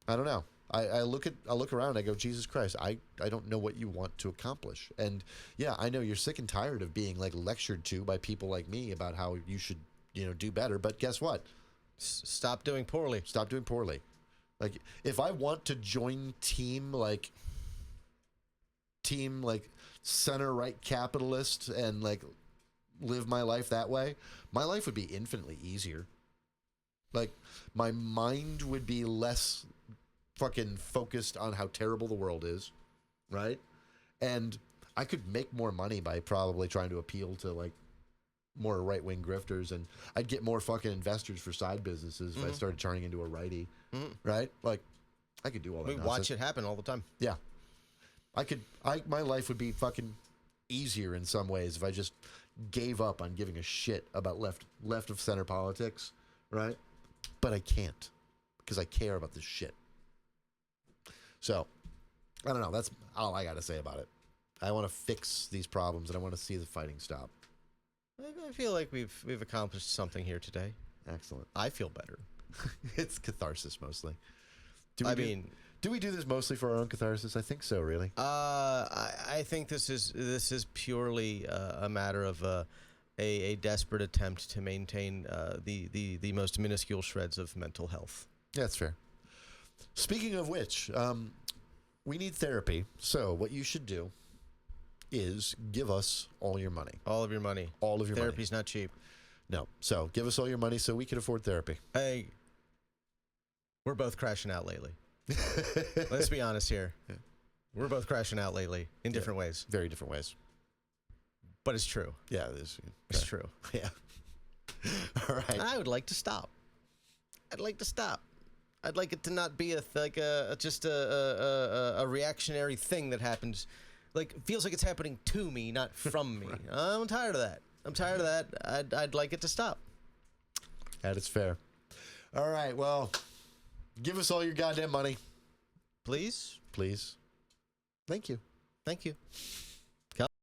I don't know. I look around. I go, Jesus Christ! I don't know what you want to accomplish. And yeah, I know you're sick and tired of being like lectured to by people like me about how you should, you know, do better. But guess what? Stop doing poorly. Stop doing poorly. Like if I want to join team center right capitalist and like live my life that way, my life would be infinitely easier. Like my mind would be less fucking focused on how terrible the world is, right? And I could make more money by probably trying to appeal to like more right-wing grifters, and I'd get more fucking investors for side businesses if I started turning into a righty, right? Like I could do all that. We watch it happen all the time. Yeah. My life would be fucking easier in some ways if I just gave up on giving a shit about left of center politics, right? But I can't because I care about this shit. So, I don't know. That's all I got to say about it. I want to fix these problems and I want to see the fighting stop. I feel like we've accomplished something here today. Excellent. I feel better. It's catharsis mostly. Do we do this mostly for our own catharsis? I think so, really. I think this is purely a matter of a desperate attempt to maintain the most minuscule shreds of mental health. Yeah, that's fair. Speaking of which, we need therapy. So what you should do is give us all your money. All of your money. All of your money. Therapy's not cheap. No. So give us all your money so we can afford therapy. Hey, we're both crashing out lately. Let's be honest here. Yeah. We're both crashing out lately in different ways. Very different ways. But it's true. Yeah, it is. It's true. Yeah. All right. I would like to stop. I'd like to stop. I'd like it to not be just a reactionary thing that happens. Like, it feels like it's happening to me, not from me. Right. I'm tired of that. I'd like it to stop. That is fair. All right. Well, give us all your goddamn money. Please? Please. Thank you. Thank you.